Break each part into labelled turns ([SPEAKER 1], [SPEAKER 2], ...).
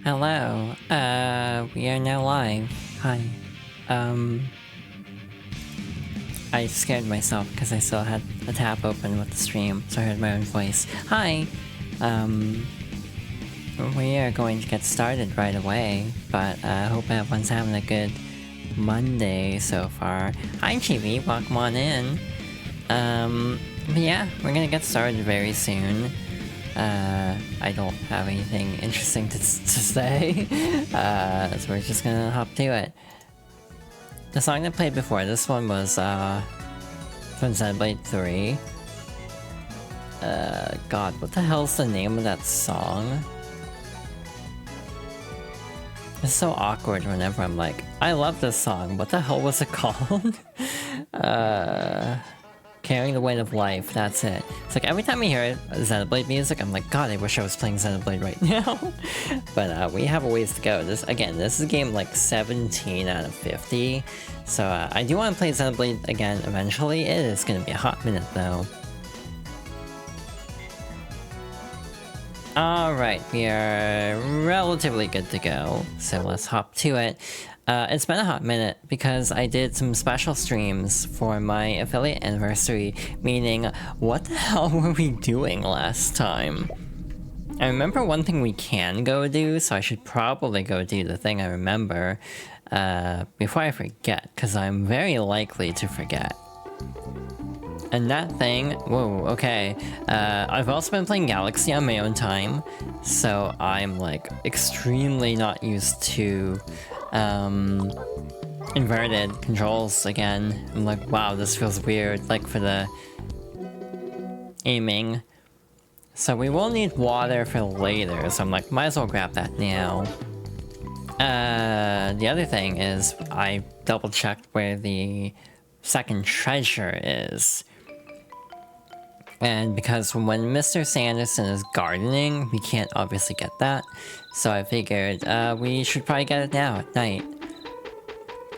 [SPEAKER 1] Hello. We are now live. Hi. I scared myself because I still had the tab open with the stream, so I heard my own voice. Hi. We are going to get started right away, but I hope everyone's having a good Monday so far. Hi, Chibi. Welcome on in. But yeah, we're gonna get started very soon. I don't have anything interesting to say, so we're just gonna hop to it. The song that played before, this one was, from Xenoblade 3. God, what the hell's the name of that song? It's so awkward whenever I'm like, I love this song, what the hell was it called? Carrying the Weight of Life, that's it. It's like every time I hear Xenoblade music, I'm like, God, I wish I was playing Xenoblade right now. But we have a ways to go. This is a game like 17 out of 50. So I do want to play Xenoblade again eventually. It is going to be a hot minute though. Alright, we are relatively good to go. So let's hop to it. It's been a hot minute because I did some special streams for my affiliate anniversary, meaning, what the hell were we doing last time? I remember one thing we can go do, so I should probably go do the thing I remember, before I forget, because I'm very likely to forget. And that thing, whoa, okay, I've also been playing Galaxy on my own time, so I'm like extremely not used to inverted controls again. I'm like, wow, this feels weird, like for the aiming. So we will need water for later, so I'm like, might as well grab that now. The other thing is, I double checked where the second treasure is. And because when Mr. Sanderson is gardening, we can't obviously get that. So I figured, we should probably get it now at night.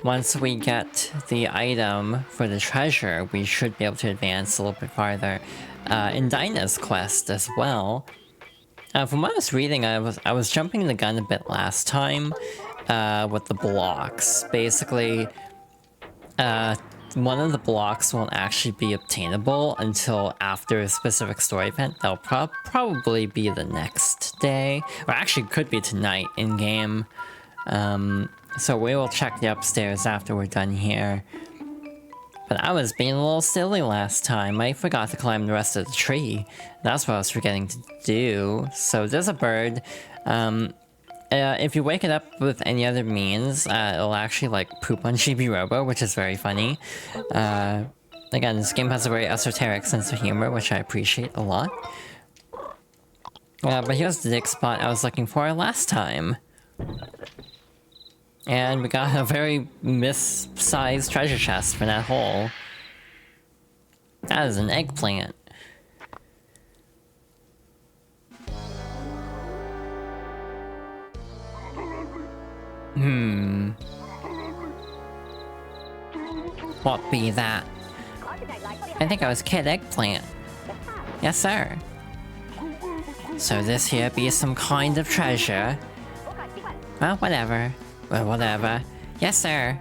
[SPEAKER 1] Once we get the item for the treasure, we should be able to advance a little bit farther. In Dinah's quest as well. From what I was reading, I was jumping the gun a bit last time, with the blocks. Basically, one of the blocks won't actually be obtainable until after a specific story event. That'll probably be the next day, or actually could be tonight in-game. So we will check the upstairs after we're done here. But I was being a little silly last time. I forgot to climb the rest of the tree. That's what I was forgetting to do. So there's a bird. If you wake it up with any other means, it'll actually like poop on Chibi-Robo, which is very funny. Again, this game has a very esoteric sense of humor, which I appreciate a lot. But here's the dig spot I was looking for last time. And we got a very mis-sized treasure chest for that hole. That is an eggplant. What be that? I think I was Kid Eggplant. Yes, sir. So this here be some kind of treasure? Well, whatever. Well, whatever. Yes, sir.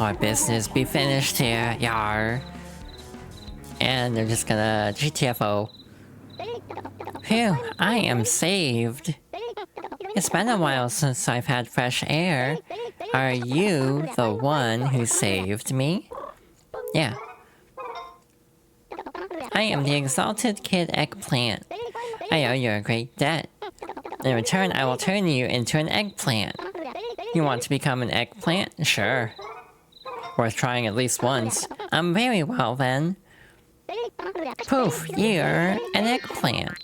[SPEAKER 1] Our business be finished here, yar. And they're just gonna GTFO. Phew, I am saved. It's been a while since I've had fresh air. Are you the one who saved me? Yeah. I am the exalted Kid Eggplant. I owe you a great debt. In return, I will turn you into an eggplant. You want to become an eggplant? Sure. Worth trying at least once. Very well then. Poof, you're an eggplant.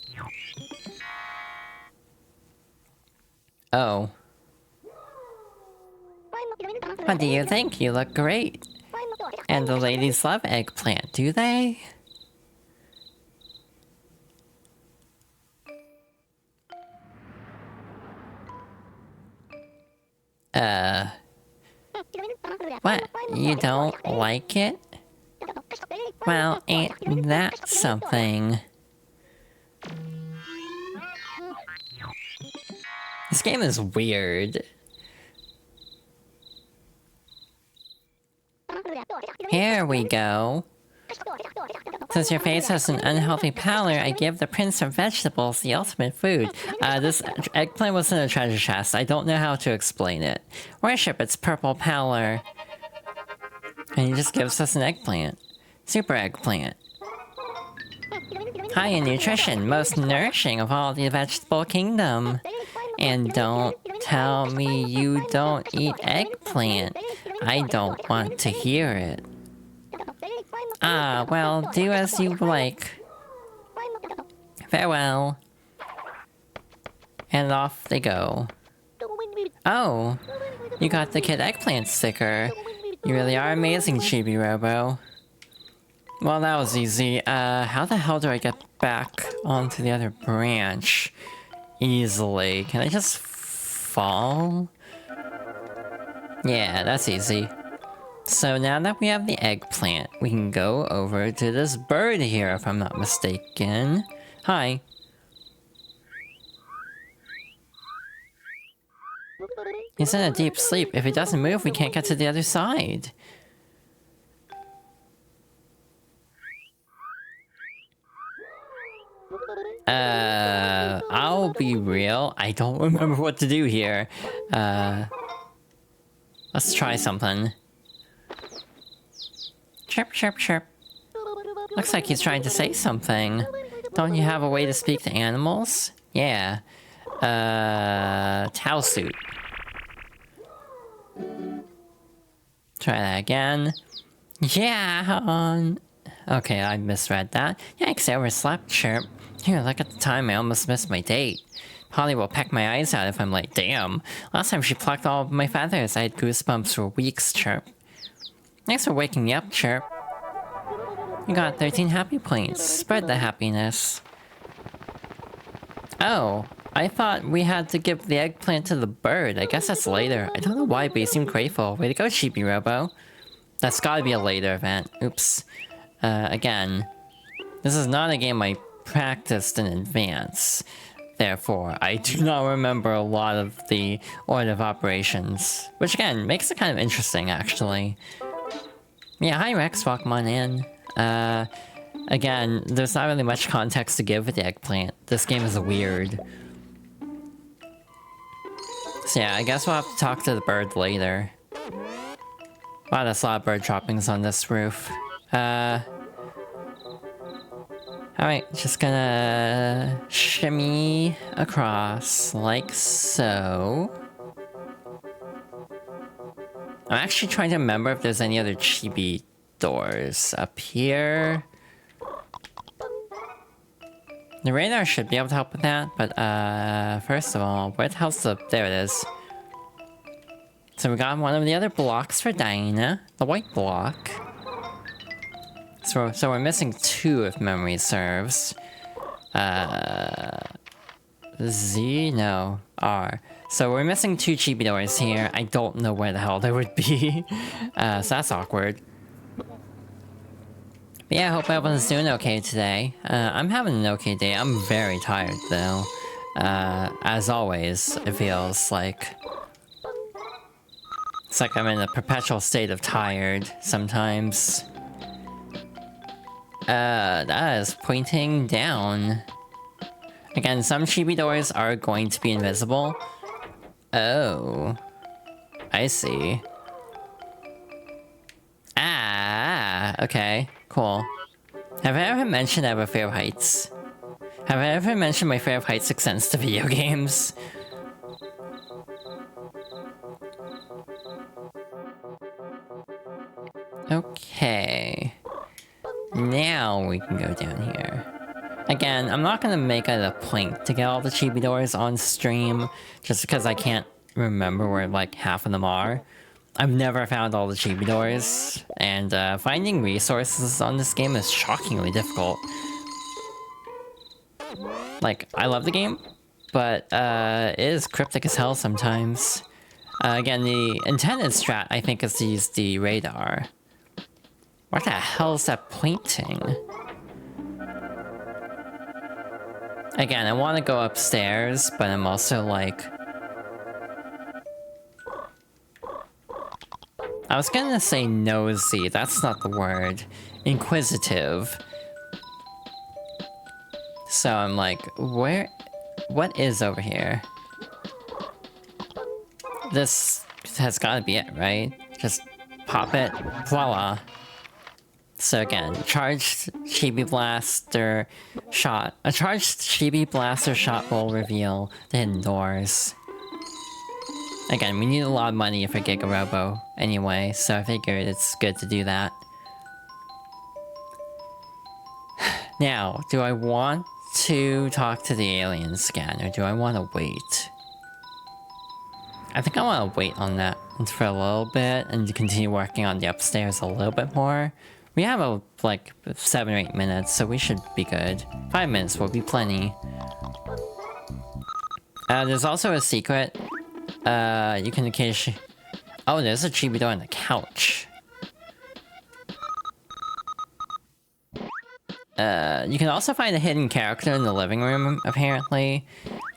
[SPEAKER 1] Oh. What do you think? You look great. And the ladies love eggplant, do they? What? You don't like it? Well, ain't that something? This game is weird. Here we go. Since your face has an unhealthy pallor, I give the Prince of Vegetables the ultimate food. This eggplant was in a treasure chest. I don't know how to explain it. Worship its purple pallor. And he just gives us an eggplant. Super eggplant. High in nutrition, most nourishing of all the vegetable kingdom. And don't tell me you don't eat eggplant. I don't want to hear it. Ah, well, do as you like. Farewell. And off they go. Oh, you got the Kid Eggplant sticker. You really are amazing, Chibi-Robo. Well, that was easy. How the hell do I get back onto the other branch? Easily. Can I just fall? Yeah, that's easy. So now that we have the eggplant, we can go over to this bird here, if I'm not mistaken. Hi. He's in a deep sleep. If he doesn't move, we can't get to the other side. I'll be real. I don't remember what to do here. Let's try something. Chirp, chirp, chirp. Looks like he's trying to say something. Don't you have a way to speak to animals? Yeah. Towel suit. Try that again. Yeah. Okay, I misread that. Yikes, I overslept. Chirp. Here, look at the time. I almost missed my date. Polly will peck my eyes out if I'm late. Damn. Last time she plucked all of my feathers, I had goosebumps for weeks. Chirp. Thanks for waking me up, Chirp. You got 13 happy points. Spread the happiness. Oh, I thought we had to give the eggplant to the bird. I guess that's later. I don't know why, but you seem grateful. Way to go, Chibi-Robo. That's gotta be a later event. Oops. Again. This is not a game I practiced in advance. Therefore, I do not remember a lot of the order of operations. Which again, makes it kind of interesting, actually. Yeah, hi Rex, welcome on in. Again, there's not really much context to give with the eggplant. This game is weird. So yeah, I guess we'll have to talk to the bird later. Wow, there's a lot of bird droppings on this roof. Alright, just gonna shimmy across, like so. I'm actually trying to remember if there's any other chibi doors up here. The radar should be able to help with that, but first of all, where the hell's the... There it is. So we got one of the other blocks for Dinah, the white block. So we're missing 2 if memory serves. Z? No. R. So we're missing 2 chibi doors here. I don't know where the hell they would be. So that's awkward. But yeah, I hope everyone's doing okay today. I'm having an okay day. I'm very tired though. As always, it feels like. It's like I'm in a perpetual state of tired sometimes. That is pointing down. Again, some chibi doors are going to be invisible. Oh. I see. Ah, okay, cool. Have I ever mentioned I have a fear of heights? Have I ever mentioned my fear of heights extends to video games? Okay. Now we can go down here. Again, I'm not gonna make it a point to get all the chibi doors on stream, just because I can't remember where like half of them are. I've never found all the chibi doors, and finding resources on this game is shockingly difficult. Like, I love the game, but it is cryptic as hell sometimes. Again, the intended strat, I think, is to use the radar. What the hell is that pointing? Again, I want to go upstairs, but I'm also like, I was gonna say nosy, that's not the word. Inquisitive. So I'm like, what is over here? This has gotta be it, right? Just pop it, voila. So again, charged Chibi Blaster shot. A charged Chibi Blaster shot will reveal the hidden doors. Again, we need a lot of money for Giga-Robo anyway, so I figured it's good to do that. Now, do I want to talk to the aliens again, or do I want to wait? I think I want to wait on that for a little bit and continue working on the upstairs a little bit more. We have like 7 or 8 minutes, so we should be good. 5 minutes will be plenty. There's also a secret. You can occasionally... Oh, there's a Chibi door on the couch. You can also find a hidden character in the living room, apparently,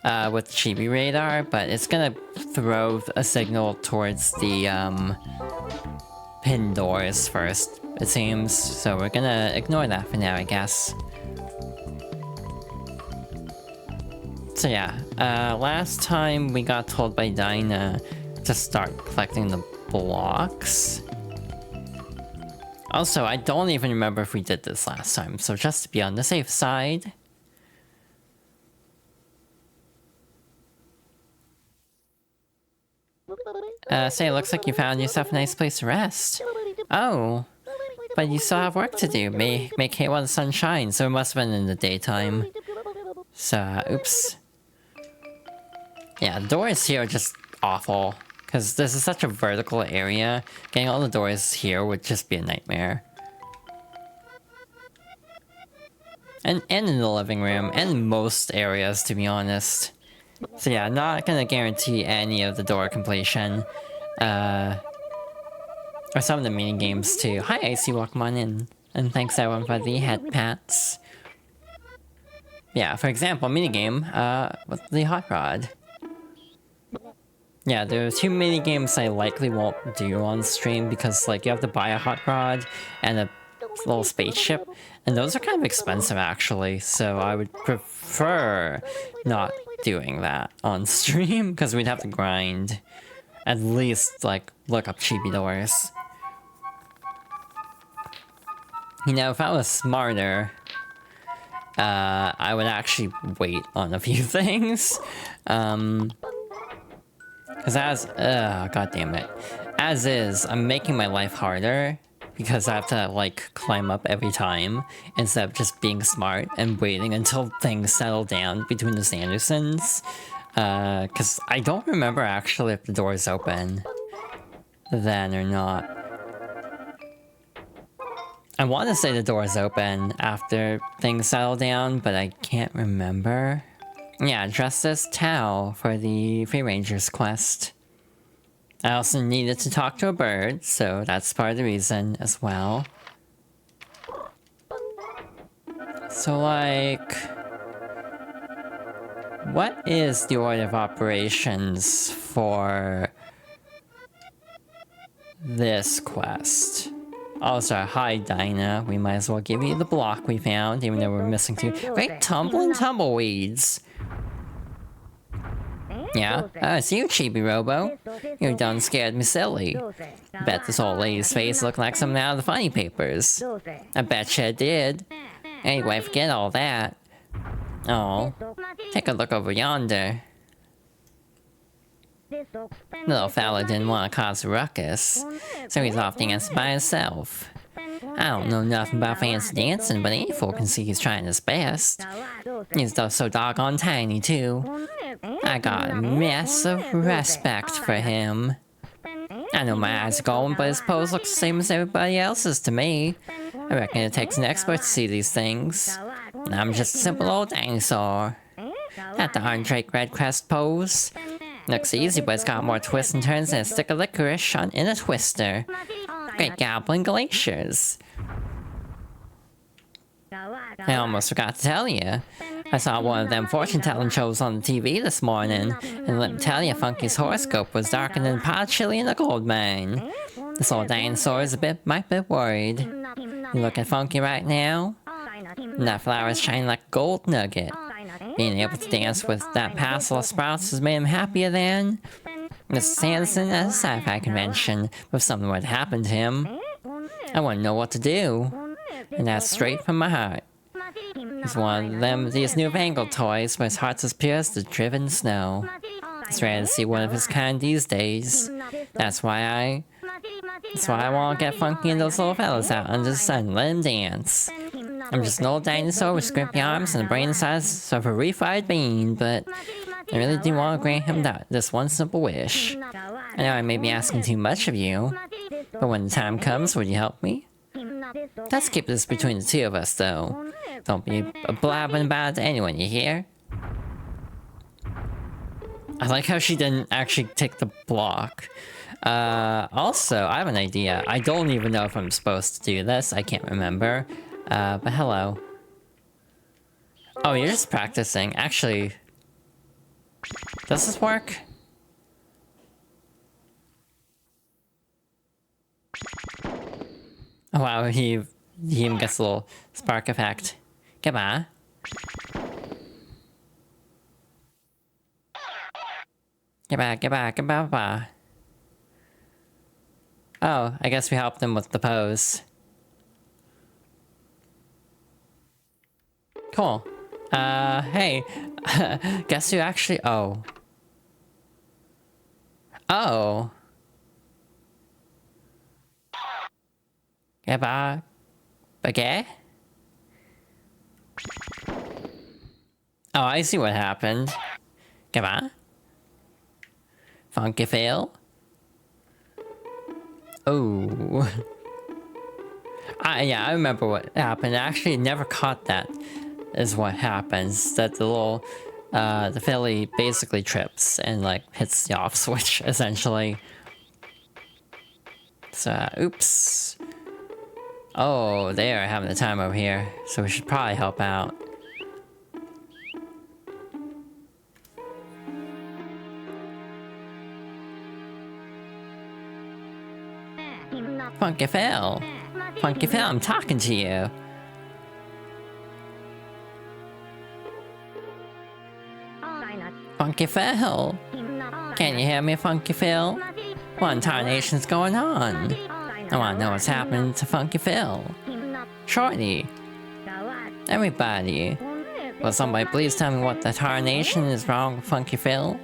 [SPEAKER 1] with Chibi Radar, but it's gonna throw a signal towards the, hidden doors first, it seems, so we're gonna ignore that for now, I guess. So yeah, last time we got told by Dinah to start collecting the blocks. Also, I don't even remember if we did this last time, so just to be on the safe side. Say, it looks like you found yourself a nice place to rest. Oh, but you still have work to do. Make hay while the sun shines, so it must have been in the daytime. So, oops. Yeah, the doors here are just awful. Because this is such a vertical area, getting all the doors here would just be a nightmare. And in the living room, and in most areas, to be honest. So yeah, not gonna guarantee any of the door completion. Or some of the mini games too. Hi Icy, welcome on in. And thanks everyone for the head pats. Yeah, for example, minigame, with the hot rod. Yeah, there are 2 mini games I likely won't do on stream because, like, you have to buy a hot rod and a little spaceship, and those are kind of expensive actually, so I would prefer not doing that on stream because we'd have to grind. At least, like, look up Chibi doors. You know, if I was smarter, I would actually wait on a few things. Because god damn it. As is, I'm making my life harder because I have to, like, climb up every time instead of just being smart and waiting until things settle down between the Sandersons. Because I don't remember actually if the door is open then or not. I want to say the door is open after things settle down, but I can't remember. Yeah, dressed as Tao for the Free Rangers quest. I also needed to talk to a bird, so that's part of the reason as well. So, like... what is the order of operations for... this quest? Also, hi Dinah, we might as well give you the block we found, even though we're missing 2. Great tumbling tumbleweeds! Yeah? Oh, it's you, Chibi-Robo. You done scared me silly. Bet this old lady's face looked like something out of the funny papers. I bet you it did. Anyway, forget all that. Oh, take a look over yonder. Little fella didn't want to cause a ruckus, so he's off dancing by himself. I don't know nothing about fancy dancing, but any fool can see he's trying his best. He's so doggone tiny, too. I got a mess of respect for him. I know my eyes are going, but his pose looks the same as everybody else's to me. I reckon it takes an expert to see these things. And I'm just a simple old dinosaur. That darn Drake Redcrest pose. Looks easy, but it's got more twists and turns than a stick of licorice in a twister. Great goblin glaciers. I almost forgot to tell you. I saw one of them fortune-telling shows on the TV this morning, and let me tell you, Funky's horoscope was darker than pot chili in a gold mine. This old dinosaur is might be worried. You looking funky right now? And that flower is shining like a gold nugget. Being able to dance with that passel of sprouts has made him happier than Mr. Sanderson at a sci-fi convention. But if something were to happen to him, I wouldn't know what to do. And that's straight from my heart. He's one of them, these newfangled toys, but his heart's as pure as the driven snow. It's rare to see one of his kind these days. That's why I want to get funky and those little fellas out under the sun and let him dance. I'm just an old dinosaur with scrimpy arms and a brain the size of a refried bean, but I really do want to grant him this one simple wish. I know I may be asking too much of you, but when the time comes, would you help me? Let's keep this between the two of us, though. Don't be blabbing about it to anyone, you hear? I like how she didn't actually take the block. Also, I have an idea. I don't even know if I'm supposed to do this. I can't remember. But hello. Oh, you're just practicing. Actually, does this work? Oh wow, he even gets a little spark effect. Goodbye. Goodbye. Oh, I guess we helped him with the pose. Cool. Hey. Guess who actually... Oh. Oh. Goodbye. Okay? Oh, I see what happened. Goodbye. Funky fail. Oh. Yeah, I remember what happened. I actually never caught that is what happens. That the little, the filly basically trips and like hits the off switch, essentially. So, oops. Oh, they are having a time over here. So we should probably help out. Funky Phil! Funky Phil, I'm talking to you! Funky Phil! Can you hear me, Funky Phil? What in tarnation's going on? I wanna know what's happening to Funky Phil. Shorty! Everybody! Will somebody please tell me what the tarnation is wrong with Funky Phil?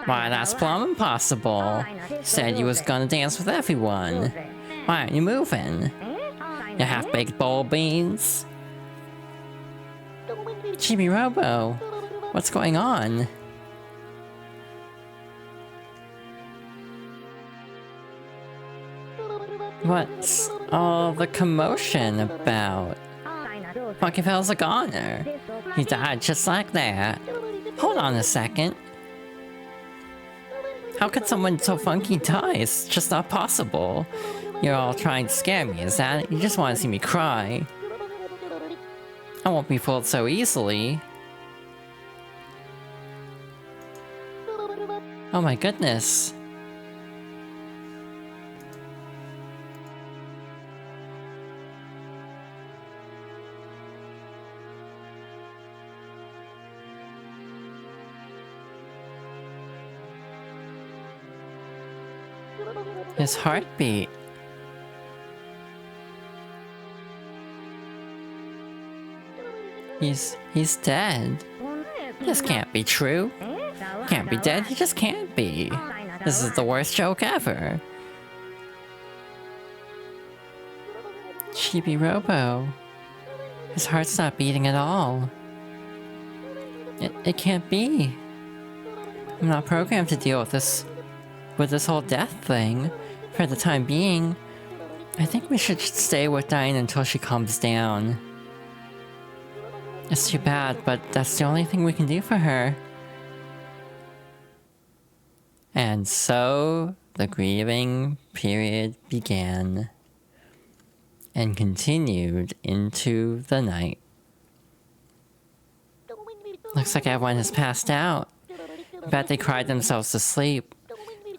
[SPEAKER 1] Why, that's plumb impossible. You said you was gonna dance with everyone. Why aren't you moving? You half-baked bowl beans? Chibi-Robo, what's going on? What's all the commotion about? Funky Phil's a goner. He died just like that. Hold on a second. How could someone so funky die? It's just not possible. You're all trying to scare me, is that it? You just want to see me cry. I won't be fooled so easily. Oh my goodness. His heartbeat. He's dead. This can't be true. Can't be dead, he just can't be. This is the worst joke ever. Chibi-Robo. His heart's not beating at all. It can't be. I'm not programmed to deal with this whole death thing. For the time being, I think we should stay with Diane until she calms down. It's too bad, but that's the only thing we can do for her. And so, the grieving period began. And continued into the night. Looks like everyone has passed out. I bet they cried themselves to sleep.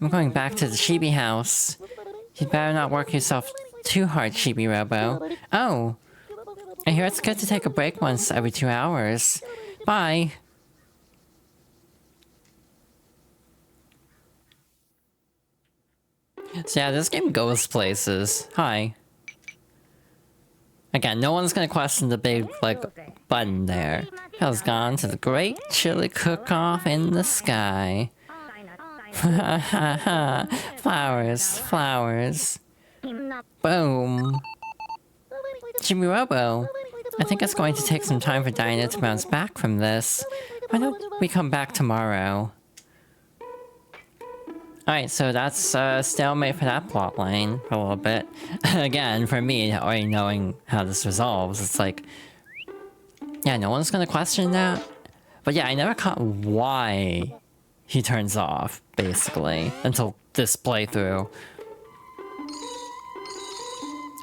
[SPEAKER 1] I'm going back to the Chibi house. You'd better not work yourself too hard, Chibi-Robo. Oh! I hear it's good to take a break once every 2 hours. Bye! So yeah, this game goes places. Hi. Again, no one's gonna question the big, like, button there. Has gone to the great chili cook-off in the sky. Ha ha ha. Flowers, flowers. Boom. Chibi-Robo, I think it's going to take some time for Dinah to bounce back from this. Why don't we come back tomorrow? Alright, so that's stalemate for that plotline for a little bit. Again, for me, already knowing how this resolves, it's like... Yeah, no one's gonna question that. But yeah, I never caught why he turns off, basically, until this playthrough.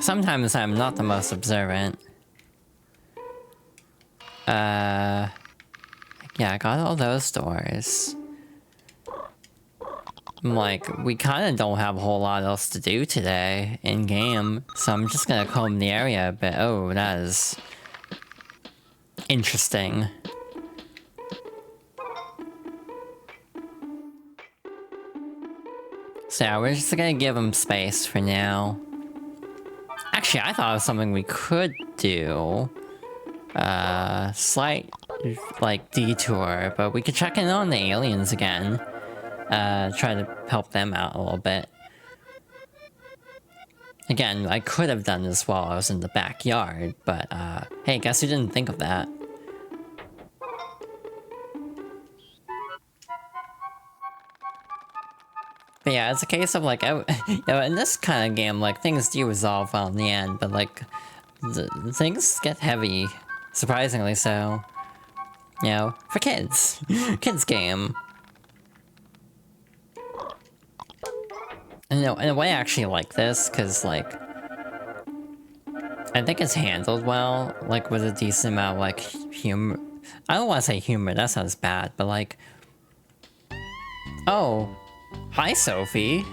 [SPEAKER 1] Sometimes I'm not the most observant. Yeah, I got all those doors. I'm like, we kind of don't have a whole lot else to do today in-game, so I'm just gonna comb the area a bit. Oh, that is... interesting. So yeah, we're just gonna give him space for now. Actually, I thought of something we could do. Slight, like, detour, but we could check in on the aliens again. Try to help them out a little bit. Again, I could have done this while I was in the backyard, but, hey, guess who didn't think of that? But yeah, it's a case of, like, you know, in this kind of game, like, things do resolve well in the end, but, like, things get heavy. Surprisingly so. You know, for kids. Kids game. And, you know, in a way I actually like this, because, like... I think it's handled well, like, with a decent amount of, like, humor. I don't want to say humor, that sounds bad, but, like... Oh. Hi, Sophie.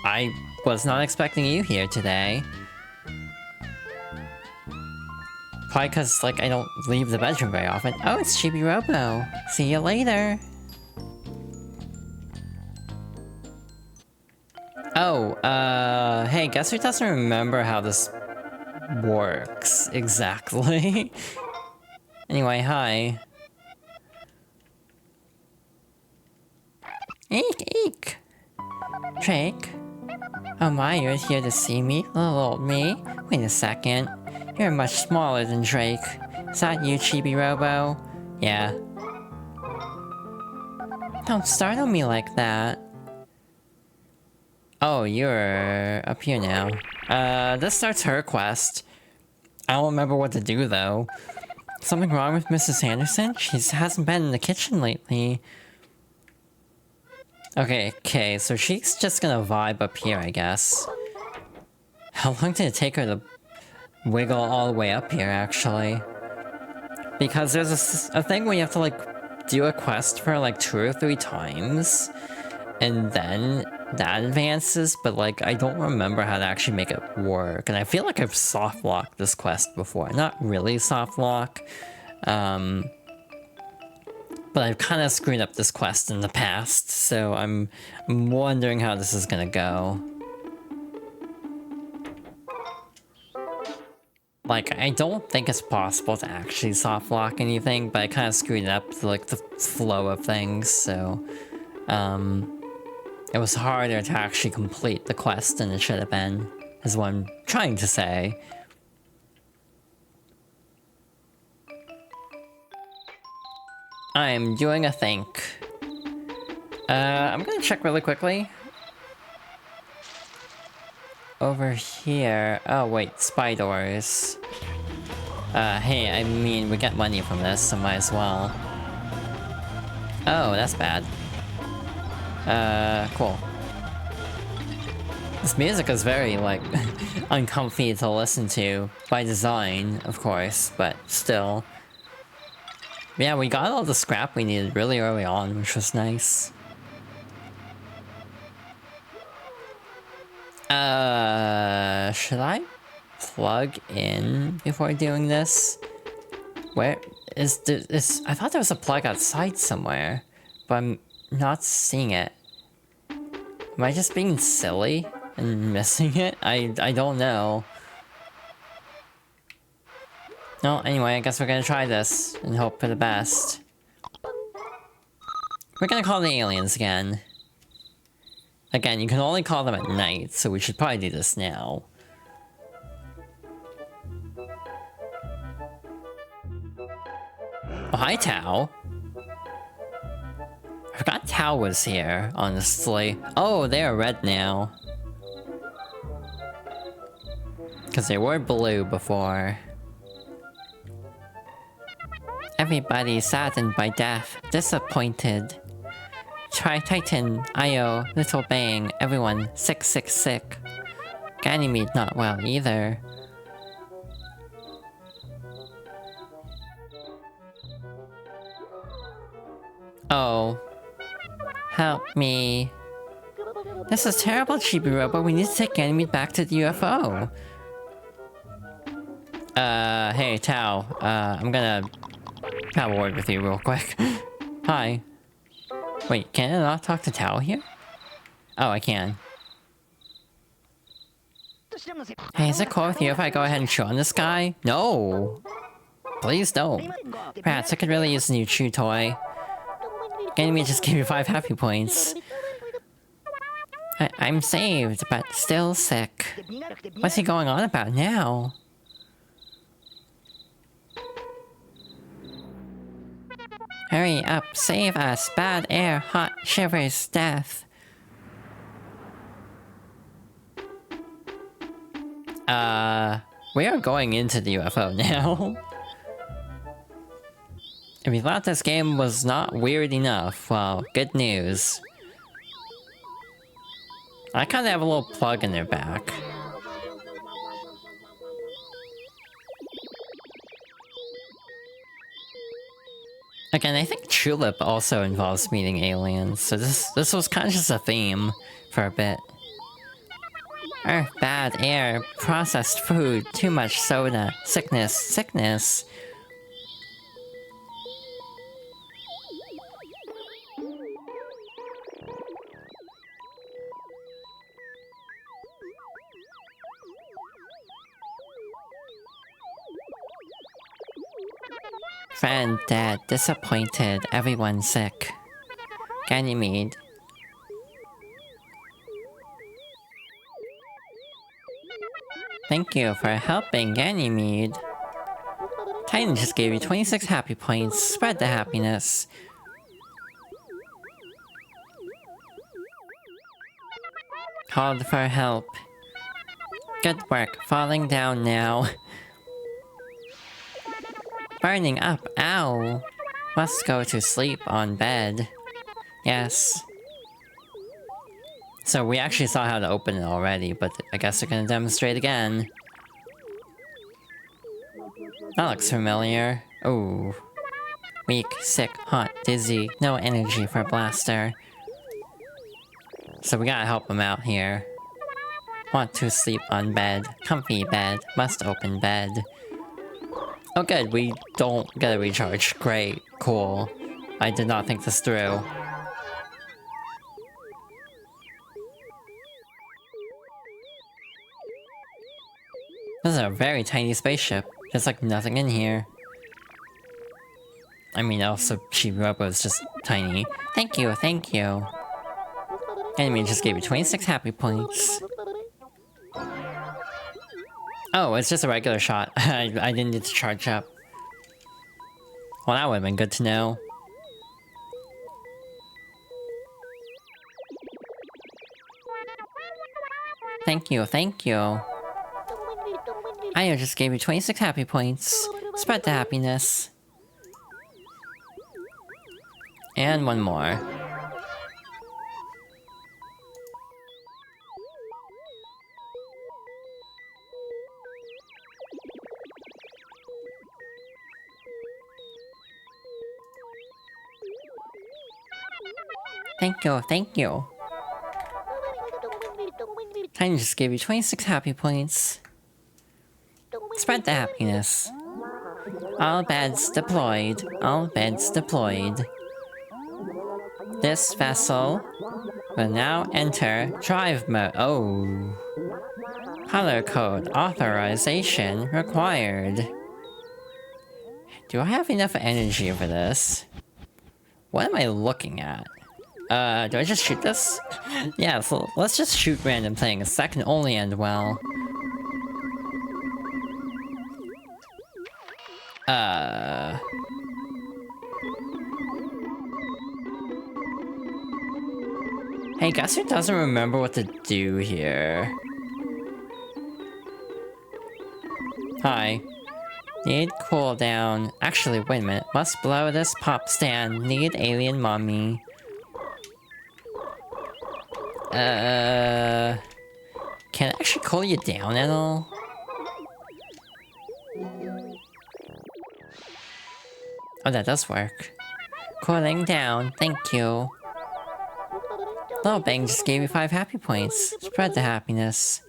[SPEAKER 1] I was not expecting you here today. Probably because, like, I don't leave the bedroom very often. Oh, it's Chibi-Robo. See you later. Oh, hey, guess who doesn't remember how this works exactly? Anyway, hi. Eek, eek. Drake? Oh my, you're here to see me? Little old me? Wait a second. You're much smaller than Drake. Is that you, Chibi-Robo? Yeah. Don't startle me like that. Oh, you're up here now. This starts her quest. I don't remember what to do, though. Something wrong with Mrs. Anderson? She hasn't been in the kitchen lately. Okay, so she's just gonna vibe up here, I guess. How long did it take her to wiggle all the way up here, actually? Because there's a thing where you have to, like, do a quest for, like, 2 or 3 times. And then that advances, but, like, I don't remember how to actually make it work. And I feel like I've soft-locked this quest before. Not really soft-lock. But I've kind of screwed up this quest in the past, so I'm wondering how this is gonna go. Like, I don't think it's possible to actually soft lock anything, but I kind of screwed it up to, like, the flow of things, so... it was harder to actually complete the quest than it should have been, is what I'm trying to say. I'm doing a think. I'm gonna check really quickly. Over here... Oh, wait, spy doors. Hey, I mean, we get money from this, so might as well. Oh, that's bad. Cool. This music is very, like, uncomfy to listen to, by design, of course, but still. Yeah, we got all the scrap we needed really early on, which was nice. Should I plug in before doing this? Where is this? I thought there was a plug outside somewhere, but I'm not seeing it. Am I just being silly and missing it? I don't know. No, anyway, I guess we're gonna try this and hope for the best. We're gonna call the aliens again. Again, you can only call them at night, so we should probably do this now. Oh, hi, Tao. I forgot Tao was here, honestly. Oh, they are red now. Because they were blue before. Everybody saddened by death, disappointed. Titan, Io, Little Bang, everyone sick, sick, sick. Ganymede not well either. Oh. Help me. This is terrible, Chibi-Robo. We need to take Ganymede back to the UFO. Hey, Tao. I'm gonna have a word with you real quick. Hi. Wait, can I not talk to Tao here? Oh, I can. Hey, is it cool with you if I go ahead and chew on this guy? No! Please don't. Rats, I could really use a new chew toy. Ganymede just gave you 5 happy points. I'm saved, but still sick. What's he going on about now? Hurry up, save us! Bad air, hot shivers, death. We are going into the UFO now. If you thought this game was not weird enough, well, good news. I kinda have a little plug in their back. Again, I think Tulip also involves meeting aliens, so this was kind of just a theme for a bit. Earth, bad air, processed food, too much soda, sickness, sickness. Friend dead, disappointed, everyone sick. Ganymede. Thank you for helping, Ganymede. Titan just gave you 26 happy points. Spread the happiness. Called for help. Good work, falling down now. Burning up, ow! Must go to sleep on bed. Yes. So we actually saw how to open it already, but I guess they're gonna demonstrate again. That looks familiar. Ooh. Weak, sick, hot, dizzy, no energy for Blaster. So we gotta help him out here. Want to sleep on bed. Comfy bed. Must open bed. Oh good, we don't get a recharge. Great. Cool. I did not think this through. This is a very tiny spaceship. There's like nothing in here. I mean, also, Chibi-Robo is just tiny. Thank you, thank you. Enemy just gave you 26 happy points. Oh, it's just a regular shot. I didn't need to charge up. Well, that would've been good to know. Thank you, thank you. I just gave you 26 happy points. Spread the happiness. And one more. Thank you, thank you. Tiny just gave you 26 happy points. Spread the happiness. All beds deployed. All beds deployed. This vessel will now enter drive mode. Oh. Color code authorization required. Do I have enough energy for this? What am I looking at? Do I just shoot this? Yeah, so let's just shoot random things. That can only end well. Hey, guess who doesn't remember what to do here? Hi. Need cooldown. Actually, wait a minute. Must blow this pop stand. Need alien mommy. Can I actually cool you down at all? Oh, that does work. Cooling down, thank you. Little Bang just gave me 5 happy points. Spread the happiness.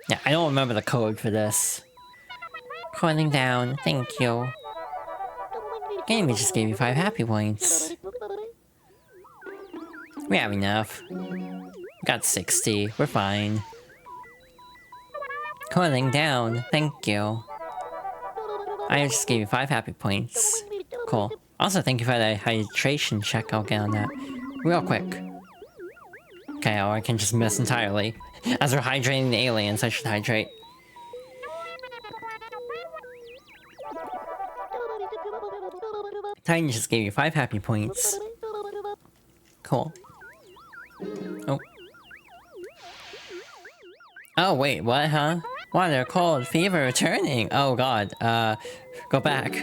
[SPEAKER 1] Yeah, I don't remember the code for this. Cooling down, thank you. Game just gave me 5 happy points. We have enough. Got 60, we're fine. Cooling down, thank you. I just gave you 5 happy points. Cool. Also, thank you for the hydration check. I'll get on that real quick. Okay, or I can just miss entirely. As we're hydrating the aliens, I should hydrate. Titan just gave you 5 happy points. Cool. Oh. Oh, wait, what, huh? Water, cold, fever, returning! Oh god, go back.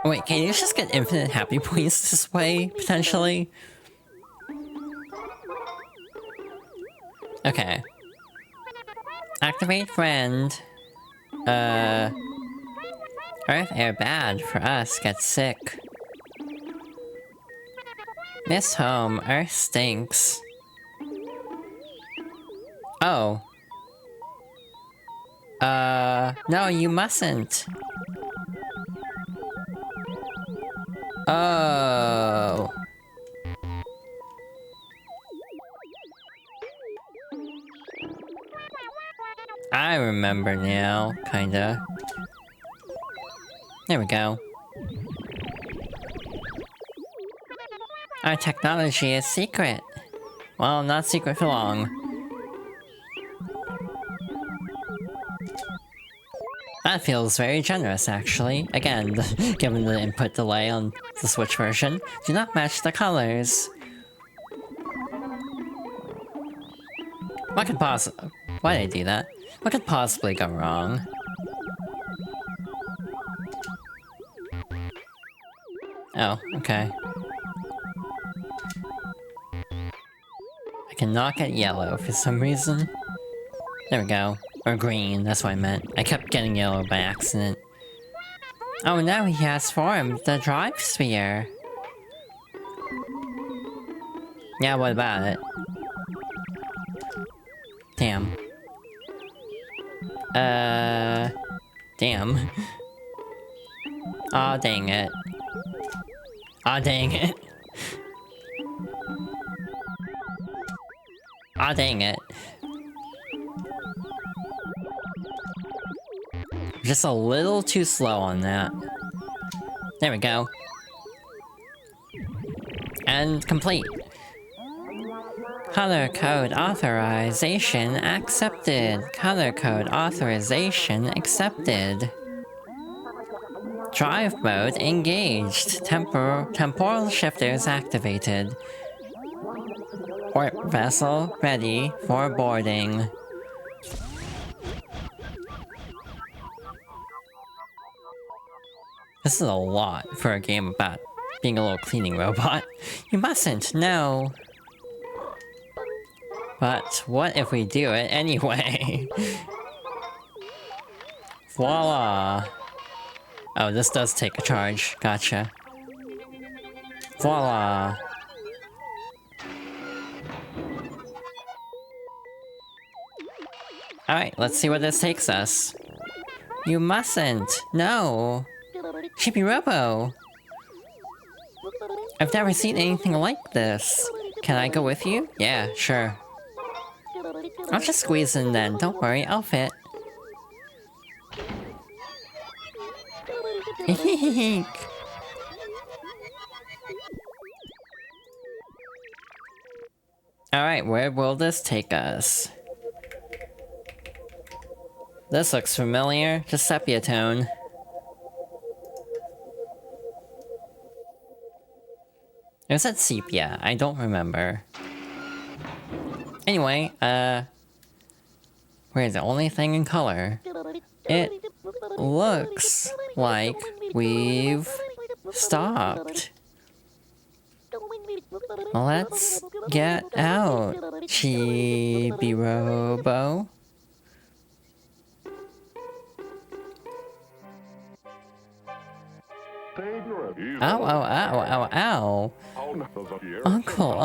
[SPEAKER 1] Wait, can you just get infinite happy points this way, potentially? Okay. Activate friend. Earth air bad for us, get sick. Miss home, Earth stinks. Oh. No, you mustn't. Oh. I remember now, kinda. There we go. Our technology is secret. Well, not secret for long. That feels very generous, actually. Again, given the input delay on the Switch version. Do not match the colors. What could possibly... Why did I do that? What could possibly go wrong? Oh, okay. I cannot get yellow for some reason. There we go. Or green, that's what I meant. I kept getting yellow by accident. Oh, now he has formed the drive sphere. Yeah, what about it? Damn. Damn. Aw, dang it. Aw, dang it. Aw, dang it. Just a little too slow on that. There we go. And complete. Color code authorization accepted. Color code authorization accepted. Drive mode engaged. Temporal shifters activated. Port vessel ready for boarding. This is a lot for a game about being a little cleaning robot. You mustn't, no. But what if we do it anyway? Voila! Oh, this does take a charge. Gotcha. Voila! Alright, let's see where this takes us. You mustn't! No! Chibi-Robo! I've never seen anything like this. Can I go with you? Yeah, sure. I'll just squeeze in then. Don't worry, I'll fit. Eek. Alright, where will this take us? This looks familiar. Just sepia tone. Is that sepia? I don't remember. Anyway, we're the only thing in color. It looks like we've stopped. Let's get out, Chibi-Robo. Ow, ow, ow, ow, ow. Uncle.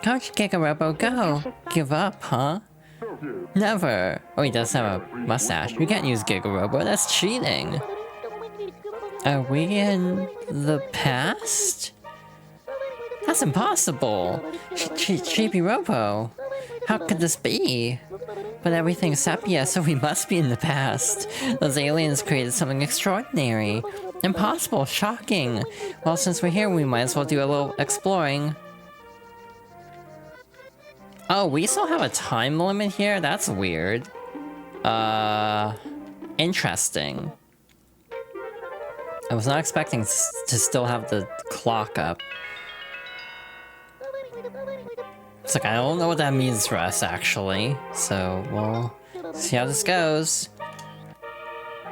[SPEAKER 1] Go, Chibi-Robo, go. Give up, huh? Never. Oh, he does have a mustache. We can't use Giga-Robo, that's cheating. Are we in the past? That's impossible. Chibi-Robo. How could this be? But everything's sepia, so we must be in the past. Those aliens created something extraordinary. Impossible, shocking. Well, since we're here, we might as well do a little exploring. Oh, we still have a time limit here? That's weird. Interesting. I was not expecting to still have the clock up. It's like, I don't know what that means for us, actually. So, we'll see how this goes.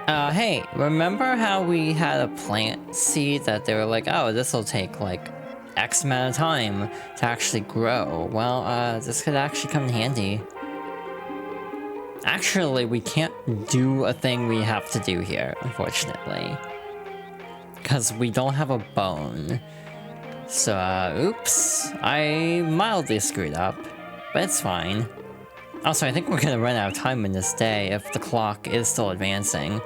[SPEAKER 1] Hey, remember how we had a plant seed that they were like, oh, this'll take, like, X amount of time to actually grow? Well, this could actually come in handy. Actually, we can't do a thing we have to do here, unfortunately. Because we don't have a bone. So, oops. I mildly screwed up. But it's fine. Also, I think we're gonna run out of time in this day if the clock is still advancing.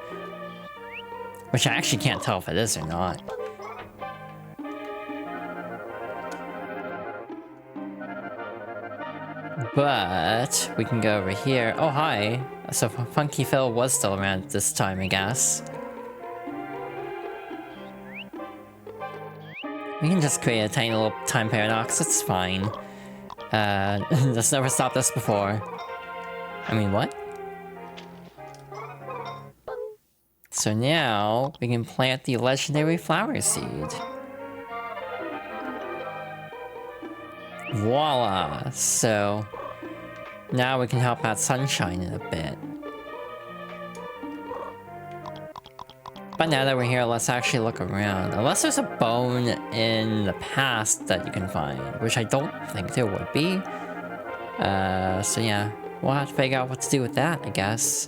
[SPEAKER 1] Which I actually can't tell if it is or not. But we can go over here. Oh, hi. So Funky Phil was still around at this time, I guess. We can just create a tiny little time paradox, it's fine. That's never stopped us before. I mean, what? So now, we can plant the legendary flower seed. Voila! So, now we can help out Sunshine in a bit. But now that we're here, let's actually look around. Unless there's a bone in the past that you can find, which I don't think there would be. So yeah, we'll have to figure out what to do with that, I guess.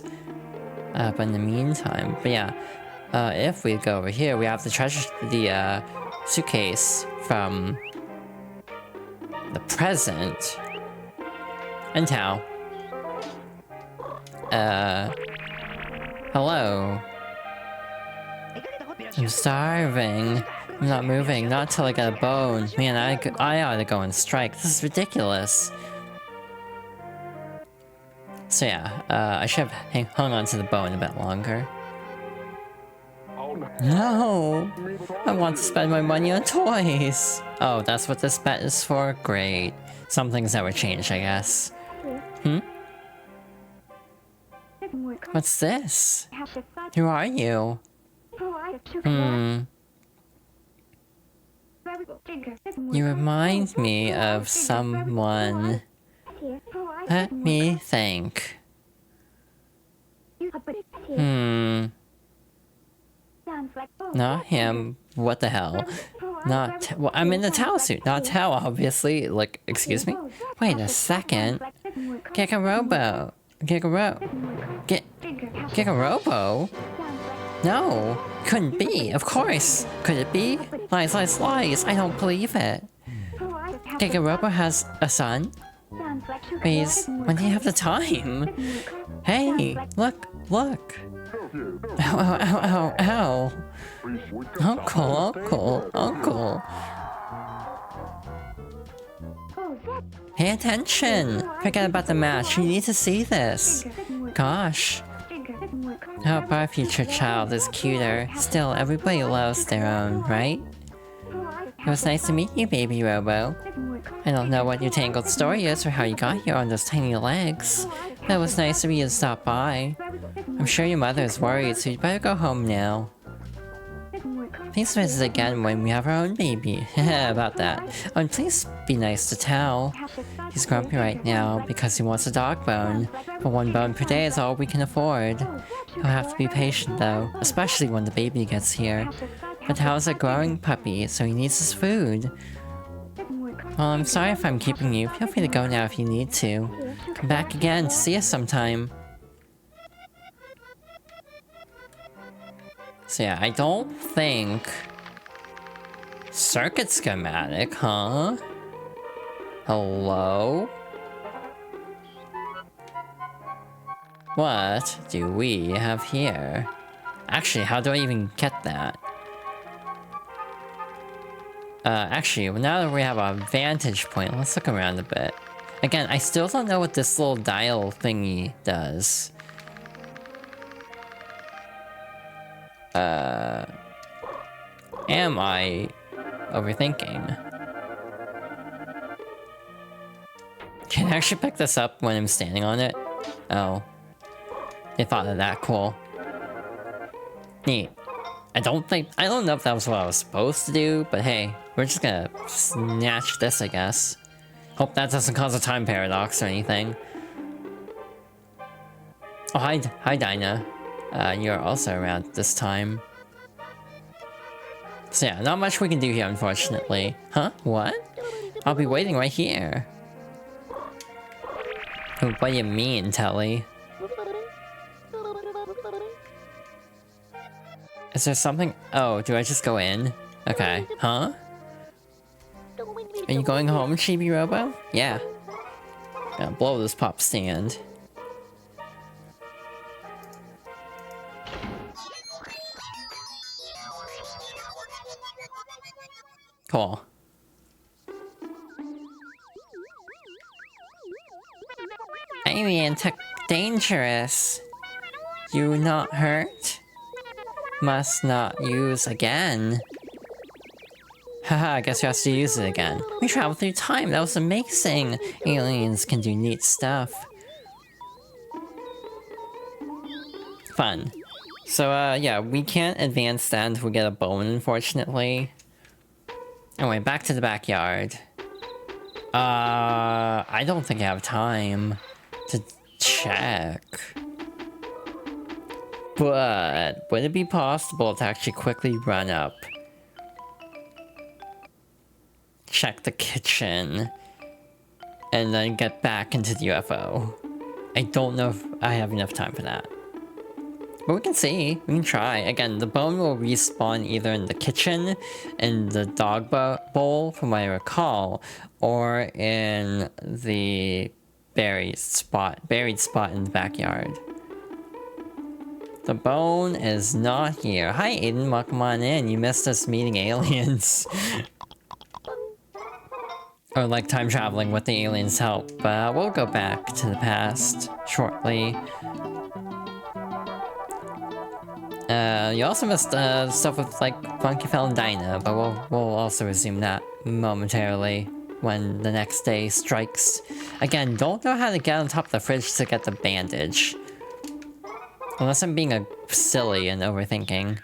[SPEAKER 1] But in the meantime, if we go over here, we have the treasure, the suitcase from the present. And Tao. Hello. I'm starving. I'm not moving, not till I get a bone. Man, I ought to go on strike. This is ridiculous. So yeah, I should have hung on to the bone a bit longer. No! I want to spend my money on toys! Oh, that's what this bet is for? Great. Some things never change, I guess. Hmm? What's this? Who are you? You remind me of someone. Let me think. Not him. What the hell? Not well, I'm in the Tao suit, not Tao, obviously. Like, excuse me? Wait a second. Giga-Robo. Chibi-Robo? No, couldn't be, of course. Could it be? Lies, lies, lies, I don't believe it. Chibi-Robo has a son? Please, when do you have the time? Hey, look, look. Ow, ow, ow, ow, ow. Uncle, uncle, uncle. Pay attention! Forget about the match, you need to see this. Gosh. I hope our future child is cuter. Still, everybody loves their own, right? It was nice to meet you, baby Robo. I don't know what your tangled story is or how you got here on those tiny legs, but it was nice of you to stop by. I'm sure your mother is worried, so you'd better go home now. Please visit again when we have our own baby. About that. Oh, and please be nice to Tao. He's grumpy right now because he wants a dog bone, but 1 bone per day is all we can afford. He'll have to be patient though, especially when the baby gets here. But Tao's a growing puppy, so he needs his food. Well, I'm sorry if I'm keeping you. Feel free to go now if you need to. Come back again to see us sometime. So yeah, I don't think... Circuit schematic, huh? Hello? What do we have here? Actually, how do I even get that? Actually, now that we have a vantage point, let's look around a bit. Again, I still don't know what this little dial thingy does. Am I overthinking? Can I actually pick this up when I'm standing on it? Oh. They thought of that, cool. Neat. I don't know if that was what I was supposed to do, but hey, we're just gonna snatch this, I guess. Hope that doesn't cause a time paradox or anything. Oh, hi Dinah. You're also around this time. So yeah, not much we can do here, unfortunately. Huh? What? I'll be waiting right here. What do you mean, Telly? Is there something? Oh, do I just go in? Okay. Huh? Are you going home, Chibi-Robo? Yeah. Gonna blow this pop stand. Cool. Alien tech dangerous. You not hurt? Must not use again. Haha, I guess you have to use it again. We traveled through time, that was amazing! Aliens can do neat stuff. Fun. So, yeah, we can't advance that until we get a bone, unfortunately. Anyway, back to the backyard. I don't think I have time to check. But would it be possible to actually quickly run up, check the kitchen, and then get back into the UFO? I don't know if I have enough time for that. But we can see. We can try. Again, the bone will respawn either in the kitchen, in the dog bowl, from what I recall, or in the buried spot in the backyard. The bone is not here. Hi, Aiden. Welcome on in. You missed us meeting aliens. Or like time traveling with the aliens' help. But we'll go back to the past shortly. You also missed stuff with like Funky Fell and Dinah, but we'll also resume that momentarily when the next day strikes. Again, don't know how to get on top of the fridge to get the bandage. Unless I'm being silly and overthinking.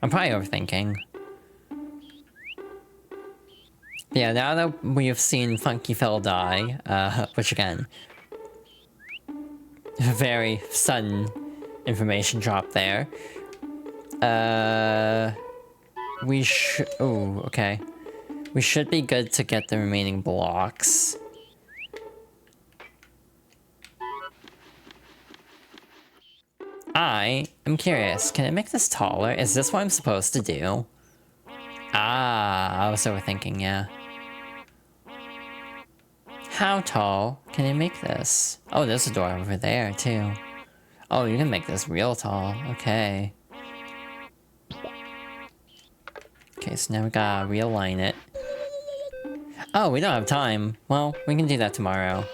[SPEAKER 1] I'm probably overthinking. But yeah, now that we've seen Funky Phil die, which again, very sudden information drop there. We should... Ooh, okay. We should be good to get the remaining blocks. I am curious, can I make this taller? Is this what I'm supposed to do? Ah, I was overthinking, yeah. How tall can I make this? Oh, there's a door over there, too. Oh, you can make this real tall. Okay. Okay, so now we gotta realign it. Oh, we don't have time. Well, we can do that tomorrow.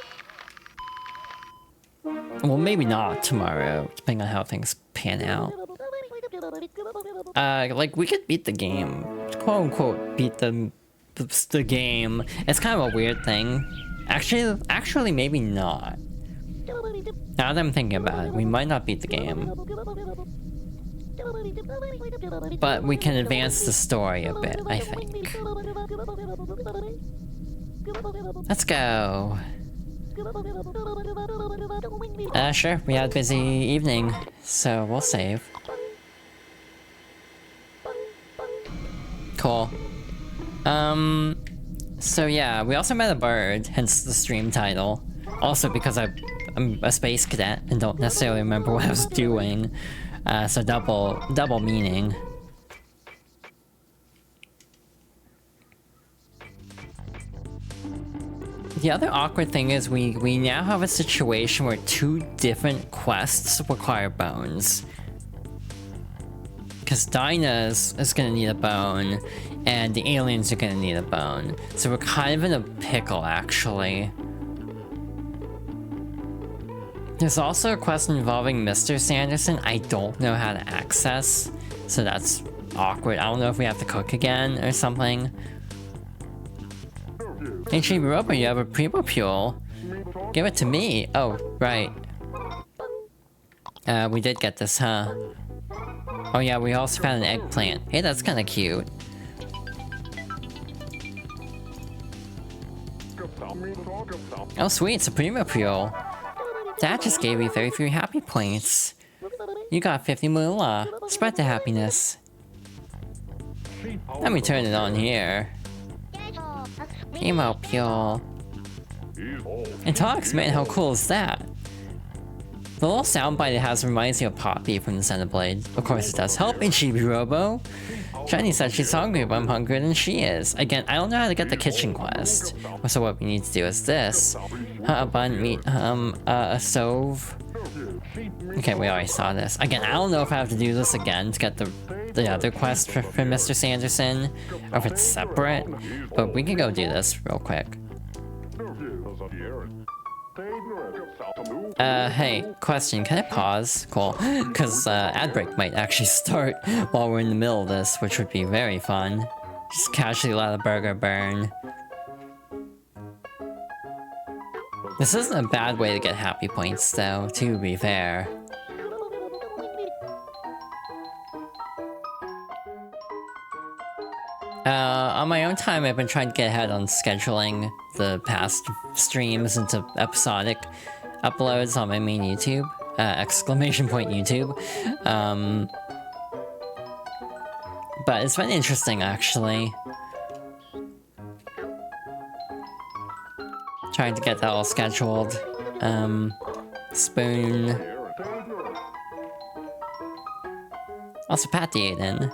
[SPEAKER 1] Well, maybe not tomorrow, depending on how things pan out. Like, we could beat the game. Quote-unquote, beat the game. It's kind of a weird thing. Actually, maybe not. Now that I'm thinking about it, we might not beat the game. But we can advance the story a bit, I think. Let's go. Sure, we had a busy evening, so we'll save. Cool. So yeah, we also met a bird, hence the stream title. Also because I'm a space cadet and don't necessarily remember what I was doing. So double meaning. The other awkward thing is we now have a situation where 2 different quests require bones. Because Dinah's is gonna need a bone, and the aliens are gonna need a bone. So we're kind of in a pickle, actually. There's also a quest involving Mr. Sanderson I don't know how to access, so that's awkward. I don't know if we have to cook again or something. Hey Chibi-Robo, you have a Primo-Pule. Give it to me. Oh, right. We did get this, huh? Oh yeah, we also found an eggplant. Hey, that's kinda cute. Oh sweet, it's a Primo-Pule. That just gave me 33 happy points. You got 50 moolah. Spread the happiness. Let me turn it on here. Primo-Pule. It talks, man, how cool is that? The little soundbite it has reminds me of Poppy from the Xenoblade. Of course it does help in Chibi-Robo. Shiny said she's hungry, but I'm hungrier than she is. Again, I don't know how to get the kitchen quest. So what we need to do is this. A bun, meat, a stove. Okay, we already saw this. Again, I don't know if I have to do this again to get the other quest for Mr. Sanderson, or if it's separate, but we can go do this real quick. Hey, question, can I pause? Cool. Because, ad break might actually start while we're in the middle of this, which would be very fun. Just casually let a burger burn. This isn't a bad way to get happy points, though, to be fair. On my own time, I've been trying to get ahead on scheduling the past streams into episodic uploads on my main YouTube, exclamation point YouTube. But it's been interesting, actually. Trying to get that all scheduled. Spoon. Also, Patty ate in.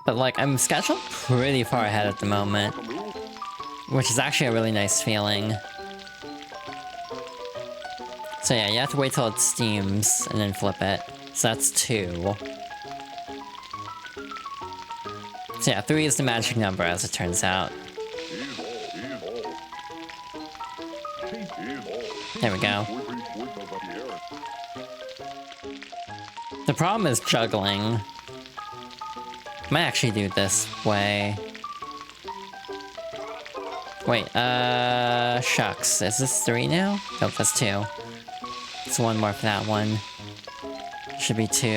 [SPEAKER 1] But like, I'm scheduled pretty far ahead at the moment. Which is actually a really nice feeling. So yeah, you have to wait till it steams and then flip it. So that's 2. So yeah, 3 is the magic number as it turns out. There we go. The problem is juggling. Might actually do it this way. Wait, shucks. Is this 3 now? Nope, that's 2. It's 1 more for that one. Should be 2.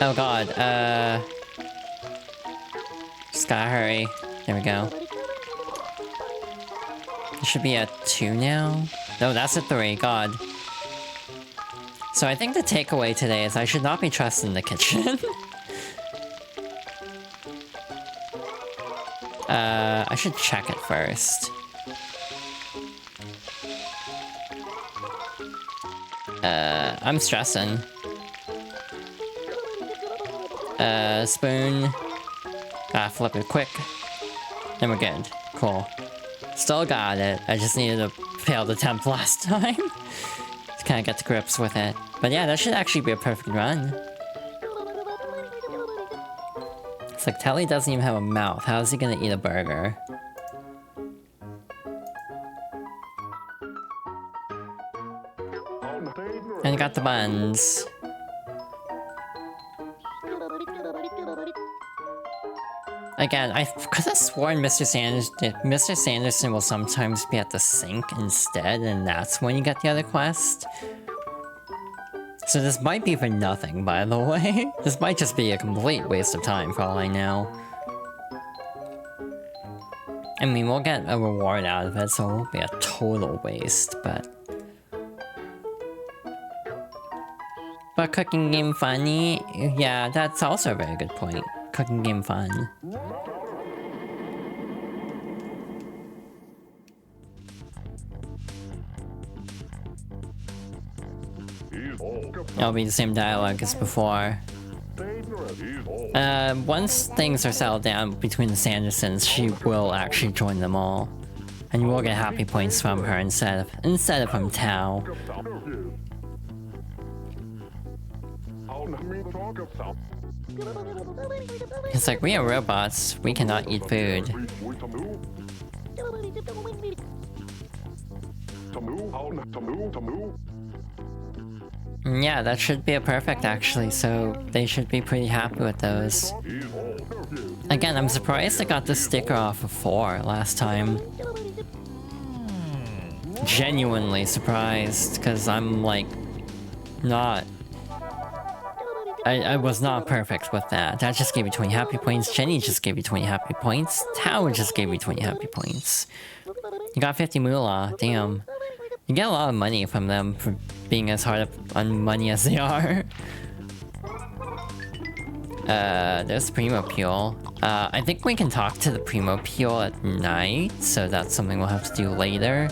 [SPEAKER 1] Oh god, just gotta hurry. There we go. It should be at 2 now? No, that's a 3, god. So I think the takeaway today is I should not be trusting the kitchen. I should check it first. I'm stressing. Spoon. Gotta flip it quick. And we're good. Cool. Still got it. I just needed a failed attempt last time. To kind of get to grips with it. But yeah, that should actually be a perfect run. It's like Telly doesn't even have a mouth. How is he gonna eat a burger? And got the buns. Again, I could have sworn Mr. Sanderson will sometimes be at the sink instead, and that's when you get the other quest. So this might be for nothing, by the way. This might just be a complete waste of time, for all I know. I mean, we'll get a reward out of it, so it won't be a total waste, but... But cooking game funny? Yeah, that's also a very good point. Cooking game fun. It'll be the same dialogue as before. Once things are settled down between the Sandersons, she will actually join them all. And you will get happy points from her instead of from Tao. It's like, we are robots, we cannot eat food. Yeah, that should be a perfect actually, so they should be pretty happy with those. Again, I'm surprised I got the sticker off of 4 last time. Genuinely surprised, because I'm like, not... I was not perfect with that. That just gave me 20 happy points. Jenny just gave me 20 happy points. Tao just gave me 20 happy points. You got 50 moolah. Damn. You get a lot of money from them for being as hard up on money as they are. There's Primo Peel. I think we can talk to the Primo Peel at night, so that's something we'll have to do later.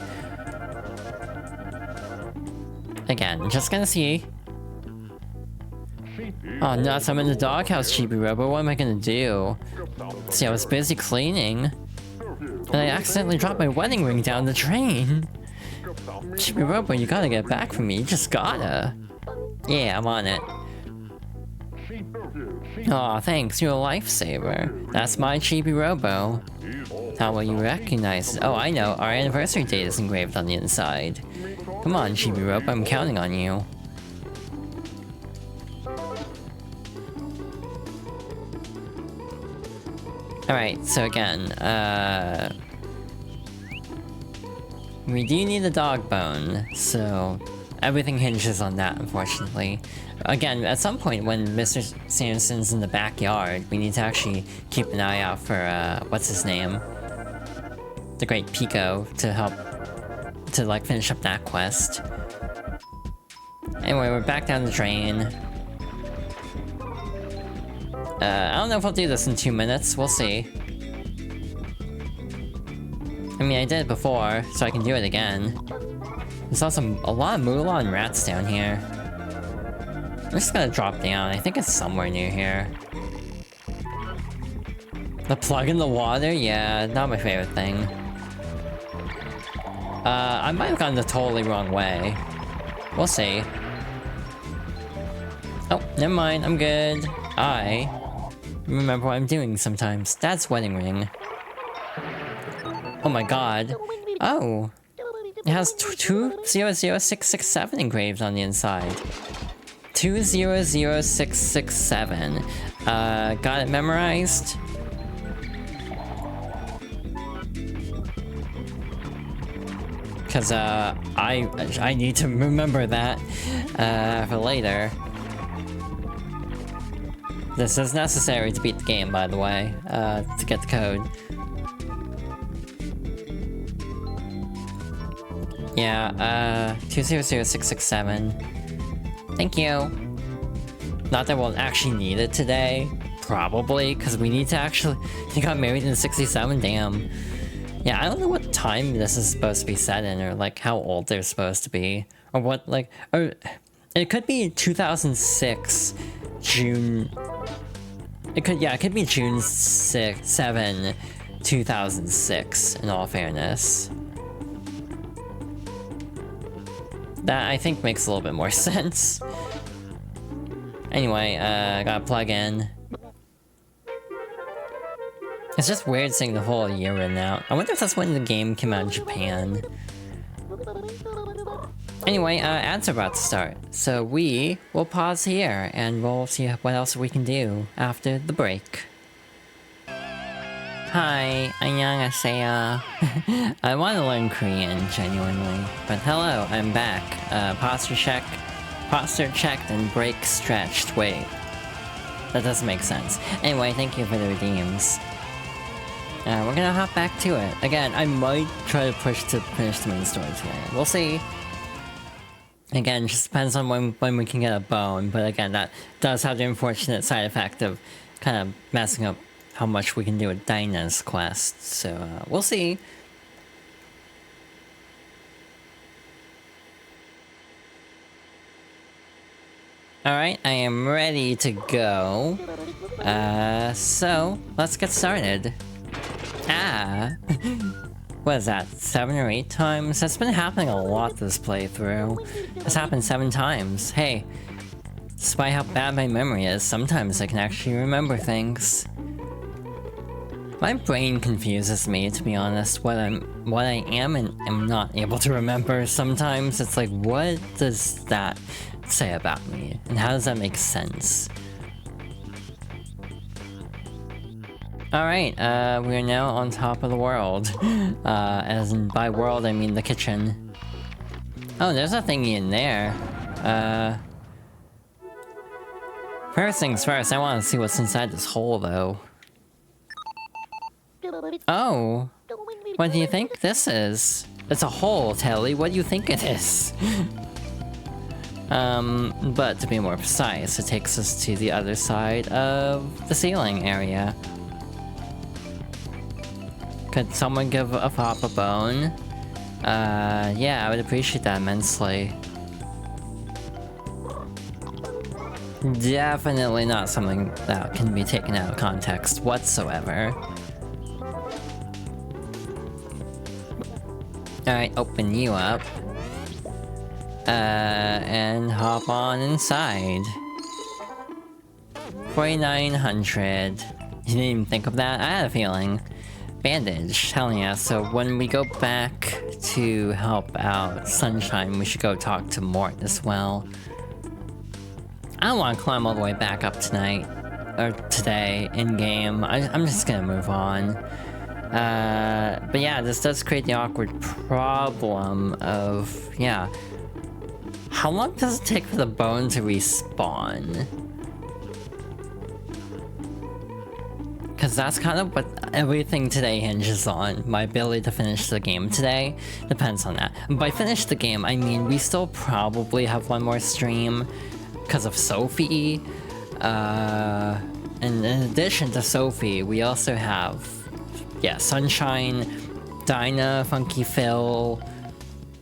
[SPEAKER 1] Again, just gonna see. Oh nuts, I'm in the doghouse, Chibi-Robo. What am I gonna do? See, I was busy cleaning. And I accidentally dropped my wedding ring down the drain. Chibi-Robo, you gotta get back from me. You just gotta. Yeah, I'm on it. Aw, thanks. You're a lifesaver. That's my Chibi-Robo. How will you recognize it? Oh, I know. Our anniversary date is engraved on the inside. Come on, Chibi-Robo. I'm counting on you. Alright, so again, we do need a dog bone, so everything hinges on that, unfortunately. Again, at some point when Mr. Sanderson's in the backyard, we need to actually keep an eye out for, what's his name? The Great Pico, to help, to like finish up that quest. Anyway, we're back down the drain. I don't know if I'll do this in 2 minutes, we'll see. I mean, I did it before, so I can do it again. There's also a lot of moolah and rats down here. I'm just gonna drop down, I think it's somewhere near here. The plug in the water? Yeah, not my favorite thing. I might have gone the totally wrong way. We'll see. Oh, never mind, I'm good. I remember what I'm doing sometimes. That's wedding ring. Oh my god. Oh. It has 200667 engraved on the inside. 200667. Got it memorized? Cause I need to remember that for later. This is necessary to beat the game, by the way, to get the code. Yeah, 200667. Thank you. Not that we'll actually need it today. Probably, because we need to actually... He got married in 67, damn. Yeah, I don't know what time this is supposed to be set in, or like how old they're supposed to be. Or what, like, or it could be 2006, June. It could be June 7, 2006, in all fairness. That, I think, makes a little bit more sense. Anyway, gotta plug in. It's just weird seeing the whole year written out. I wonder if that's when the game came out in Japan. Anyway, ads are about to start, so we will pause here and we'll see what else we can do after the break. Hi, annyeonghaseyo. I want to learn Korean, genuinely. But hello, I'm back. Posture checked and break stretched. Wait. That doesn't make sense. Anyway, thank you for the redeems. We're gonna hop back to it. Again, I might try to push to finish the main story today. We'll see. Again, it just depends on when we can get a bone, but again, that does have the unfortunate side effect of kind of messing up how much we can do with Dinah's quest, so we'll see. Alright, I am ready to go. So, let's get started. What is that, 7 or 8 times? That's been happening a lot this playthrough. It's happened 7 times. Hey, despite how bad my memory is, sometimes I can actually remember things. My brain confuses me, to be honest, what I am and am not able to remember. Sometimes it's like, what does that say about me? And how does that make sense? Alright, we are now on top of the world. As in, by world, I mean the kitchen. Oh, there's a thingy in there. First things first, I want to see what's inside this hole, though. Oh! What do you think this is? It's a hole, Telly. What do you think it is? But to be more precise, it takes us to the other side of the ceiling area. Could someone give a Pop a bone? Yeah, I would appreciate that immensely. Definitely not something that can be taken out of context whatsoever. Alright, open you up. And hop on inside. 4,900. You didn't even think of that? I had a feeling. Bandage, hell yeah. So when we go back to help out Sunshine, we should go talk to Mort as well. I don't want to climb all the way back up tonight. Or today, in-game. I'm just gonna move on. But yeah, this does create the awkward problem of, yeah. How long does it take for the bone to respawn? Because that's kind of what everything today hinges on. My ability to finish the game today depends on that. And by finish the game, I mean we still probably have one more stream because of Sophie. And in addition to Sophie, we also have, yeah, Sunshine, Dinah, Funky Phil,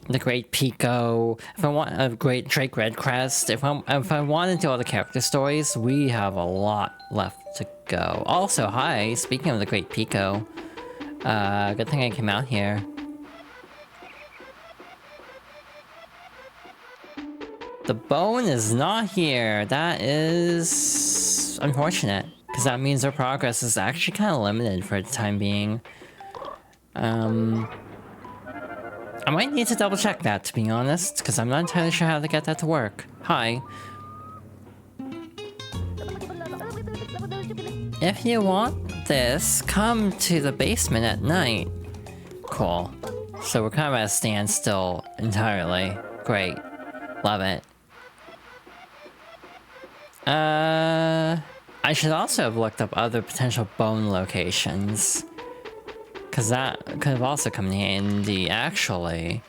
[SPEAKER 1] the Great Pico. If I want a Great Drake Redcrest, if I want to do all the character stories, we have a lot left to go. Also, hi, speaking of the Great Pico, good thing I came out here. The bone is not here. That is unfortunate, because that means our progress is actually kind of limited for the time being. I might need to double check that, to be honest, because I'm not entirely sure how to get that to work. Hi. If you want this, come to the basement at night. Cool. So we're kind of at a standstill entirely. Great. Love it. I should also have looked up other potential bone locations. Because that could have also come in handy, actually.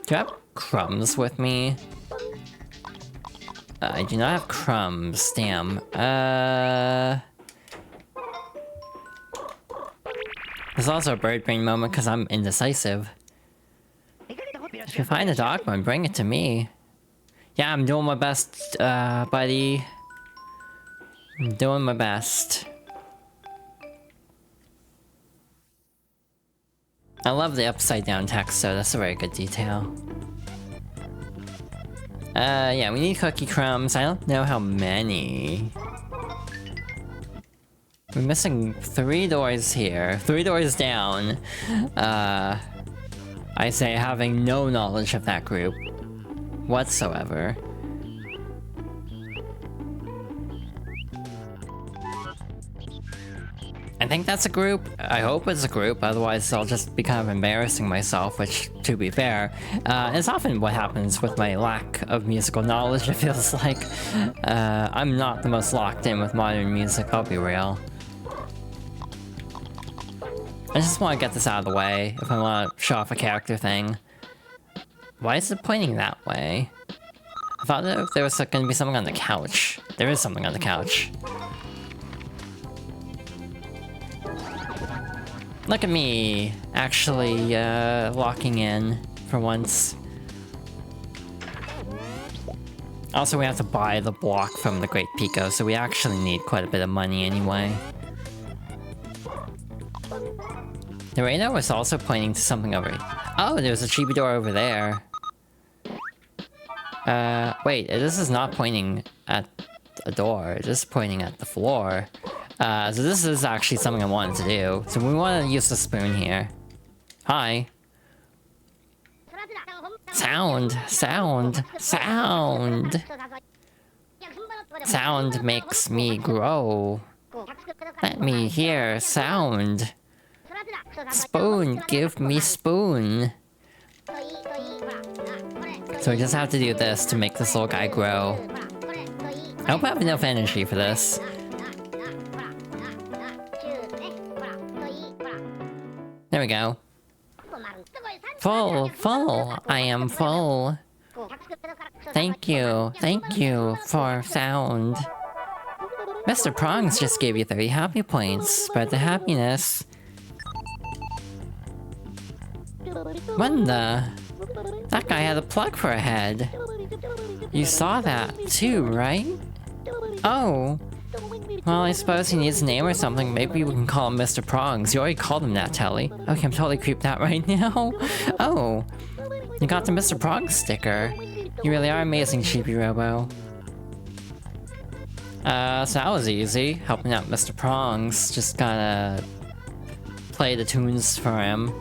[SPEAKER 1] Do I have crumbs with me? I do not have crumbs, damn. There's also a bird brain moment because I'm indecisive. If you find a dog bone, bring it to me. Yeah, I'm doing my best, buddy. I'm doing my best. I love the upside down text, so that's a very good detail. Yeah, we need cookie crumbs. I don't know how many. We're missing 3 doors here. 3 doors down. I say having no knowledge of that group whatsoever. I think that's a group. I hope it's a group, otherwise I'll just be kind of embarrassing myself, which, to be fair, is often what happens with my lack of musical knowledge, it feels like. I'm not the most locked in with modern music, I'll be real. I just want to get this out of the way, if I want to show off a character thing. Why is it pointing that way? I thought that there was going to be something on the couch. There is something on the couch. Look at me, actually, locking in for once. Also, we have to buy the block from the Great Pico, so we actually need quite a bit of money anyway. The radar was also pointing to something over here. Oh, there's a chibi door over there. Wait, this is not pointing at a door, this is pointing at the floor. So this is actually something I wanted to do. So we want to use the spoon here. Hi. Sound, sound, sound. Sound makes me grow. Let me hear sound. Spoon, give me spoon. So we just have to do this to make this little guy grow. I hope I have enough energy for this. There we go. Full, full, I am full. Thank you for sound. Mr. Prongs just gave you 30 happy points. Spread the happiness. When the... That guy had a plug for a head. You saw that too, right? Oh. Well, I suppose he needs a name or something. Maybe we can call him Mr. Prongs. You already called him that, Telly. Okay, I'm totally creeped out right now. Oh. You got the Mr. Prongs sticker. You really are amazing, Chibi-Robo. So that was easy. Helping out Mr. Prongs. Just gotta... play the tunes for him.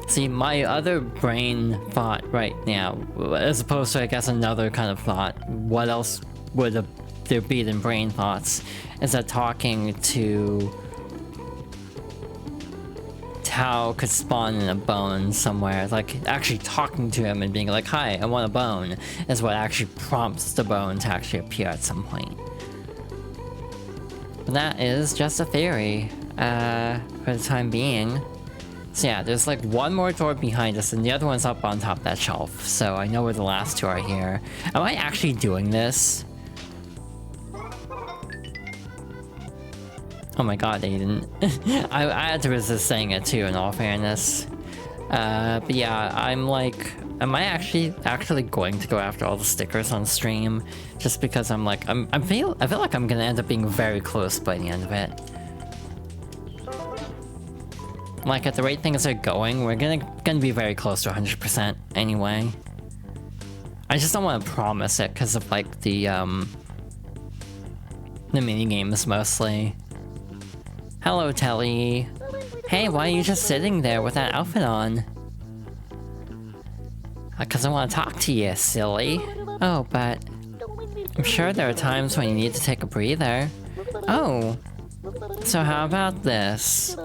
[SPEAKER 1] See, my other brain thought right now, as opposed to, I guess, another kind of thought, what else would there be than brain thoughts, is that talking to Tao could spawn in a bone somewhere. Like, actually talking to him and being like, hi, I want a bone, is what actually prompts the bone to actually appear at some point. But that is just a theory, for the time being. So yeah, there's like one more door behind us and the other one's up on top of that shelf. So I know where the last two are here. Am I actually doing this? Oh my god, Aiden. I had to resist saying it too, in all fairness. But yeah, I'm like... Am I actually going to go after all the stickers on stream? Just because I'm like... I feel like I'm gonna end up being very close by the end of it. Like, at the rate things are going, we're gonna be very close to 100% anyway. I just don't want to promise it because of, like, the minigames mostly. Hello, Telly. Hey, why are you just sitting there with that outfit on? Because I want to talk to you, silly. Oh, but... I'm sure there are times when you need to take a breather. Oh. So how about this?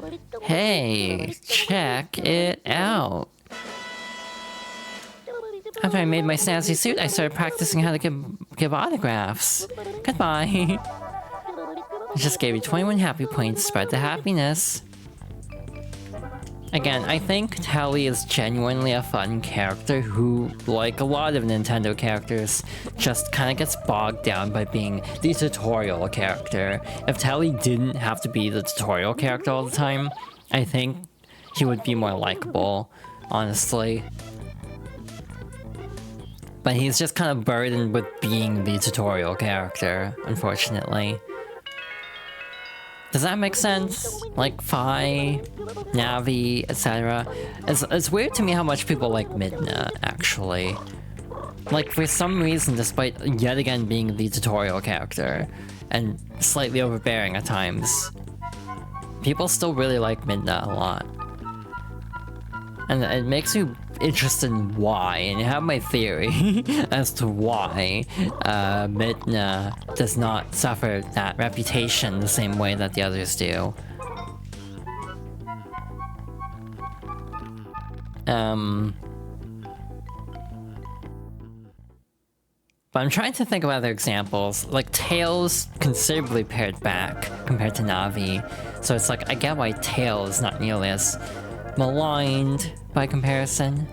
[SPEAKER 1] Hey, check it out. After I made my snazzy suit, I started practicing how to give autographs. Goodbye. I just gave you 21 happy points. Spread the happiness. Again, I think Telly is genuinely a fun character who, like a lot of Nintendo characters, just kind of gets bogged down by being the tutorial character. If Telly didn't have to be the tutorial character all the time, I think he would be more likable. honestly. But he's just kind of burdened with being the tutorial character, unfortunately. Does that make sense? Like Fi, Navi, etc. It's weird to me how much people like Midna, actually. Like, for some reason, despite yet again being the tutorial character, and slightly overbearing at times, people still really like Midna a lot. And it makes me interested in why, and I have my theory as to why Midna does not suffer that reputation the same way that the others do. But I'm trying to think of other examples. Like, Tails considerably pared back compared to Navi, so it's like, I get why Tails is not nearly as maligned by comparison.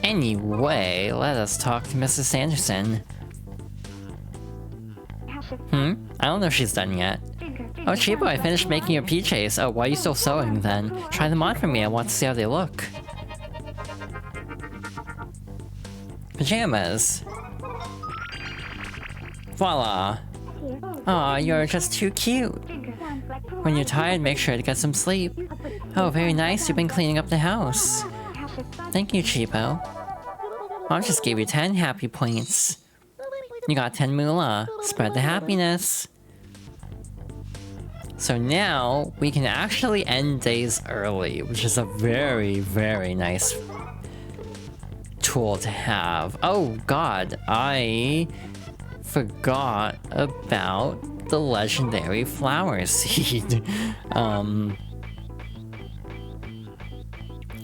[SPEAKER 1] Anyway, let us talk to Mrs. Sanderson. I don't know if she's done yet. Oh, Chibo, I finished making your PJs. Oh, why are you still sewing then? Try them on for me, I want to see how they look. Pajamas. Voila. Aw, you're just too cute. When you're tired, make sure to get some sleep. Oh, very nice, you've been cleaning up the house. Thank you, Chibo. Mom just gave you 10 happy points. You got 10 moolah. Spread the happiness. So now, we can actually end days early, which is a very, very nice tool to have. Oh god, I forgot about the legendary flower seed.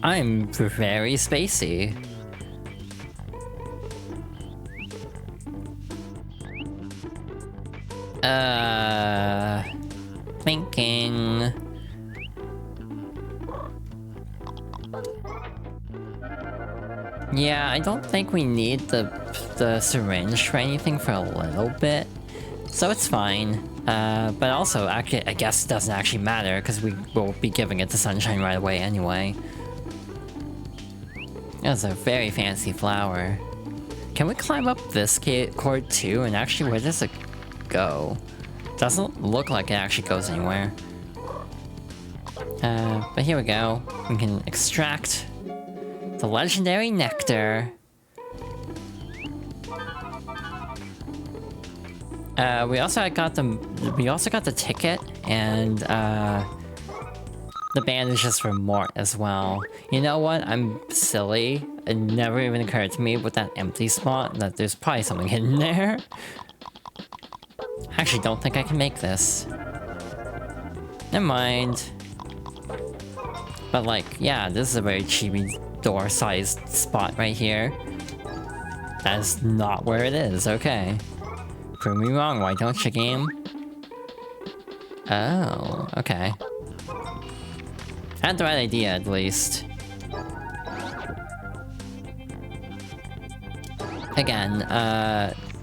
[SPEAKER 1] I'm very spacey. Thinking. Yeah, I don't think we need the syringe for anything for a little bit, so it's fine. But also, actually, I guess it doesn't actually matter because we will be giving it to Sunshine right away anyway. That's a very fancy flower. Can we climb up this cord too? And actually, where does it go? Doesn't look like it actually goes anywhere. But here we go. We can extract the legendary nectar. We also got the ticket and the bandages for Mort as well. You know what? I'm silly. It never even occurred to me with that empty spot that there's probably something hidden there. I actually don't think I can make this. Never mind. But like, yeah, this is a very Chibi-door-sized spot right here. That is not where it is, okay. Prove me wrong, why don't you, game? Oh, okay. I had the right idea, at least. Again,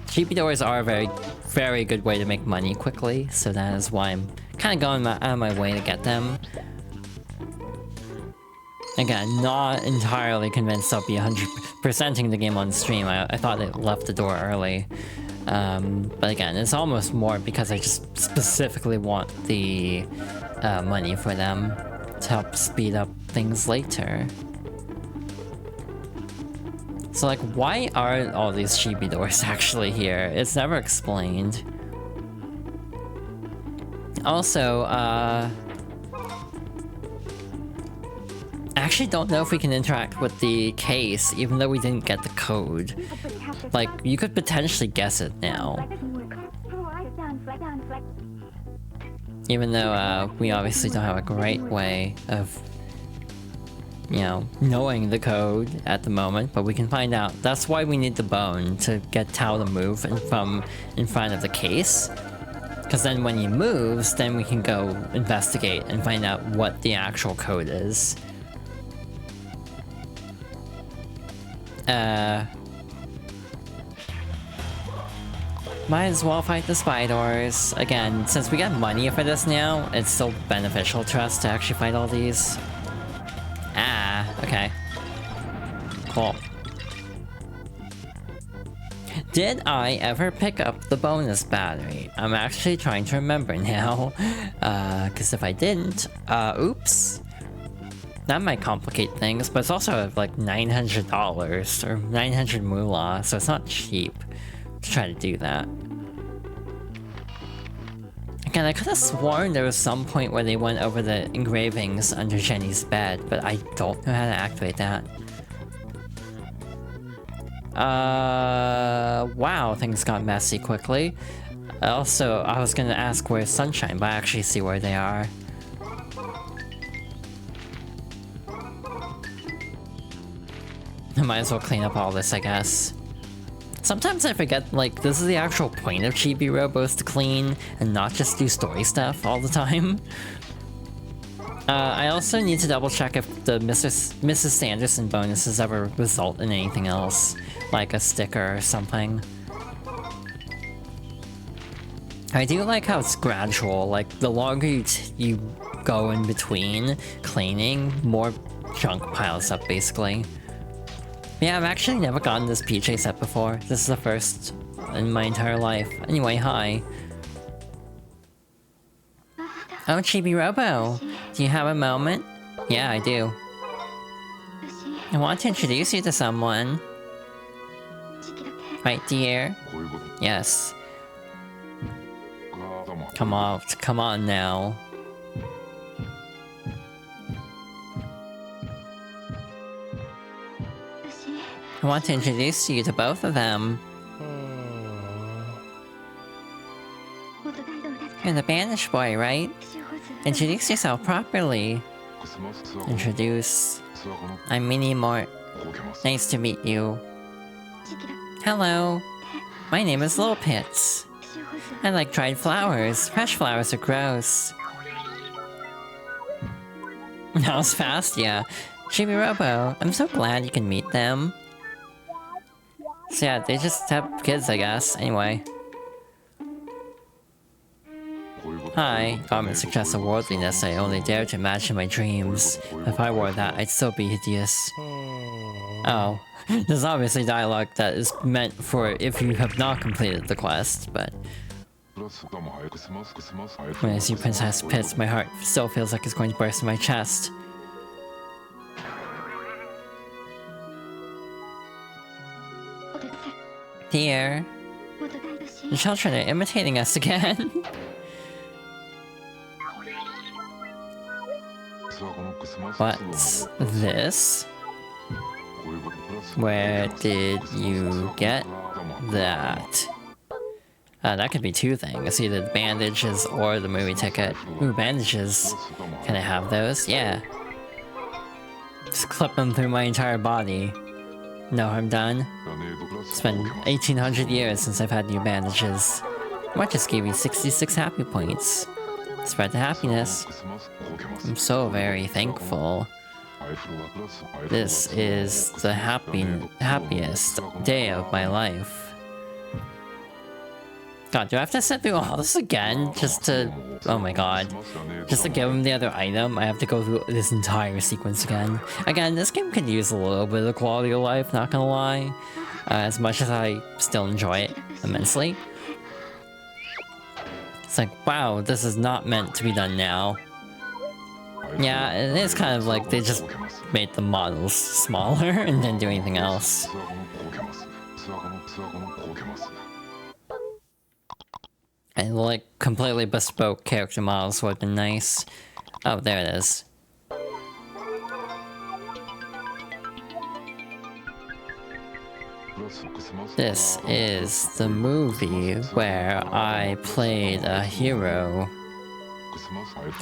[SPEAKER 1] Chibi doors are a very good way to make money quickly, so that is why I'm kind of going out of my way to get them. Again, not entirely convinced I'll be 100%ing the game on stream. I thought it left the door early. But again, it's almost more because I just specifically want the money for them to help speed up things later. So like, why are all these Chibi doors actually here? It's never explained. Also, I actually don't know if we can interact with the case, even though we didn't get the code. Like, you could potentially guess it now. Even though, we obviously don't have a great way of, you know, knowing the code at the moment, but we can find out. That's why we need the bone, to get Tao to move from in front of the case. Because then when he moves, then we can go investigate and find out what the actual code is. Might as well fight the spiders. Again, since we get money for this now, it's still beneficial to us to actually fight all these. Ah, Okay. Cool. Did I ever pick up the bonus battery? I'm actually trying to remember now. Because if I didn't, oops. That might complicate things, but it's also like $900 or 900 moolah, so it's not cheap to try to do that. Again, I could have sworn there was some point where they went over the engravings under Jenny's bed, but I don't know how to activate that. Wow, things got messy quickly. Also, I was gonna ask where's Sunshine, but I actually see where they are. I might as well clean up all this, I guess. Sometimes I forget, like, this is the actual point of Chibi-Robo, to clean and not just do story stuff all the time. I also need to double check if the Mrs. Sanderson bonuses ever result in anything else, like a sticker or something. I do like how it's gradual, like the longer you go in between cleaning, more junk piles up basically. Yeah, I've actually never gotten this PJ set before. This is the first in my entire life. Anyway, hi. Oh, Chibi-Robo, do you have a moment? Yeah, I do. I want to introduce you to someone. Right, dear? Yes. Come on now. I want to introduce you to both of them. You're the banished boy, right? Introduce yourself properly. Introduce. I'm Minnie Mort. Nice to meet you. Hello. My name is Lil Pits. I like dried flowers. Fresh flowers are gross. That was fast, yeah. Chibi-Robo, I'm so glad you can meet them. So yeah, they just have kids, I guess. Anyway. Hi, garment suggests a worldliness I only dare to imagine in my dreams. If I wore that, I'd still be hideous. Oh. There's obviously dialogue that is meant for if you have not completed the quest, but... When I see Princess Pits, my heart still feels like it's going to burst in my chest. Dear, the children are imitating us again. What's this? Where did you get that? That could be two things, either the bandages or the movie ticket. Ooh, bandages. Can I have those? Yeah. Just clip them through my entire body. No, I'm done. It's been 1800 years since I've had new bandages. What just gave you 66 happy points? Spread the happiness. I'm so very thankful. This is the happiest day of my life. God, do I have to sit through all this again just to... Oh my god. Just to give him the other item, I have to go through this entire sequence again. Again, this game could use a little bit of quality of life, not gonna lie. As much as I still enjoy it immensely. It's like, wow, this is not meant to be done now. Yeah, it is kind of like they just made the models smaller and didn't do anything else. And like completely bespoke character models would have been nice. Oh, there it is. This is the movie where I played a hero.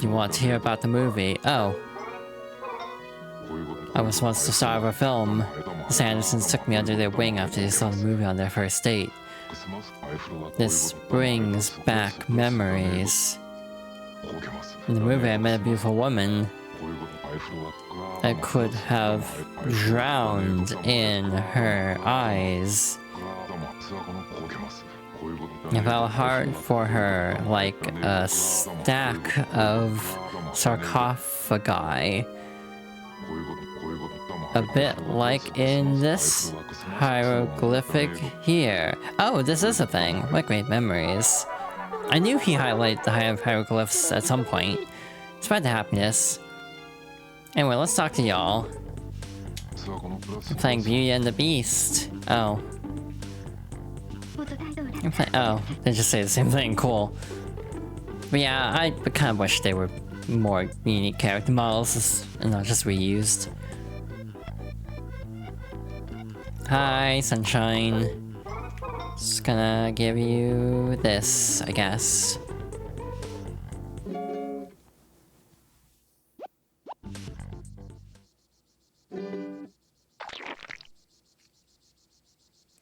[SPEAKER 1] You want to hear about the movie? Oh. I was once the star of a film. The Sandersons took me under their wing after they saw the movie on their first date. This brings back memories. In the movie, I met a beautiful woman. I could have drowned in her eyes. I felt hard for her, like a stack of sarcophagi. a bit like in this hieroglyphic here. Oh, this is a thing. What great memories. I knew he highlighted the hieroglyphs at some point. Spread the happiness. Anyway, let's talk to y'all. I'm playing Beauty and the Beast. Oh. Oh, they just say the same thing. Cool. But yeah, I kind of wish they were more unique character models and not just reused. Hi, sunshine. Just gonna give you this, I guess.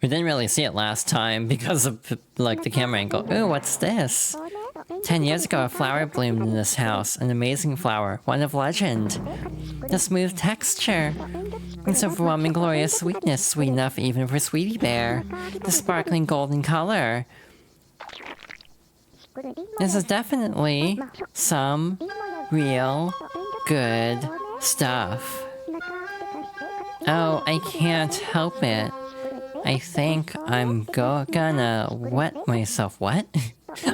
[SPEAKER 1] We didn't really see it last time because of, like, the camera angle. Ooh, what's this? 10 years ago, a flower bloomed in this house. An amazing flower, one of legend. The smooth texture. Its overwhelming glorious sweetness, sweet enough even for Sweetie Bear. The sparkling golden color. This is definitely some real good stuff. Oh, I can't help it. I think I'm gonna wet myself. What?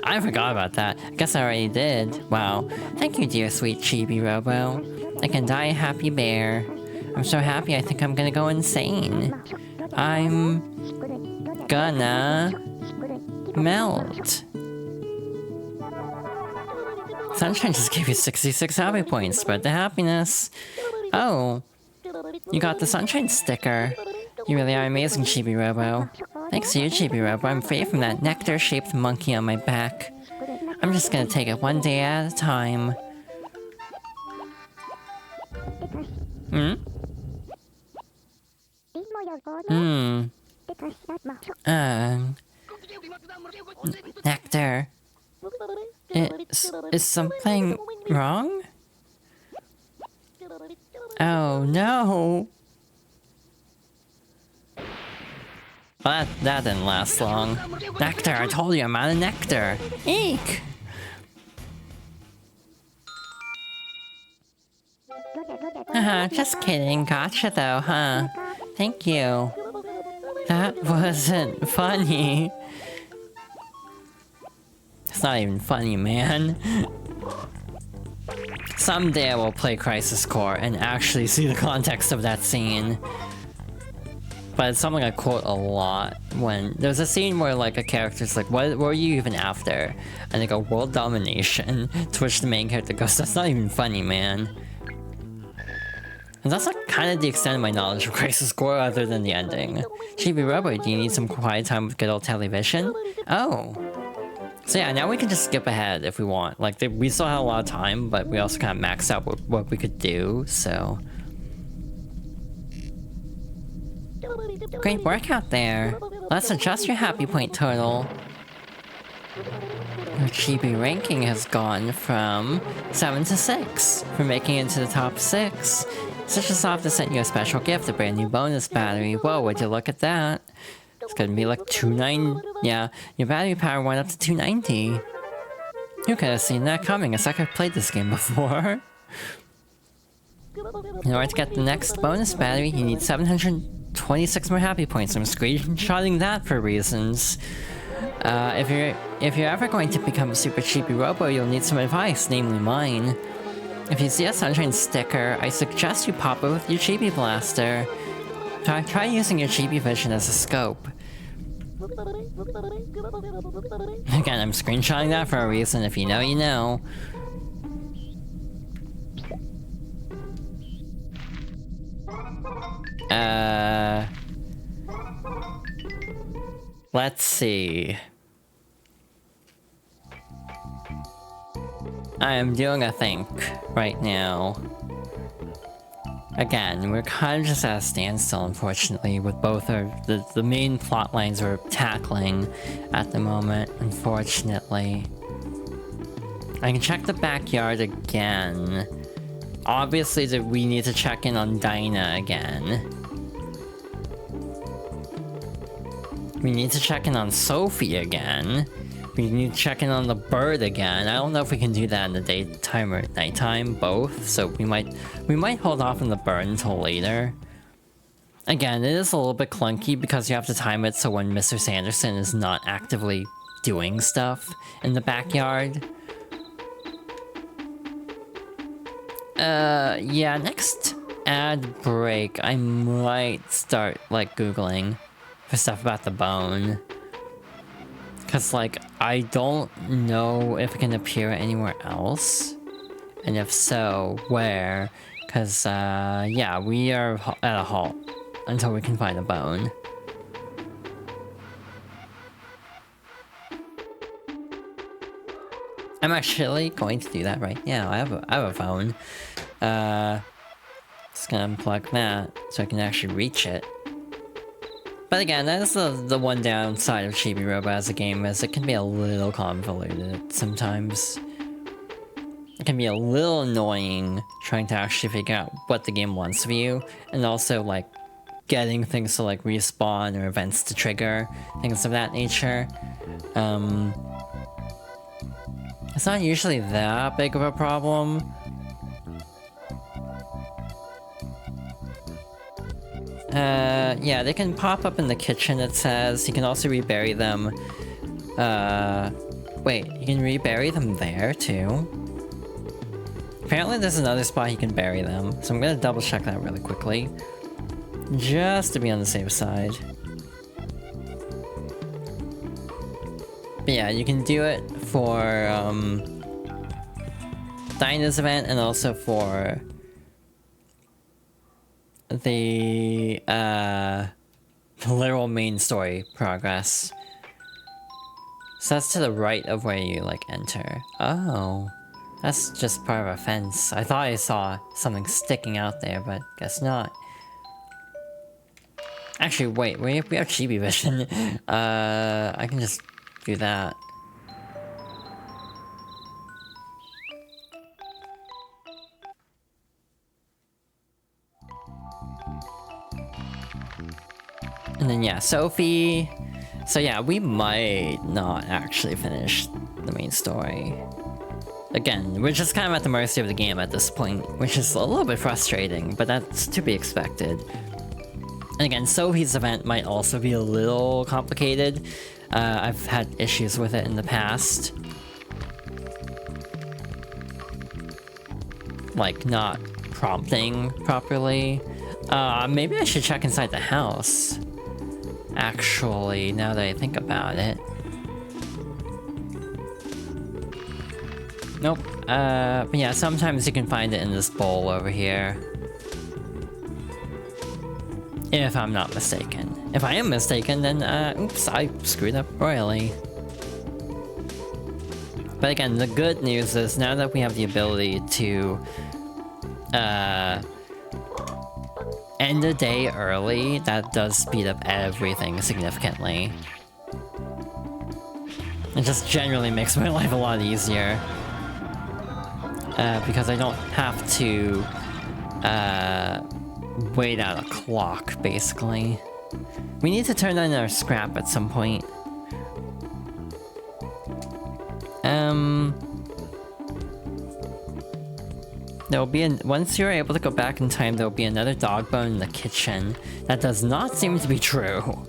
[SPEAKER 1] I forgot about that. I guess I already did. Wow. Thank you, dear sweet Chibi-Robo. I can die a happy bear. I'm so happy I think I'm gonna go insane. I'm gonna melt. Sunshine just gave you 66 happy points. Spread the happiness. Oh. You got the sunshine sticker. You really are amazing, Chibi-Robo. Thanks to you, Chibi-Robo, I'm free from that nectar-shaped monkey on my back. I'm just gonna take it one day at a time. Hmm? Nectar. Is something wrong? Oh, no! Well, that didn't last long. Nectar, I told you I'm out of nectar. Eek! Just kidding. Gotcha though, huh? Thank you. That wasn't funny. It's not even funny, man. Someday I will play Crisis Core and actually see the context of that scene. But it's something I quote a lot when there's a scene where like a character's like, what were you even after? And they go, world domination, to which the main character goes, that's not even funny, man. And that's like kind of the extent of my knowledge of Crisis Core other than the ending. Chibi-Robo, do you need some quiet time with good old television? Oh. So yeah, now we can just skip ahead if we want. Like, we still had a lot of time, but we also kind of maxed out what we could do, so... Great work out there. Let's adjust your happy point total. Your Chibi ranking has gone from 7 to 6 for making it into the top 6. Such a soft to send you a special gift, a brand new bonus battery. Whoa, would you look at that? It's gonna be like 290. Yeah, your battery power went up to 290. You could have seen that coming. It's like I've played this game before. In order to get the next bonus battery, you need 726 more happy points. I'm screenshotting that for reasons. If you're ever going to become a Super Chibi-Robo, you'll need some advice, namely mine. If you see a sunshine sticker, I suggest you pop it with your Chibi Blaster. Try using your Chibi Vision as a scope. Again, I'm screenshotting that for a reason. If you know, you know. Let's see. I am doing a think right now. Again, we're kind of just at a standstill, unfortunately, with both the main plot lines we're tackling at the moment, unfortunately. I can check the backyard again. Obviously, we need to check in on Dinah again. We need to check in on Sophie again. We need to check in on the bird again. I don't know if we can do that in the daytime or nighttime, both. So we might hold off on the bird until later. Again, it is a little bit clunky because you have to time it so when Mr. Sanderson is not actively doing stuff in the backyard. Yeah, next ad break, I might start, like, Googling for stuff about the bone. Cause, like, I don't know if it can appear anywhere else. And if so, where? Cause, yeah, we are at a halt until we can find a bone. I'm actually going to do that right now. I have a phone. Just gonna unplug that so I can actually reach it. But again, that is the one downside of Chibi-Robo as a game, is it can be a little convoluted sometimes. It can be a little annoying trying to actually figure out what the game wants of you, and also like getting things to like respawn or events to trigger, things of that nature. It's not usually that big of a problem. Yeah, they can pop up in the kitchen, it says. You can also rebury them. Wait, you can rebury them there, too? Apparently there's another spot you can bury them, so I'm gonna double check that really quickly. Just to be on the safe side. But yeah, you can do it for, Dinah's event, and also for the literal main story progress. So that's to the right of where you, like, enter. Oh. That's just part of a fence. I thought I saw something sticking out there, but guess not. Actually, wait, we have Chibi Vision. I can just do that. And then yeah, Sophie. So yeah, we might not actually finish the main story. Again, we're just kind of at the mercy of the game at this point, which is a little bit frustrating, but that's to be expected. And again, Sophie's event might also be a little complicated. I've had issues with it in the past. Like, not prompting properly. Maybe I should check inside the house. Actually, now that I think about it. Nope. But yeah, sometimes you can find it in this bowl over here. If I'm not mistaken. If I am mistaken, then, oops, I screwed up royally. But again, the good news is now that we have the ability to, end the day early, that does speed up everything significantly. It just generally makes my life a lot easier. Because I don't have to, wait out a clock, basically. We need to turn on our scrap at some point. There'll be once you're able to go back in time, there'll be another dog bone in the kitchen. That does not seem to be true.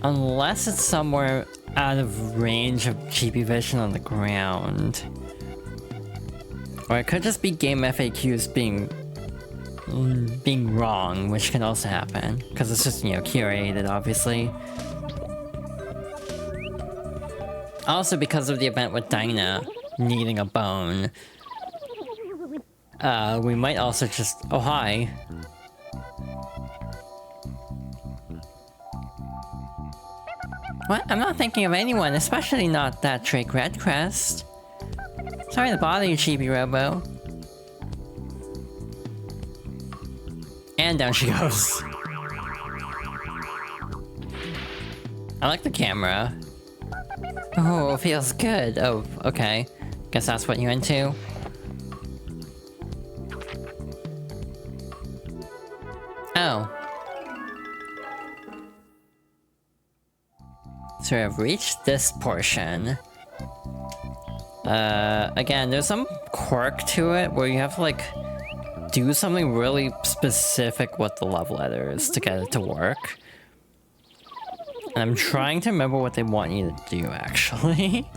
[SPEAKER 1] Unless it's somewhere out of range of Chibi Vision on the ground. Or it could just be game FAQs being wrong, which can also happen. Because it's just, you know, curated, obviously. Also, because of the event with Dinah needing a bone, we might also just... Oh, hi. What? I'm not thinking of anyone, especially not that Drake Redcrest. Sorry to bother you, Chibi-Robo. And down she goes. I like the camera. Oh, feels good. Oh, okay. Guess that's what you're into. Oh. So I've reached this portion. Again, there's some quirk to it where you have to, like, do something really specific with the love letters to get it to work. And I'm trying to remember what they want you to do, actually.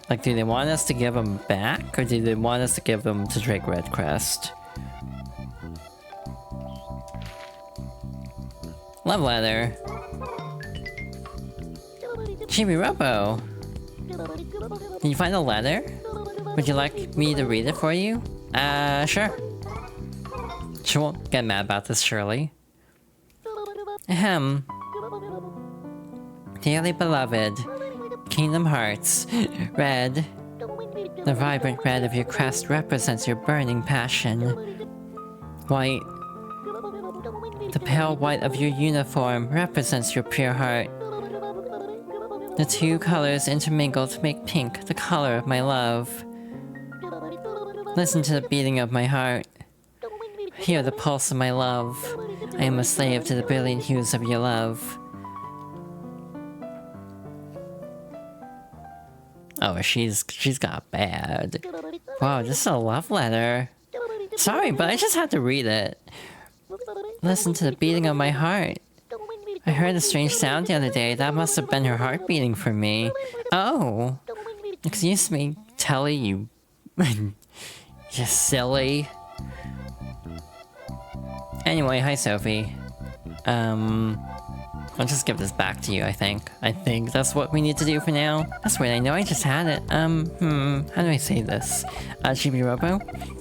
[SPEAKER 1] Like, do they want us to give them back, or do they want us to give them to Drake Redcrest? Love letter. Chibi-Robo. Did you find a letter? Would you like me to read it for you? Sure. She won't get mad about this, surely. Ahem. Dearly beloved, Kingdom Hearts, red. The vibrant red of your crest represents your burning passion. White. The pale white of your uniform represents your pure heart. The two colors intermingle to make pink the color of my love. Listen to the beating of my heart. Hear the pulse of my love. I am a slave to the brilliant hues of your love. Oh, she's got bad. Wow, this is a love letter. Sorry, but I just had to read it. Listen to the beating of my heart. I heard a strange sound the other day. That must have been her heart beating for me. Oh. Excuse me, Telly, you... you silly. Anyway, hi Sophie. I'll just give this back to you, I think. I think that's what we need to do for now. That's weird, I know I just had it. How do I say this? Chibi-Robo?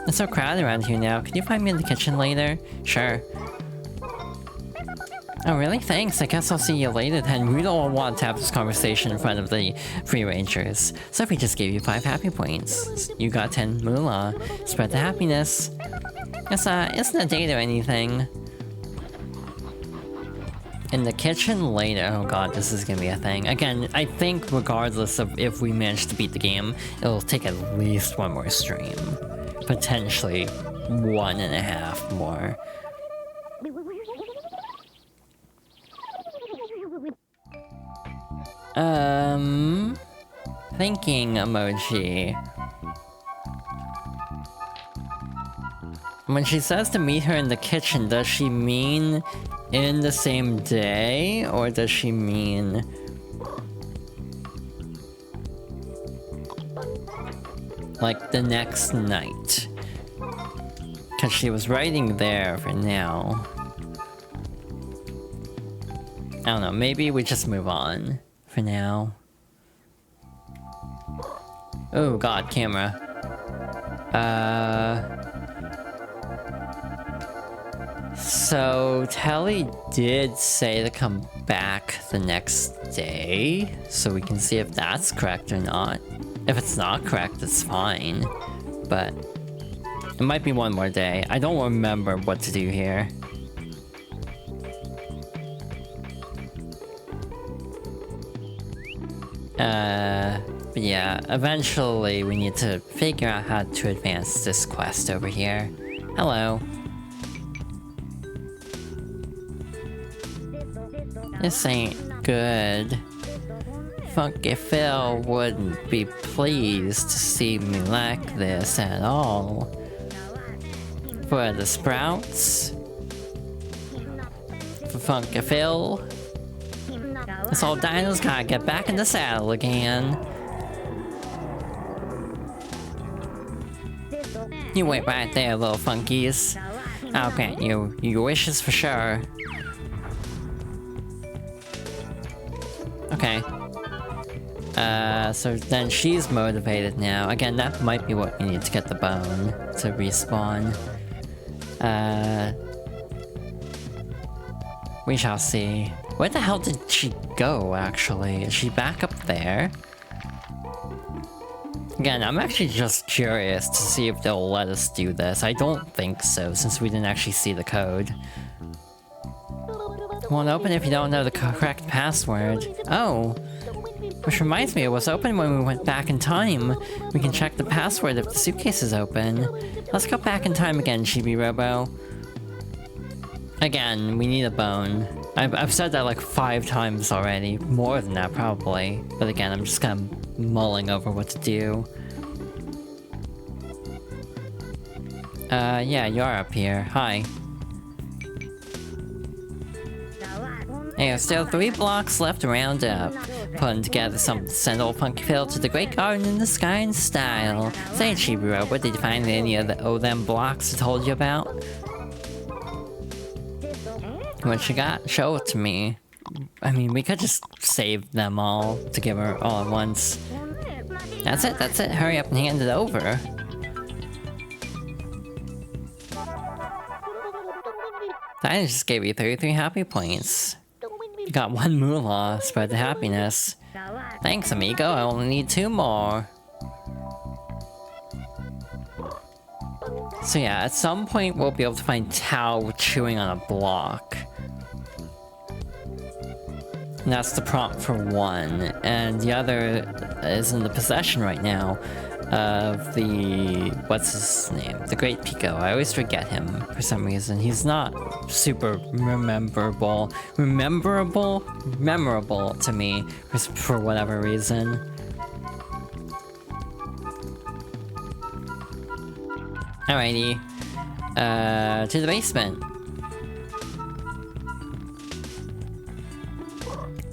[SPEAKER 1] It's so crowded around here now. Could you find me in the kitchen later? Sure. Oh really? Thanks. I guess I'll see you later then. We don't want to have this conversation in front of the Free Rangers. Sophie just gave you 5 happy points. You got 10 moolah. Spread the happiness. It's isn't a date or anything. In the kitchen later. Oh god, this is gonna be a thing. Again, I think regardless of if we manage to beat the game, it'll take at least 1 more stream. Potentially 1.5 more. Thinking emoji. When she says to meet her in the kitchen, does she mean in the same day? Or does she mean... like the next night? Because she was writing there for now. I don't know, maybe we just move on for now. Oh god, camera. So, Telly did say to come back the next day, so we can see if that's correct or not. If it's not correct, it's fine. But it might be 1 more day. I don't remember what to do here. But yeah, eventually we need to figure out how to advance this quest over here. Hello. This ain't good. Funky Phil wouldn't be pleased to see me like this at all. For the Sprouts? For Funky Phil? This old dino's gotta get back in the saddle again. You wait right there, little funkies. I'll grant you your wishes for sure. Okay. So then she's motivated now. Again, that might be what we need to get the bone to respawn. We shall see. Where the hell did she go, actually? Is she back up there? Again, I'm actually just curious to see if they'll let us do this. I don't think so, since we didn't actually see the code. It won't open if you don't know the correct password. Oh. Which reminds me, it was open when we went back in time. We can check the password if the suitcase is open. Let's go back in time again, Chibi-Robo. Again, we need a bone. I've said that like 5 times already. More than that, probably. But again, I'm just kind of mulling over what to do. Yeah, you are up here. Hi. Hey, there's still 3 blocks left to round up. Putting together some to send old Funky Phil to the great garden in the sky in style. Say, Chibi-Robo, did you find any of them blocks I told you about? What you got? Show it to me. I mean, we could just save them all to give her all at once. That's it. Hurry up and hand it over. I just gave you 33 happy points. You got 1 moolah, spread the happiness. Thanks, amigo, I only need 2 more. So yeah, at some point we'll be able to find Tao chewing on a block. And that's the prompt for 1, and the other is in the possession right now of the... what's his name? The Great Pico. I always forget him for some reason. He's not super memorable to me for whatever reason. Alrighty. To the basement.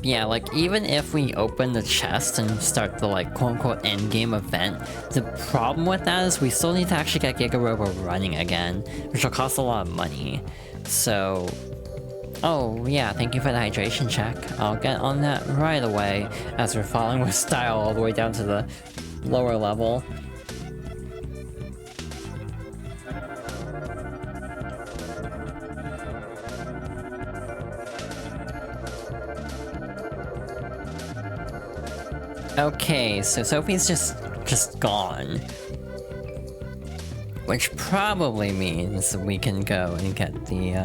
[SPEAKER 1] Yeah, like, even if we open the chest and start the, like, quote-unquote endgame event, the problem with that is we still need to actually get Giga-Robo running again, which will cost a lot of money. So... oh, yeah, thank you for the hydration check. I'll get on that right away, as we're following with style all the way down to the lower level. Okay, so Sophie's just gone. Which probably means we can go and get the,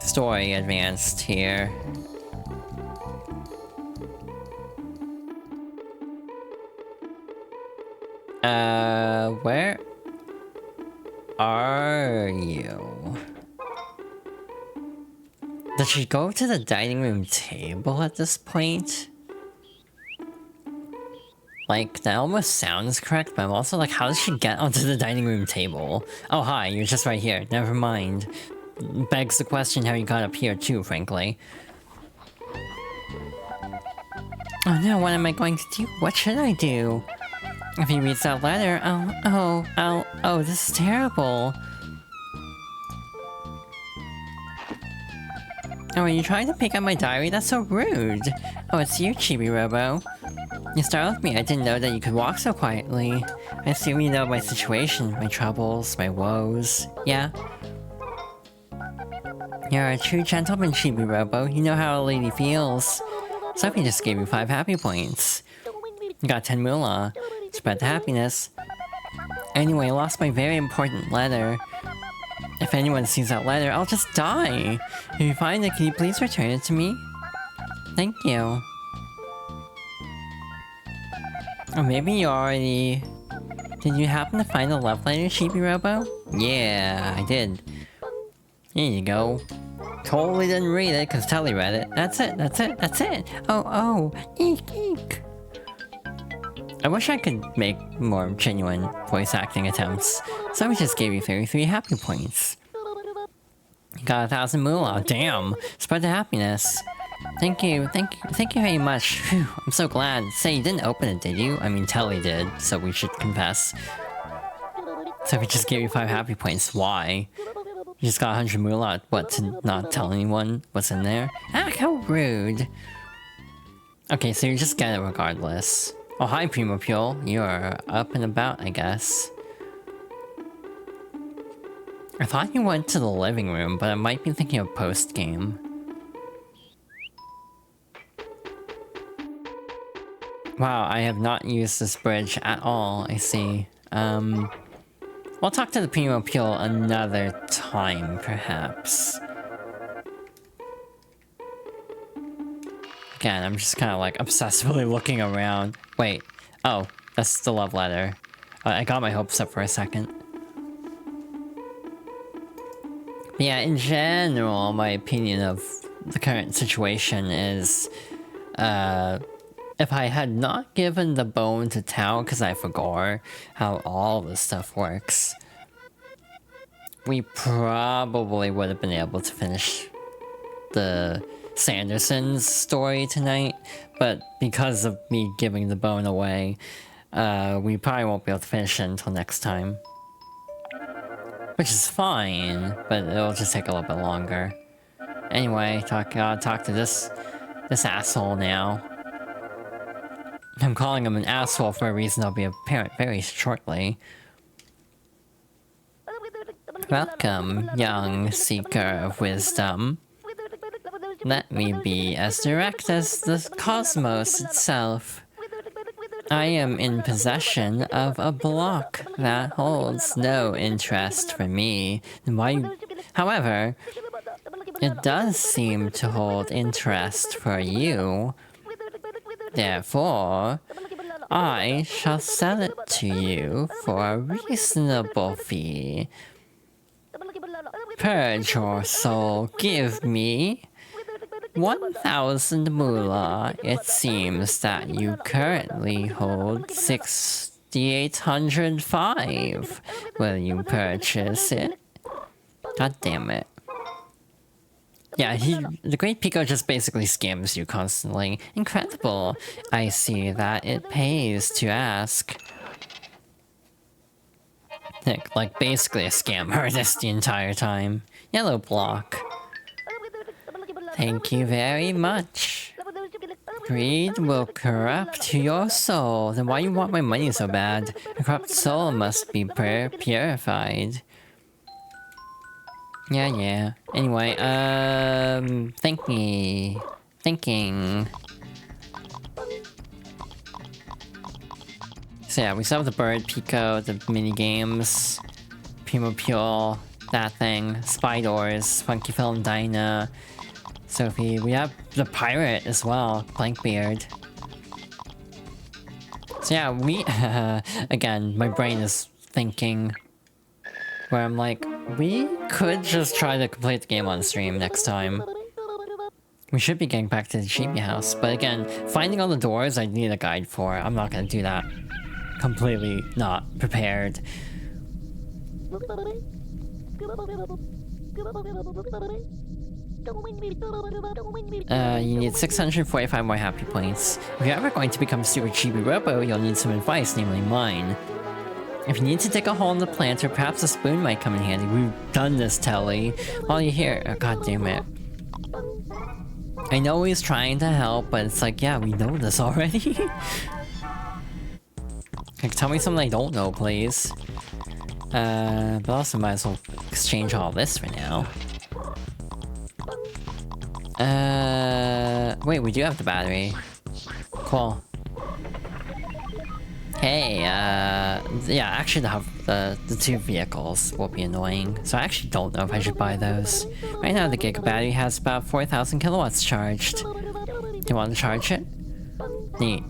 [SPEAKER 1] story advanced here. Where are you? Did she go to the dining room table at this point? Like, that almost sounds correct, but I'm also like, how does she get onto the dining room table? Oh, hi, you're just right here. Never mind. Begs the question how you got up here too, frankly. Oh no, what am I going to do? What should I do? If he reads that letter, oh, this is terrible. Oh, are you trying to pick up my diary? That's so rude. Oh, it's you, Chibi-Robo. You startled me. I didn't know that you could walk so quietly. I assume you know my situation, my troubles, my woes. Yeah? You're a true gentleman, Chibi-Robo. You know how a lady feels. Sophie just gave you 5 happy points. You got 10 moolah. Spread the happiness. Anyway, I lost my very important letter. If anyone sees that letter, I'll just die! If you find it, can you please return it to me? Thank you. Or maybe you already... Did you happen to find the love letter, Chibi-Robo? Yeah, I did. Here you go. Totally didn't read it, cause Telly read it. That's it! Oh, eek, eek! I wish I could make more genuine voice acting attempts. So I just gave you 33 happy points. You got 1,000 moolah, damn! Spread the happiness. Thank you very much. Phew, I'm so glad. Say, you didn't open it, did you? I mean, Telly did, so we should confess. So we just gave you 5 happy points, why? You just got 100 moolah, what, to not tell anyone what's in there? Ah, how rude! Okay, so you just get it regardless. Oh, hi, Primo Pule. You're up and about, I guess. I thought you went to the living room, but I might be thinking of post-game. Wow, I have not used this bridge at all, I see. We'll talk to the Primo Pule another time, perhaps. Again, I'm just kind of like obsessively looking around. Wait, oh, that's the love letter. I got my hopes up for a second. But yeah, in general, my opinion of the current situation is, if I had not given the bone to Tao because I forgot how all this stuff works, we probably would have been able to finish the Sanderson's story tonight, but because of me giving the bone away, we probably won't be able to finish it until next time. Which is fine, but it'll just take a little bit longer. Anyway, talk to this asshole now. I'm calling him an asshole for a reason that'll be apparent very shortly. Welcome, young seeker of wisdom. Let me be as direct as the cosmos itself. I am in possession of a block that holds no interest for me. However, it does seem to hold interest for you. Therefore, I shall sell it to you for a reasonable fee. Purge your soul, give me 1,000 moolah. It seems that you currently hold 6,805. Will you purchase it? God damn it. Yeah, the Great Pico just basically scams you constantly. Incredible. I see that it pays to ask. Like basically a scam artist the entire time. Yellow block. Thank you very much. Greed will corrupt your soul. Then why you want my money so bad? A corrupt soul must be purified. Yeah. Anyway, thinking. So yeah, we still have the bird, Pico, the mini games, Primo Pure, that thing, Spiders, Funky Film, Dinah, Sophie. We have the pirate as well, Blankbeard. So yeah, we again, my brain is thinking, where I'm like, we could just try to complete the game on stream next time. We should be getting back to the Chibi house, but again, finding all the doors I need a guide for. I'm not gonna do that. Completely not prepared. You need 645 more happy points. If you're ever going to become Super Chibi-Robo, you'll need some advice, namely mine. If you need to dig a hole in the planter, perhaps a spoon might come in handy. We've done this, Telly. While you're here... Oh, God damn it. I know he's trying to help, but it's like, yeah, we know this already. Like, tell me something I don't know, please. But also might as well exchange all this for now. Wait, we do have the battery. Cool. Hey, yeah, actually the two vehicles will be annoying, so I actually don't know if I should buy those. Right now the Giga battery has about 4,000 kilowatts charged. Do you want to charge it? Neat.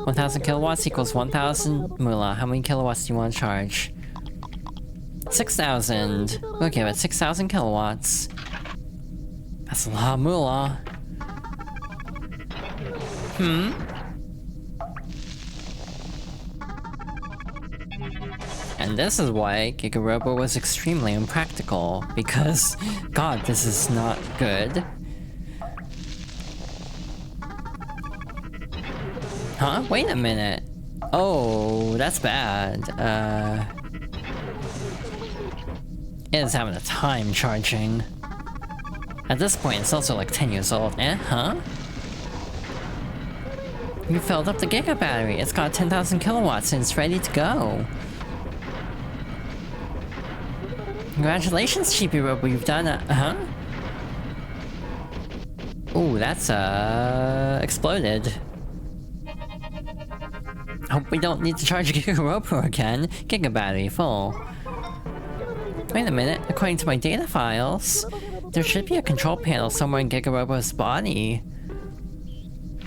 [SPEAKER 1] 1,000 kilowatts equals 1,000 moolah. How many kilowatts do you want to charge? 6,000. We'll give it 6,000 kilowatts. That's a lot of moolah. And this is why Chibi-Robo was extremely impractical, because, God, this is not good. Huh? Wait a minute. Oh, that's bad. It is having a time charging. At this point, it's also like 10 years old. Huh? You filled up the Giga battery. It's got 10,000 kilowatts and it's ready to go. Congratulations, Chibi-Robo, you've done it. Ooh, that's, exploded. Hope we don't need to charge Chibi-Robo again. Giga battery full. Wait a minute, according to my data files, there should be a control panel somewhere in Chibi-Robo's body.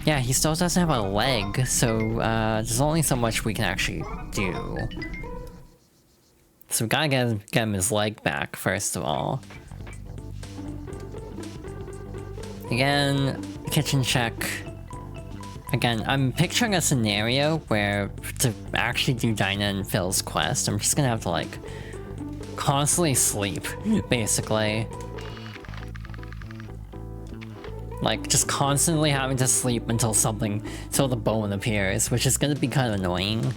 [SPEAKER 1] Yeah, he still doesn't have a leg, so, there's only so much we can actually do. So we gotta get him his leg back, first of all. Again, kitchen check. Again, I'm picturing a scenario where to actually do Dinah and Phil's quest, I'm just gonna have to like constantly sleep, basically. Like, just constantly having to sleep until the bone appears, which is gonna be kind of annoying.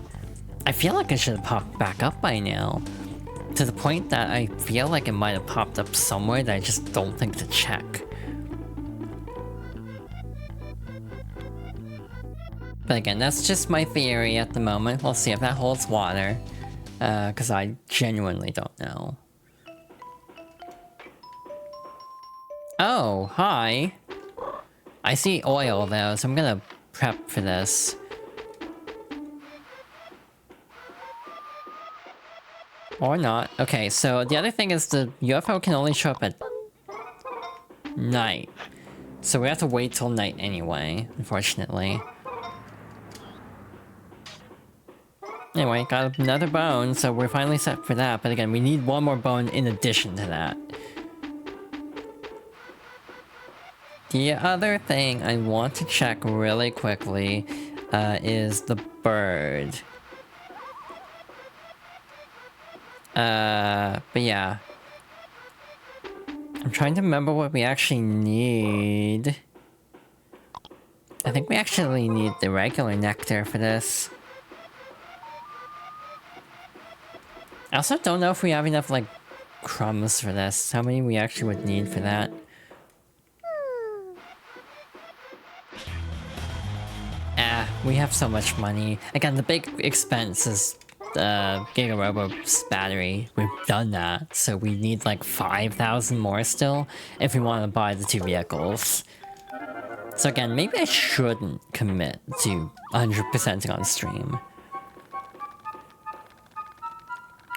[SPEAKER 1] I feel like it should have popped back up by now. To the point that I feel like it might have popped up somewhere that I just don't think to check. But again, that's just my theory at the moment. We'll see if that holds water. Because I genuinely don't know. Oh, hi. I see oil though, so I'm gonna prep for this. Or not. Okay, so the other thing is the UFO can only show up at night. So we have to wait till night anyway, unfortunately. Anyway, got another bone, so we're finally set for that. But again, we need one more bone in addition to that. The other thing I want to check really quickly is the bird. But yeah. I'm trying to remember what we actually need. I think we actually need the regular nectar for this. I also don't know if we have enough, like, crumbs for this. How many we actually would need for that. We have so much money. Again, the big expense is the Chibi-Robo's battery. We've done that, so we need like 5,000 more still if we want to buy the 2 vehicles. So again, maybe I shouldn't commit to 100%ing on stream.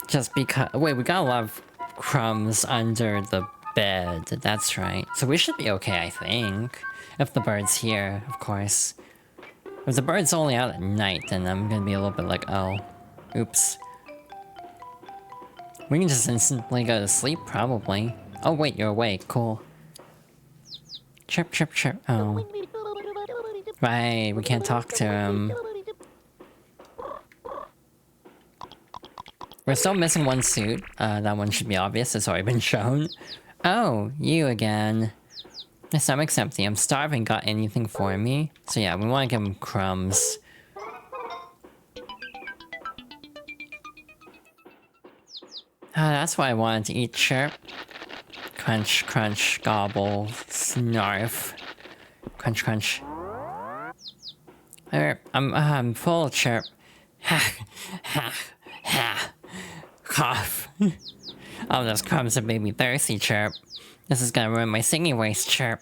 [SPEAKER 1] Just because... Wait, we got a lot of crumbs under the bed. That's right. So we should be okay, I think. If the bird's here, of course. If the bird's only out at night, then I'm gonna be a little bit like, oh, oops. We can just instantly go to sleep, probably. Oh wait, you're awake, cool. Chirp, chirp, chirp, oh. Right, we can't talk to him. We're still missing one suit. That one should be obvious, it's already been shown. Oh, you again. My stomach's empty, I'm starving, got anything for me? So yeah, we want to give him crumbs. That's why I wanted to eat chirp. Crunch, crunch, gobble, snarf. Crunch, crunch. I'm full of chirp. Ha, ha, ha. Cough. Oh, those crumbs have made me thirsty, chirp. This is gonna ruin my singing voice, chirp.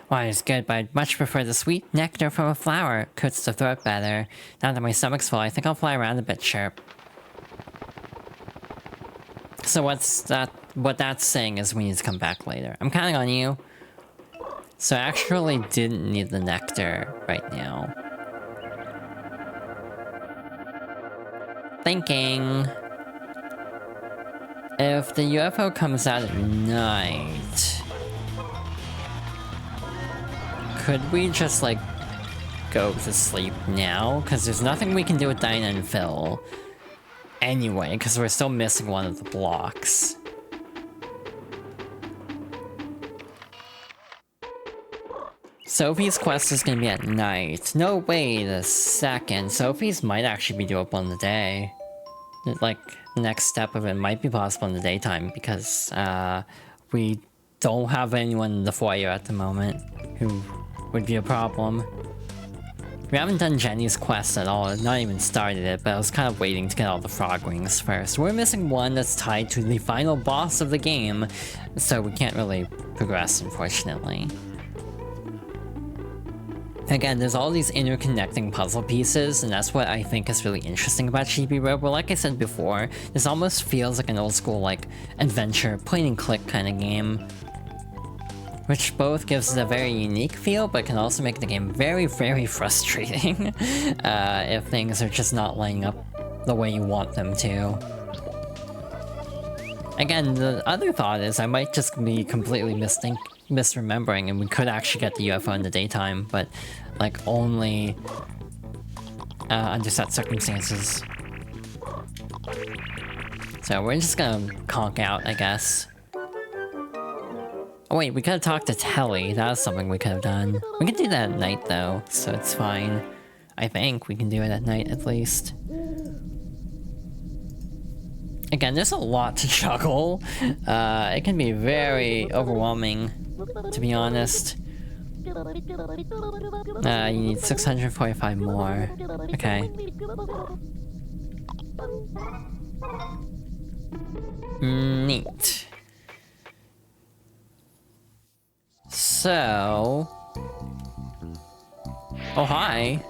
[SPEAKER 1] Water is good, but I'd much prefer the sweet nectar from a flower. Coats the throat better. Now that my stomach's full, I think I'll fly around a bit, chirp. So what's that? What that's saying is we need to come back later. I'm counting on you. So I actually didn't need the nectar right now. Thinking. If the UFO comes out at night, could we just, like, go to sleep now? Because there's nothing we can do with Dinah and Phil. Anyway, because we're still missing one of the blocks. Sophie's quest is gonna be at night. No, wait a second. Sophie's might actually be doable in the day. Like, the next step of it might be possible in the daytime because we don't have anyone in the foyer at the moment who would be a problem. We haven't done Jenny's quest at all, not even started it, but I was kind of waiting to get all the frog wings first. We're missing one that's tied to the final boss of the game, so we can't really progress, unfortunately. Again, there's all these interconnecting puzzle pieces, and that's what I think is really interesting about Chibi-Robo. Like I said before, this almost feels like an old school, like, adventure, point and click kind of game. Which both gives it a very unique feel, but can also make the game very, very frustrating if things are just not lining up the way you want them to. Again, the other thought is I might just be completely misremembering, and we could actually get the UFO in the daytime, but like only under set circumstances. So we're just gonna conk out, I guess. Oh wait, we could have talked to Telly. That was something we could have done. We can do that at night though, so it's fine. I think we can do it at night at least. Again, there's a lot to juggle. It can be very overwhelming, to be honest. You need 645 more. Okay. Neat. So... Oh, hi.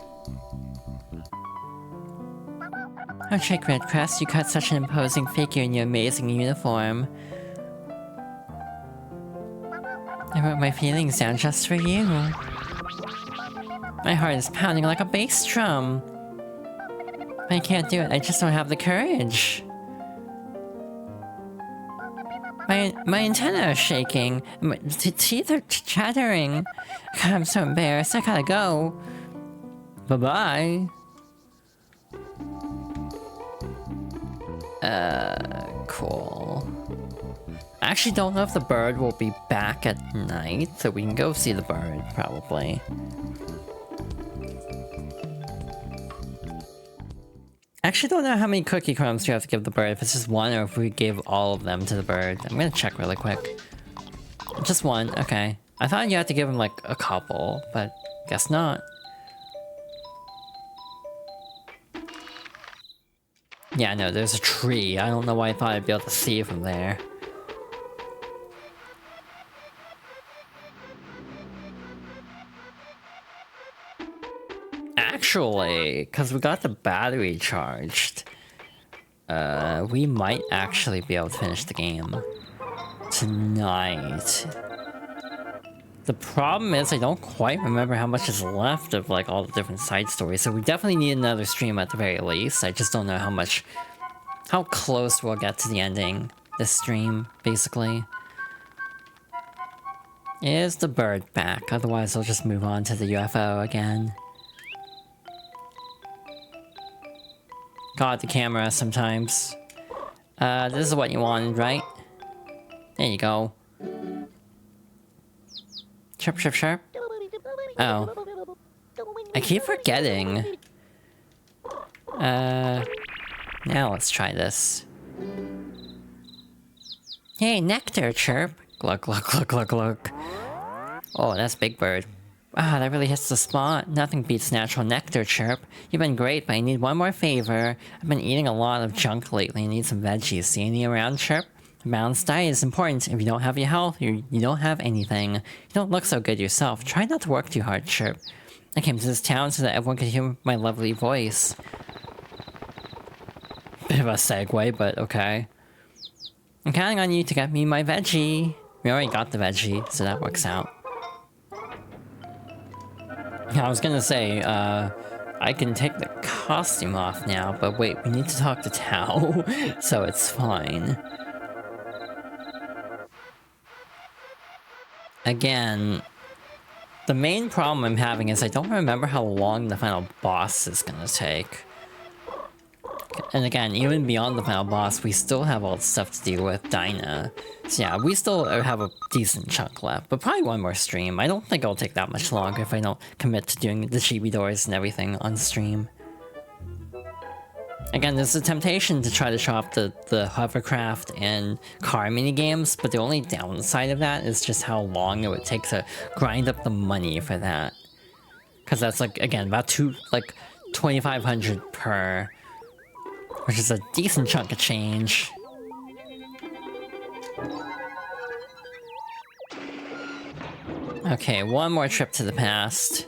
[SPEAKER 1] Oh, Chick Redcrest, you cut such an imposing figure in your amazing uniform. I wrote my feelings down just for you. My heart is pounding like a bass drum. I can't do it, I just don't have the courage. My antenna is shaking. My teeth are chattering. God, I'm so embarrassed, I gotta go. Bye-bye. Cool. I actually don't know if the bird will be back at night, so we can go see the bird, probably. I actually don't know how many cookie crumbs you have to give the bird, if it's just one or if we gave all of them to the bird. I'm gonna check really quick. Just one, okay. I thought you had to give him like a couple, but guess not. Yeah, no, there's a tree. I don't know why I thought I'd be able to see from there. Actually, because we got the battery charged, we might actually be able to finish the game tonight. The problem is I don't quite remember how much is left of like all the different side stories, so we definitely need another stream at the very least. I just don't know how close we'll get to the ending this stream, basically. Is the bird back? Otherwise I'll just move on to the UFO again. God, the camera sometimes. This is what you wanted, right? There you go. Chirp, chirp, chirp. Oh. I keep forgetting. Now let's try this. Hey, nectar, chirp. Gluck, gluck, gluck, gluck, gluck. Oh, that's Big Bird. Ah, that really hits the spot. Nothing beats natural nectar, chirp. You've been great, but I need one more favor. I've been eating a lot of junk lately. I need some veggies. See any around, chirp? A balanced diet is important. If you don't have your health, you don't have anything. You don't look so good yourself. Try not to work too hard, chirp. I came to this town so that everyone could hear my lovely voice. Bit of a segue, but okay. I'm counting on you to get me my veggie. We already got the veggie, so that works out. I was gonna say, I can take the costume off now, but wait, we need to talk to Tao, so it's fine. Again, the main problem I'm having is I don't remember how long the final boss is gonna take. And again, even beyond the final boss, we still have all the stuff to deal with, Dinah. So yeah, we still have a decent chunk left, but probably one more stream. I don't think it'll take that much longer if I don't commit to doing the chibi doors and everything on stream. Again, there's a temptation to try to show off the hovercraft and car minigames, but the only downside of that is just how long it would take to grind up the money for that. Because that's like, again, about $2,500 per, which is a decent chunk of change. Okay, one more trip to the past.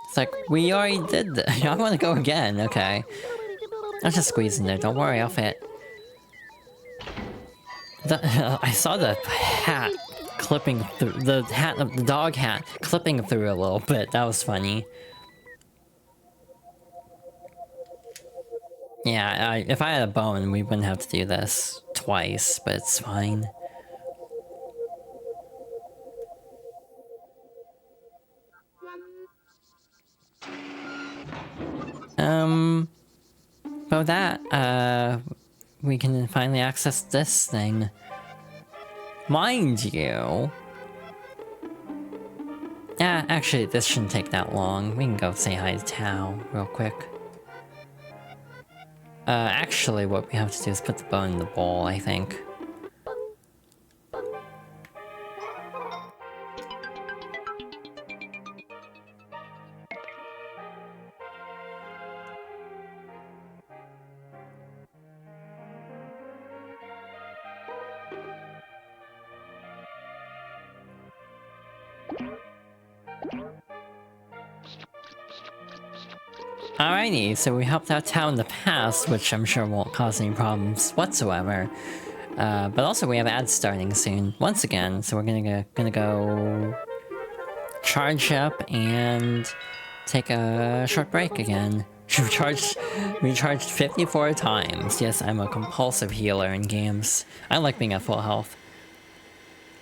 [SPEAKER 1] It's like, we already did this. I want to go again, okay. I'll just squeeze in there, don't worry, I'll fit. I saw the hat clipping through, the dog hat clipping through a little bit, that was funny. Yeah, if I had a bone, we wouldn't have to do this twice, but it's fine. About that, we can finally access this thing. Mind you... Yeah, actually, this shouldn't take that long. We can go say hi to Tao real quick. Actually, what we have to do is put the bone in the bowl, I think. Alrighty, so we helped out Tao in the past, which I'm sure won't cause any problems whatsoever. But also we have ads starting soon, once again, so we're gonna go charge up and take a short break again. We charged 54 times. Yes, I'm a compulsive healer in games. I like being at full health.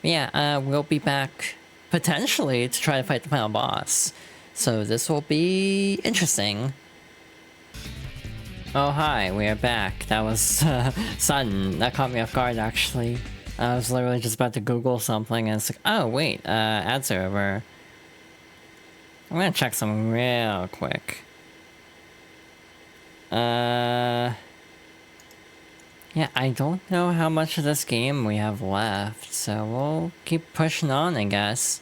[SPEAKER 1] But yeah, we'll be back potentially to try to fight the final boss. So this will be interesting. Oh hi, we are back. That was sudden. That caught me off guard actually. I was literally just about to Google something and it's like, oh wait, ads are over. I'm gonna check something real quick. Yeah, I don't know how much of this game we have left, so we'll keep pushing on, I guess.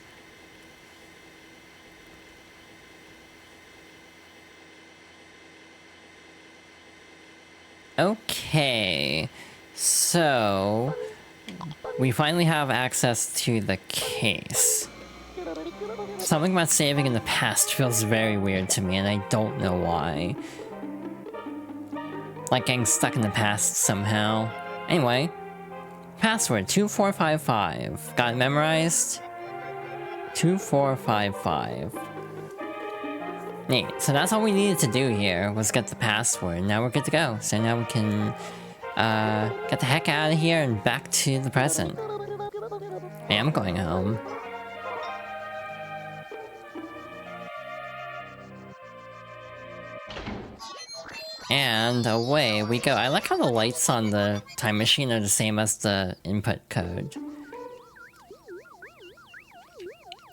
[SPEAKER 1] Okay, so we finally have access to the case. Something about saving in the past feels very weird to me, and I don't know why. Like getting stuck in the past somehow. Anyway, password 2455. Got it memorized? 2455. Neat. So that's all we needed to do here, was get the password. Now we're good to go. So now we can get the heck out of here and back to the present. I am going home. And away we go. I like how the lights on the time machine are the same as the input code.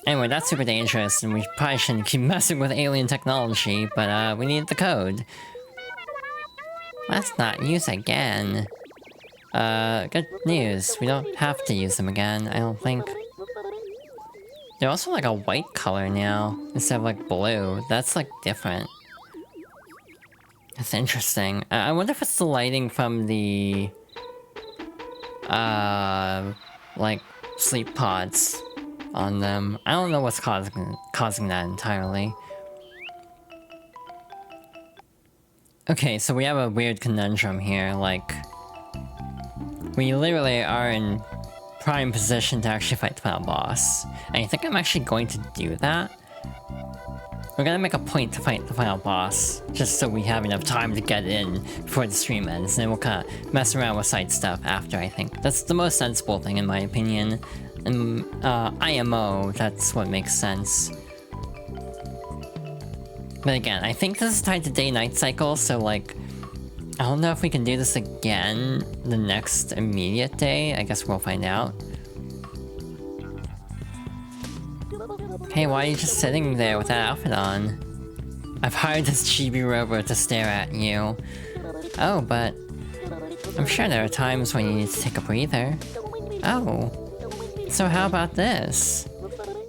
[SPEAKER 1] Anyway, that's super dangerous, and we probably shouldn't keep messing with alien technology, but we need the code. Let's not use again. Good news. We don't have to use them again, I don't think. They're also like a white color now, instead of like blue. That's like different. That's interesting. I wonder if it's the lighting from the... like, sleep pods on them. I don't know what's causing that entirely. Okay, so we have a weird conundrum here, like... We literally are in prime position to actually fight the final boss. And I think I'm actually going to do that. We're gonna make a point to fight the final boss, just so we have enough time to get in before the stream ends, and then we'll kind of mess around with side stuff after, I think. That's the most sensible thing in my opinion. And IMO, that's what makes sense. But again, I think this is tied to day-night cycle, so like... I don't know if we can do this again the next immediate day. I guess we'll find out. Hey, why are you just sitting there with that outfit on? I've hired this Chibi-Robo to stare at you. Oh, but... I'm sure there are times when you need to take a breather. Oh. So how about this?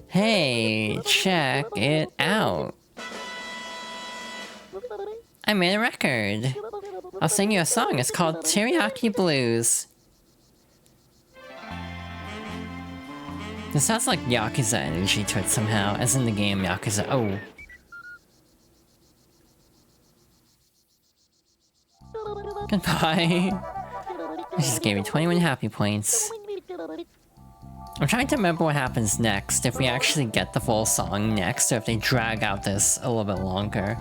[SPEAKER 1] Hey, check it out. I made a record. I'll sing you a song. It's called Teriyaki Blues. This has like Yakuza energy to it somehow, as in the game Yakuza. Oh. Goodbye. It just gave me 21 happy points. I'm trying to remember what happens next, if we actually get the full song next, or if they drag out this a little bit longer.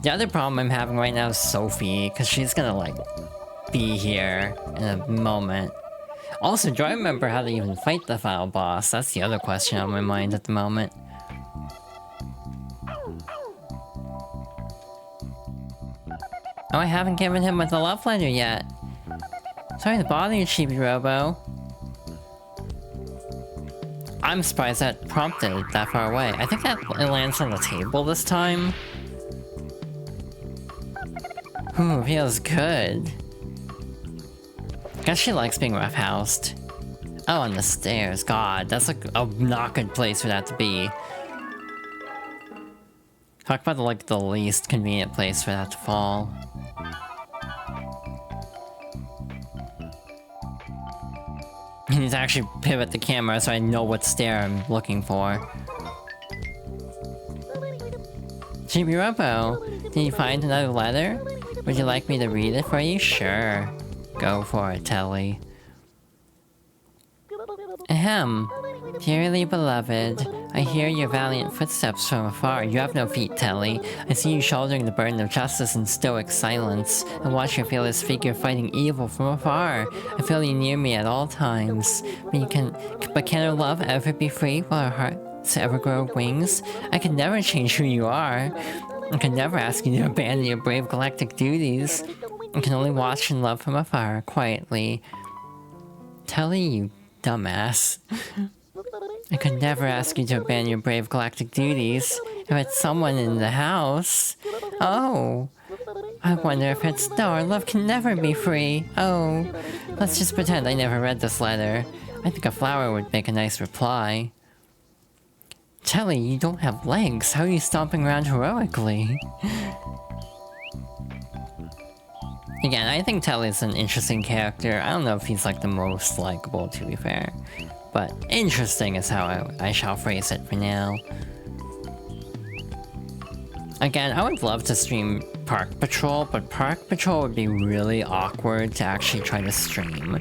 [SPEAKER 1] The other problem I'm having right now is Sophie, because she's gonna, like, be here in a moment. Also, do I remember how to even fight the final boss? That's the other question on my mind at the moment. Oh, I haven't given him the love letter yet. Sorry to bother you, Chibi-Robo. I'm surprised that prompted it that far away. I think that it lands on the table this time. Ooh, feels good. Guess she likes being roughhoused. Oh, on the stairs. God, that's like a not good place for that to be. Talk about the least convenient place for that to fall. I need to actually pivot the camera so I know what stair I'm looking for. Chibi-Robo, did you find another letter? Would you like me to read it for you? Sure. Go for it, Telly. Ahem. Dearly beloved, I hear your valiant footsteps from afar. You have no feet, Telly. I see you shouldering the burden of justice in stoic silence, and watch your fearless figure fighting evil from afar. I feel you near me at all times. But can our love ever be free? Will our hearts ever grow wings? I can never change who you are. I can never ask you to abandon your brave galactic duties. I can only watch and love from afar, quietly. Telly, you dumbass. I could never ask you to abandon your brave galactic duties. If it's someone in the house... Oh! I wonder if it's... No, our love can never be free. Oh. Let's just pretend I never read this letter. I think a flower would make a nice reply. Telly, you don't have legs. How are you stomping around heroically? Again, I think Telly's an interesting character. I don't know if he's like the most likable, to be fair. But interesting is how I shall phrase it for now. Again, I would love to stream Park Patrol, but Park Patrol would be really awkward to actually try to stream.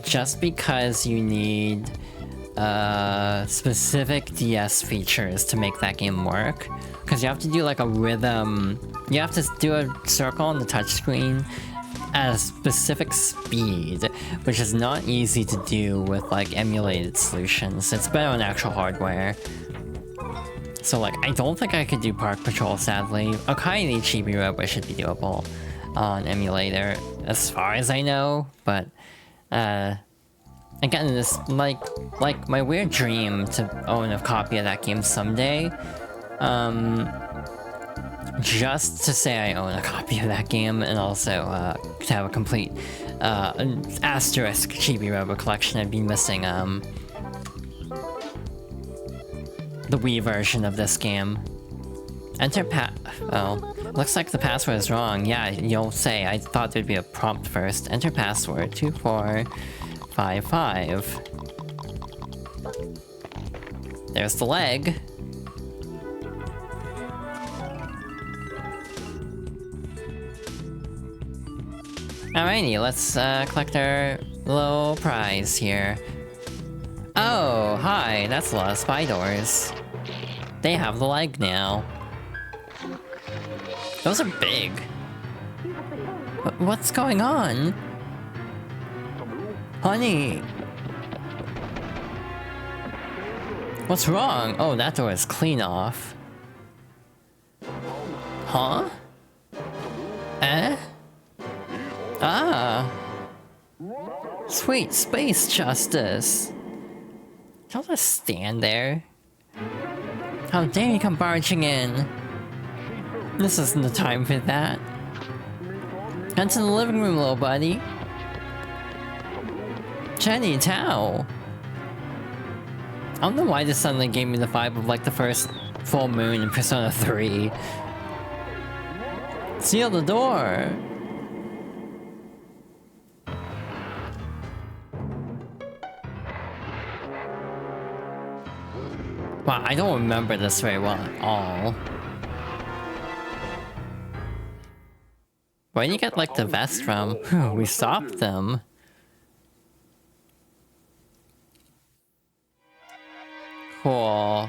[SPEAKER 1] Just because you need specific DS features to make that game work. Because you have to do like a rhythm, you have to do a circle on the touchscreen at a specific speed, which is not easy to do with like emulated solutions. It's better on actual hardware. So like, I don't think I could do Park Patrol, sadly. Okaini Chibi-Robo should be doable on emulator, as far as I know, but again, this like my weird dream to own a copy of that game someday. Just to say I own a copy of that game, and also to have a complete asterisk Chibi-Robo collection. I'd be missing the Wii version of this game. Enter oh, looks like the password is wrong. Yeah, you'll say. I thought there'd be a prompt first. Enter password 2455. There's the leg. Alrighty, let's collect our little prize here. Oh, hi, that's a lot of spy doors. They have the leg now. Those are big. What's going on? Honey! What's wrong? Oh, that door is clean off. Huh? Eh? Ah! Sweet space justice! Don't just stand there. How dare you come barging in? This isn't the time for that. Head to the living room, little buddy. Jenny Tao! I don't know why this suddenly gave me the vibe of like the first full moon in Persona 3. Seal the door! Wow, I don't remember this very well at all. Where did you get, like, the vest from? Whew, we stopped them. Cool.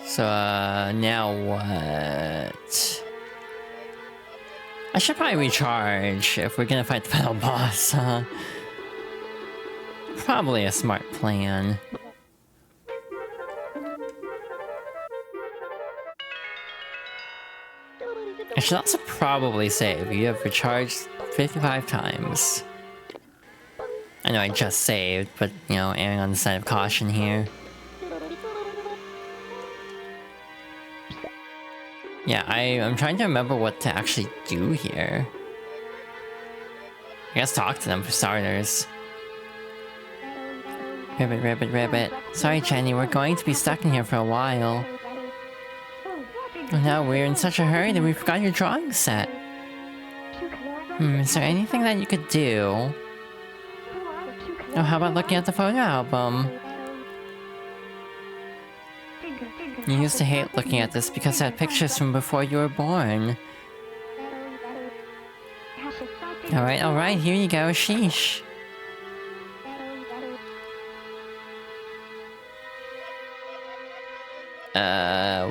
[SPEAKER 1] So, now what? I should probably recharge if we're gonna fight the final boss. Probably a smart plan. I should also probably save. You have recharged 55 times. I know I just saved, but, you know, erring on the side of caution here. Yeah, I'm trying to remember what to actually do here. I guess talk to them for starters. Ribbit, ribbit, ribbit. Sorry, Jenny, we're going to be stuck in here for a while. Oh no, we're in such a hurry that we forgot your drawing set. Is there anything that you could do? Oh, how about looking at the photo album? You used to hate looking at this because it had pictures from before you were born. Alright, here you go, sheesh.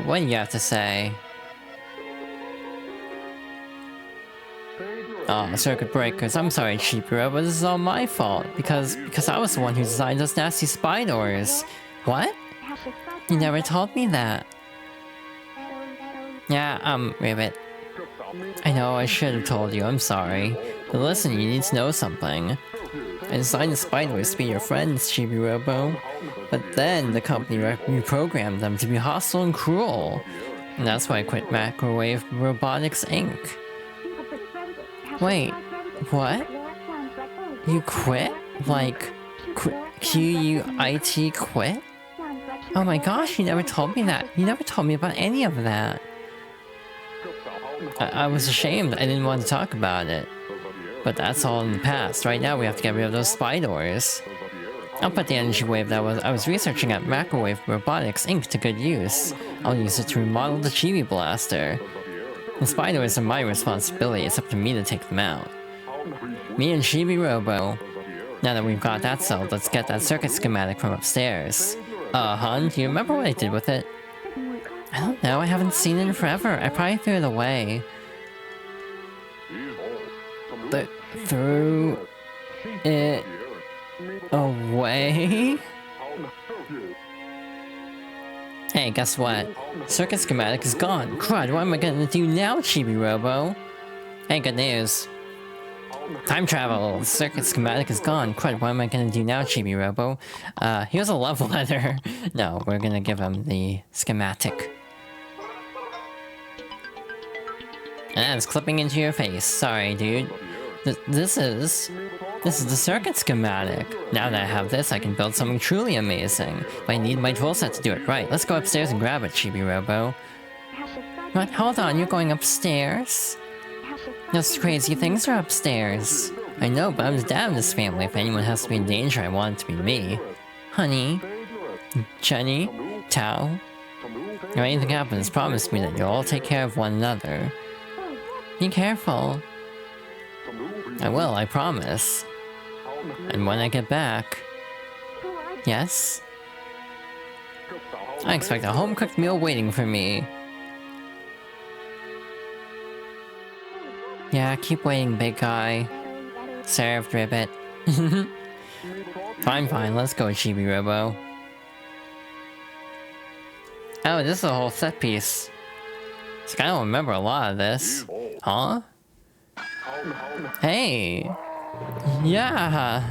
[SPEAKER 1] What do you have to say? Oh, circuit breakers. I'm sorry, Chibi-Robo, but this is all my fault. Because I was the one who designed those nasty spy doors. What? You never told me that. Yeah, Ribbit. I know, I should have told you, I'm sorry. But listen, you need to know something. I designed the spy doors to be your friends, Chibi-Robo. But then the company reprogrammed them to be hostile and cruel. And that's why I quit Microwave Robotics Inc. Wait, what? You quit? Like, Q-U-I-T quit? Oh my gosh, you never told me that. You never told me about any of that. I was ashamed. I didn't want to talk about it. But that's all in the past. Right now we have to get rid of those spy doors. I'll put the energy wave that I was researching at Microwave Robotics Inc. to good use. I'll use it to remodel the Chibi Blaster. The spy doors are my responsibility. It's up to me to take them out. Me and Chibi-Robo. Now that we've got that solved, let's get that circuit schematic from upstairs. Hun, do you remember what I did with it? I don't know, I haven't seen it in forever. I probably threw it away. Threw it away? Hey, guess what? Circuit schematic is gone. Crud, what am I gonna do now, Chibi-Robo? Hey, good news. Time travel! Circuit schematic is gone. Crud, what am I gonna do now, Chibi-Robo? Here's a love letter. No, we're gonna give him the schematic. And it's clipping into your face. Sorry, dude. This is the circuit schematic. Now that I have this, I can build something truly amazing. But I need my tool set to do it right. Let's go upstairs and grab it, Chibi-Robo. What? Hold on, you're going upstairs? Those crazy things are upstairs. I know, but I'm the dad of this family. If anyone has to be in danger, I want it to be me. Honey, Jenny, Tao. If anything happens, promise me that you'll all take care of one another. Be careful. I will, I promise. And when I get back... Yes? I expect a home-cooked meal waiting for me. Yeah, keep waiting, big guy. Served, Ribbit. Fine, let's go, Chibi-Robo. Oh, this is a whole set piece. I don't remember a lot of this. Huh? Hey! Yeah!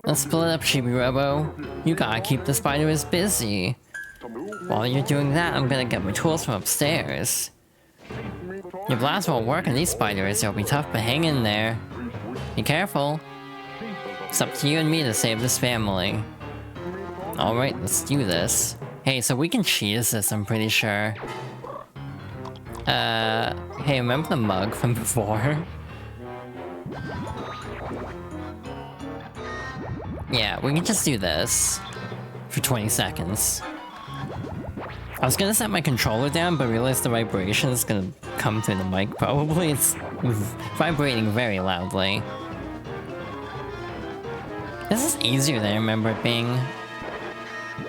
[SPEAKER 1] Let's split up, Chibi-Robo. You gotta keep the spiders busy. While you're doing that, I'm gonna get my tools from upstairs. Your blast won't work on these spiders, it'll be tough, but hang in there. Be careful. It's up to you and me to save this family. Alright, let's do this. Hey, so we can cheat this, I'm pretty sure. Hey, remember the mug from before? Yeah, we can just do this. For 20 seconds. I was gonna set my controller down, but realized the vibration is gonna come through the mic, probably. It's vibrating very loudly. This is easier than I remember it being.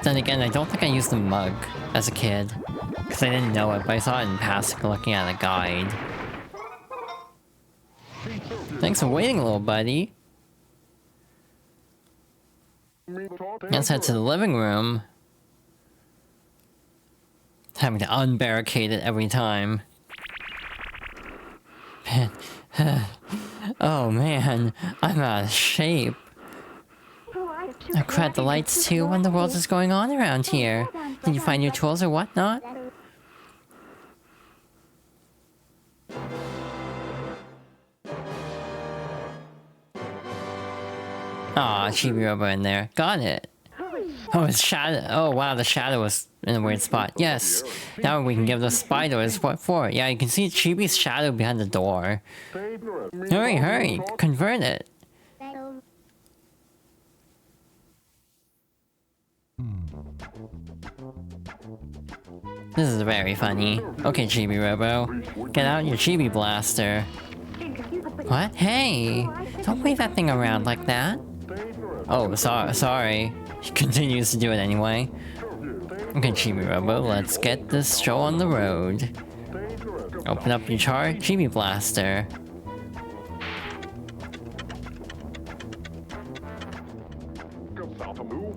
[SPEAKER 1] Then again, I don't think I used the mug as a kid. Because I didn't know it, but I saw it in passing looking at a guide. Thanks for waiting, little buddy. Let's head to the living room. Having to unbarricade it every time. Man. Oh man, I'm out of shape. I crap, the lights too. What in the world is going on around here? Did you find your tools or whatnot? Aw, Chibi-Robo in there. Got it. Oh, it's shadow. Oh wow, the shadow was in a weird spot. Yes. Now we can give the spiders what for. Yeah, you can see Chibi's shadow behind the door. Hurry, hurry. Convert it. This is very funny. Okay, Chibi-Robo. Get out your Chibi Blaster. What? Hey! Don't wave that thing around like that. Oh, sorry. He continues to do it anyway. Okay, Chibi-Robo, let's get this show on the road. Open up your Chibi Blaster.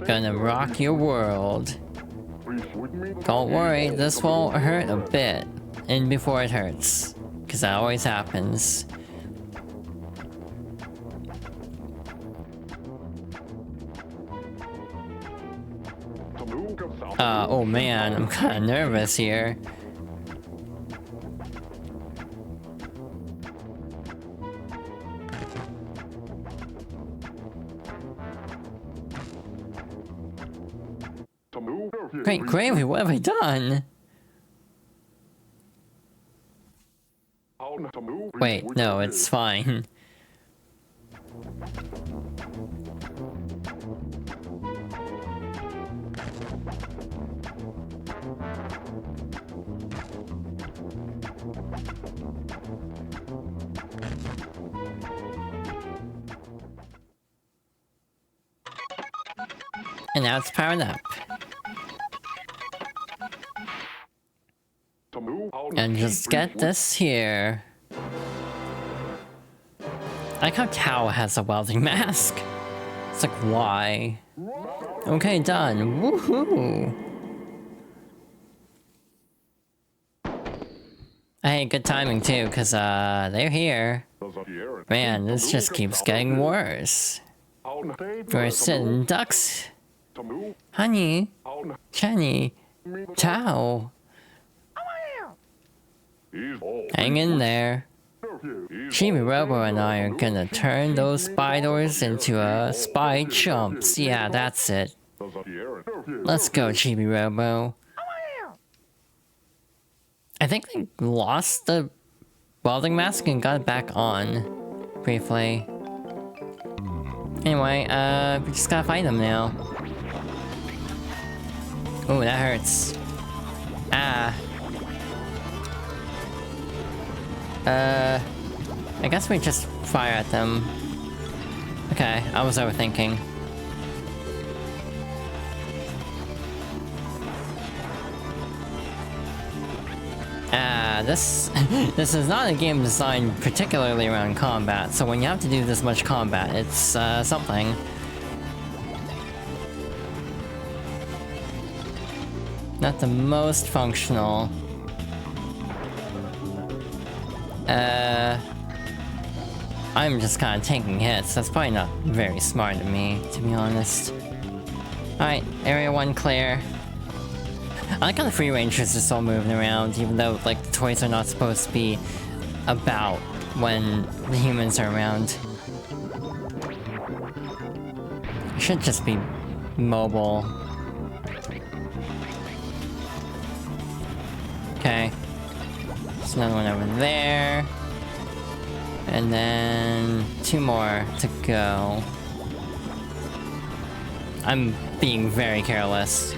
[SPEAKER 1] Gonna rock your world. Don't worry, this won't hurt a bit. And before it hurts. Because that always happens. Oh man, I'm kinda nervous here. Great gravy, what have I done? Wait, no, it's fine. And now it's powered up. And just get this here. I like how Tao has a welding mask. It's like, why? Okay, done. Woohoo! Hey, good timing too, cause they're here. Man, this just keeps getting worse. We're sitting ducks. Honey, Jenny, Tao. Hang in there. Chibi-Robo and I are gonna turn those spiders into spy chumps. Yeah, that's it. Let's go, Chibi-Robo. I think they lost the welding mask and got it back on. Briefly. Anyway, we just gotta fight them now. Ooh, that hurts. Ah. I guess we just fire at them. Okay, I was overthinking. This is not a game designed particularly around combat, so when you have to do this much combat, it's something. Not the most functional. I'm just kind of taking hits. That's probably not very smart of me, to be honest. Alright, Area 1 clear. I like how the free rangers are still moving around, even though, like, the toys are not supposed to be about when the humans are around. It should just be mobile. Okay. There's another one over there. And then 2 more to go. I'm being very careless.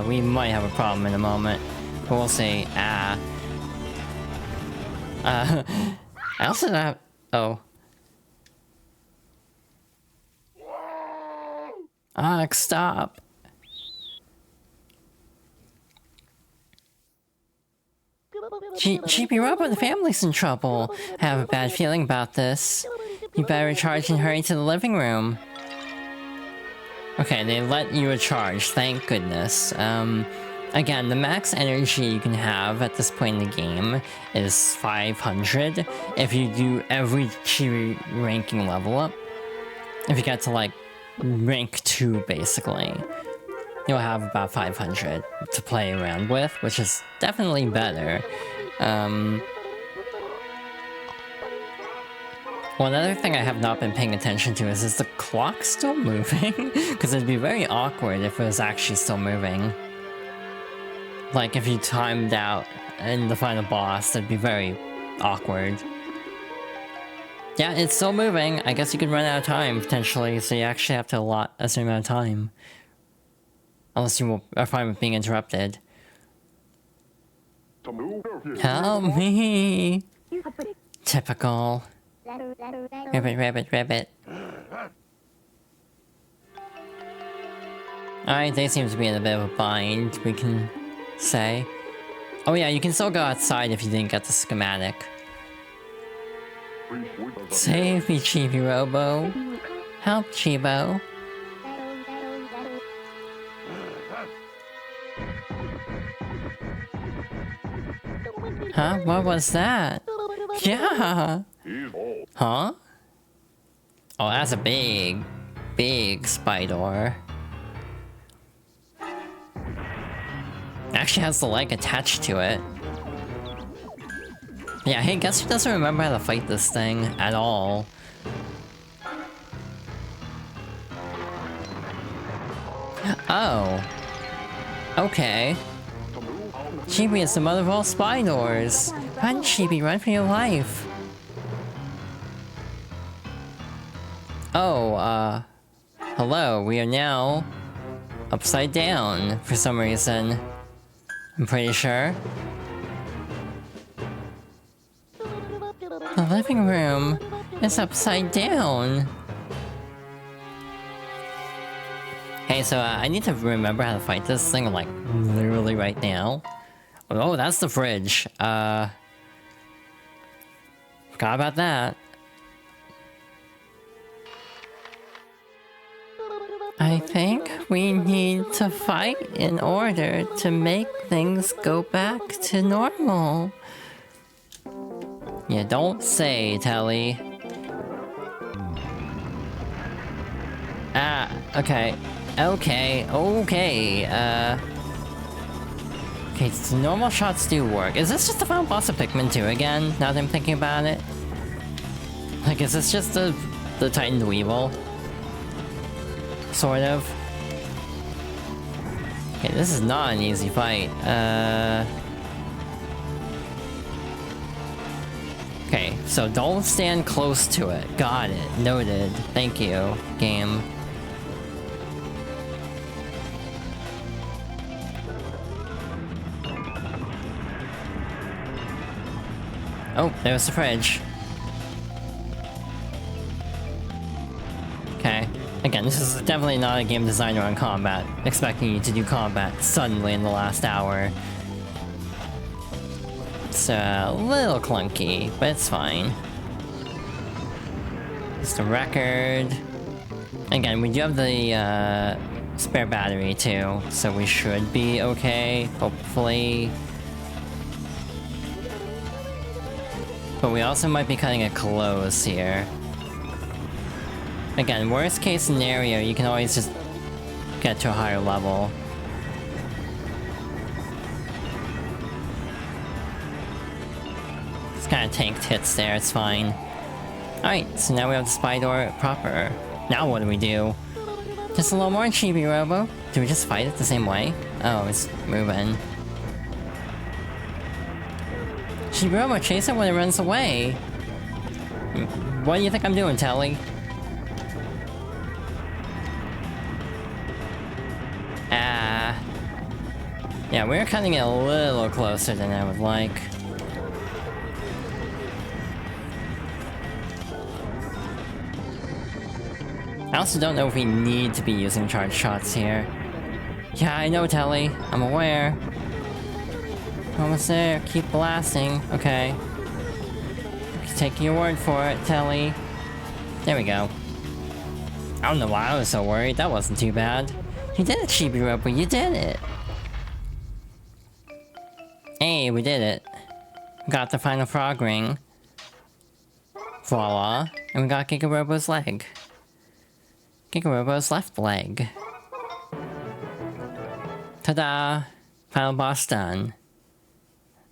[SPEAKER 1] We might have a problem in a moment. But we'll see. I also don't have... Oh. Alex, stop. Chibi-Robo, the family's in trouble. I have a bad feeling about this. You better recharge and hurry to the living room. Okay, they let you recharge, thank goodness. Again, the max energy you can have at this point in the game is 500 if you do every Chibi ranking level up. If you get to like rank 2 basically, you'll have about 500 to play around with, which is definitely better. One other thing I have not been paying attention to is the clock still moving? Because it'd be very awkward if it was actually still moving. Like if you timed out in the final boss, that'd be very awkward. Yeah, it's still moving. I guess you could run out of time, potentially, so you actually have to allot a certain amount of time. Unless you are fine with being interrupted. Help me! Typical. Rabbit. Alright, they seem to be in a bit of a bind, we can say. Oh yeah, you can still go outside if you didn't get the schematic. Save me, Chibi-Robo. Help, Chibo. Huh? What was that? Yeah! Huh? Oh, that's a big spider. Actually has the leg attached to it. Yeah, hey, guess who doesn't remember how to fight this thing at all? Oh. Okay. Chibi is the mother of all spiders. Run, Chibi, run for your life. Oh, hello, we are now upside down for some reason. I'm pretty sure. The living room is upside down. Hey, so I need to remember how to fight this thing, like, literally right now. Oh, that's the fridge. Forgot about that. I think we need to fight in order to make things go back to normal. You don't say, Telly. Okay. Okay, so normal shots do work. Is this just the final boss of Pikmin 2 again, now that I'm thinking about it? Like, is this just the Titan Weevil? Sort of. Okay, this is not an easy fight. Okay, so don't stand close to it. Got it. Noted. Thank you, game. Oh, there's the fridge. Okay. Again, this is definitely not a game designer on combat, expecting you to do combat suddenly in the last hour. It's a little clunky, but it's fine. Just a record. Again, we do have the spare battery too, so we should be okay, hopefully. But we also might be cutting it close here. Again, worst case scenario, you can always just get to a higher level. Just kind of tanked hits there, it's fine. Alright, so now we have the spider proper. Now what do we do? Just a little more Chibi-Robo. Do we just fight it the same way? Oh, it's moving. Chibi-Robo, chase it when it runs away. What do you think I'm doing, Telly? Yeah, we're cutting it a little closer than I would like. I also don't know if we need to be using charge shots here. Yeah, I know, Telly. I'm aware. Almost there. Keep blasting. Okay. Take your word for it, Telly. There we go. I don't know why I was so worried. That wasn't too bad. You did it, Chibi-Robo. You did it. Hey, we did it. Got the final frog ring. Voila. And we got Giga-Robo's leg. Giga-Robo's left leg. Ta-da! Final boss done.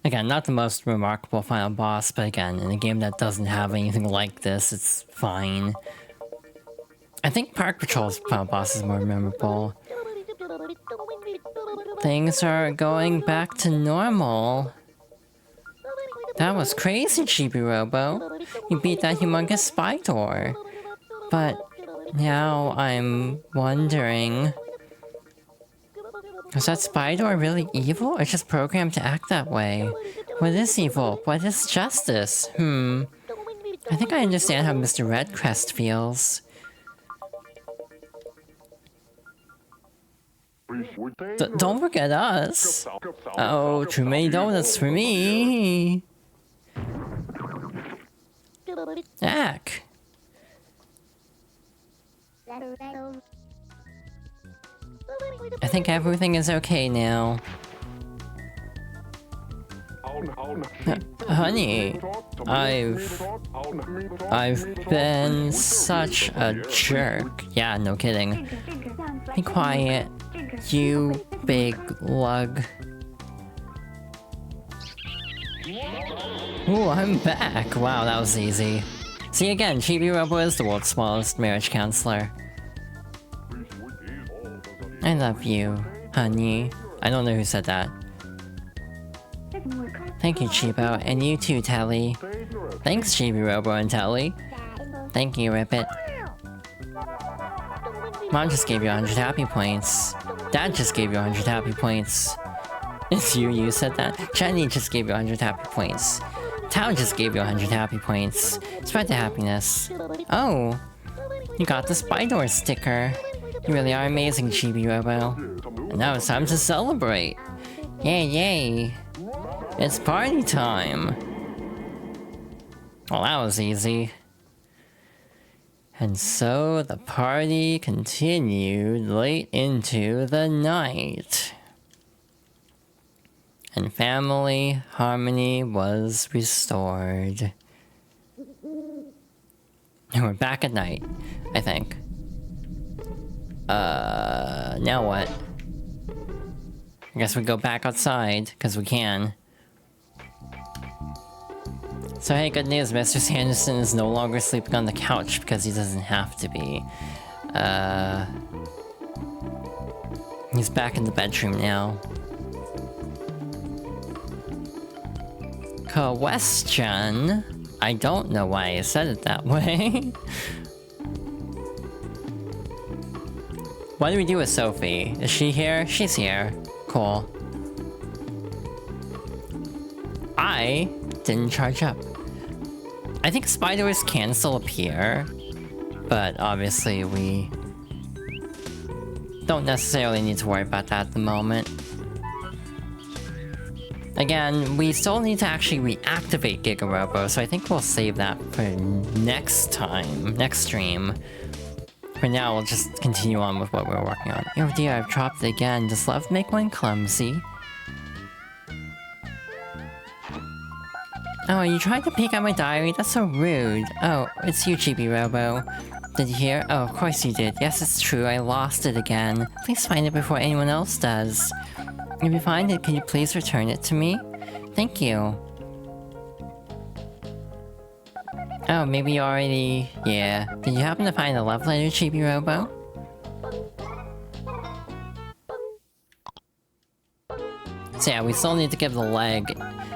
[SPEAKER 1] Again, not the most remarkable final boss, but again, in a game that doesn't have anything like this, it's fine. I think Park Patrol's final boss is more memorable. Things are going back to normal. That was crazy, Chibi-Robo. You beat that humongous spy door. But now I'm wondering... Was that spy door really evil, or just programmed to act that way? What is evil? What is justice? I think I understand how Mr. Redcrest feels. Don't forget us! Oh, too many donuts for me! Ack! I think everything is okay now. Honey, I've been such a jerk. Yeah, no kidding. Be quiet, you big lug. Ooh, I'm back. Wow, that was easy. See again, Chibi-Robo is the world's smallest marriage counselor. I love you, honey. I don't know who said that. Thank you, Chibo, and you too, Telly. Thanks, Chibi-Robo and Telly. Thank you, Ribbit. Mom just gave you 100 happy points. Dad just gave you 100 happy points. It's you said that? Jenny just gave you 100 happy points. Tao just gave you 100 happy points. Spread the happiness. Oh! You got the Spy Door sticker. You really are amazing, Chibi-Robo. And now it's time to celebrate! Yay, yay! It's party time! Well, that was easy. And so the party continued late into the night. And family harmony was restored. And we're back at night, I think. Now what? I guess we go back outside, because we can. So hey, good news, Mr. Sanderson is no longer sleeping on the couch because he doesn't have to be. He's back in the bedroom now. Question? I don't know why I said it that way. What do we do with Sophie? Is she here? She's here. Cool. I didn't charge up. I think spiders can still appear, but obviously we don't necessarily need to worry about that at the moment. Again, we still need to actually reactivate Giga-Robo, so I think we'll save that for next time, next stream. For now, we'll just continue on with what we're working on. Oh dear, I've dropped it again. Does love make one clumsy? Oh, you tried to peek at my diary? That's so rude. Oh, it's you, Chibi-Robo. Did you hear? Oh, of course you did. Yes, it's true. I lost it again. Please find it before anyone else does. If you find it, can you please return it to me? Thank you. Oh, maybe you already... Yeah. Did you happen to find a love letter, Chibi-Robo? So yeah, we still need to give the leg...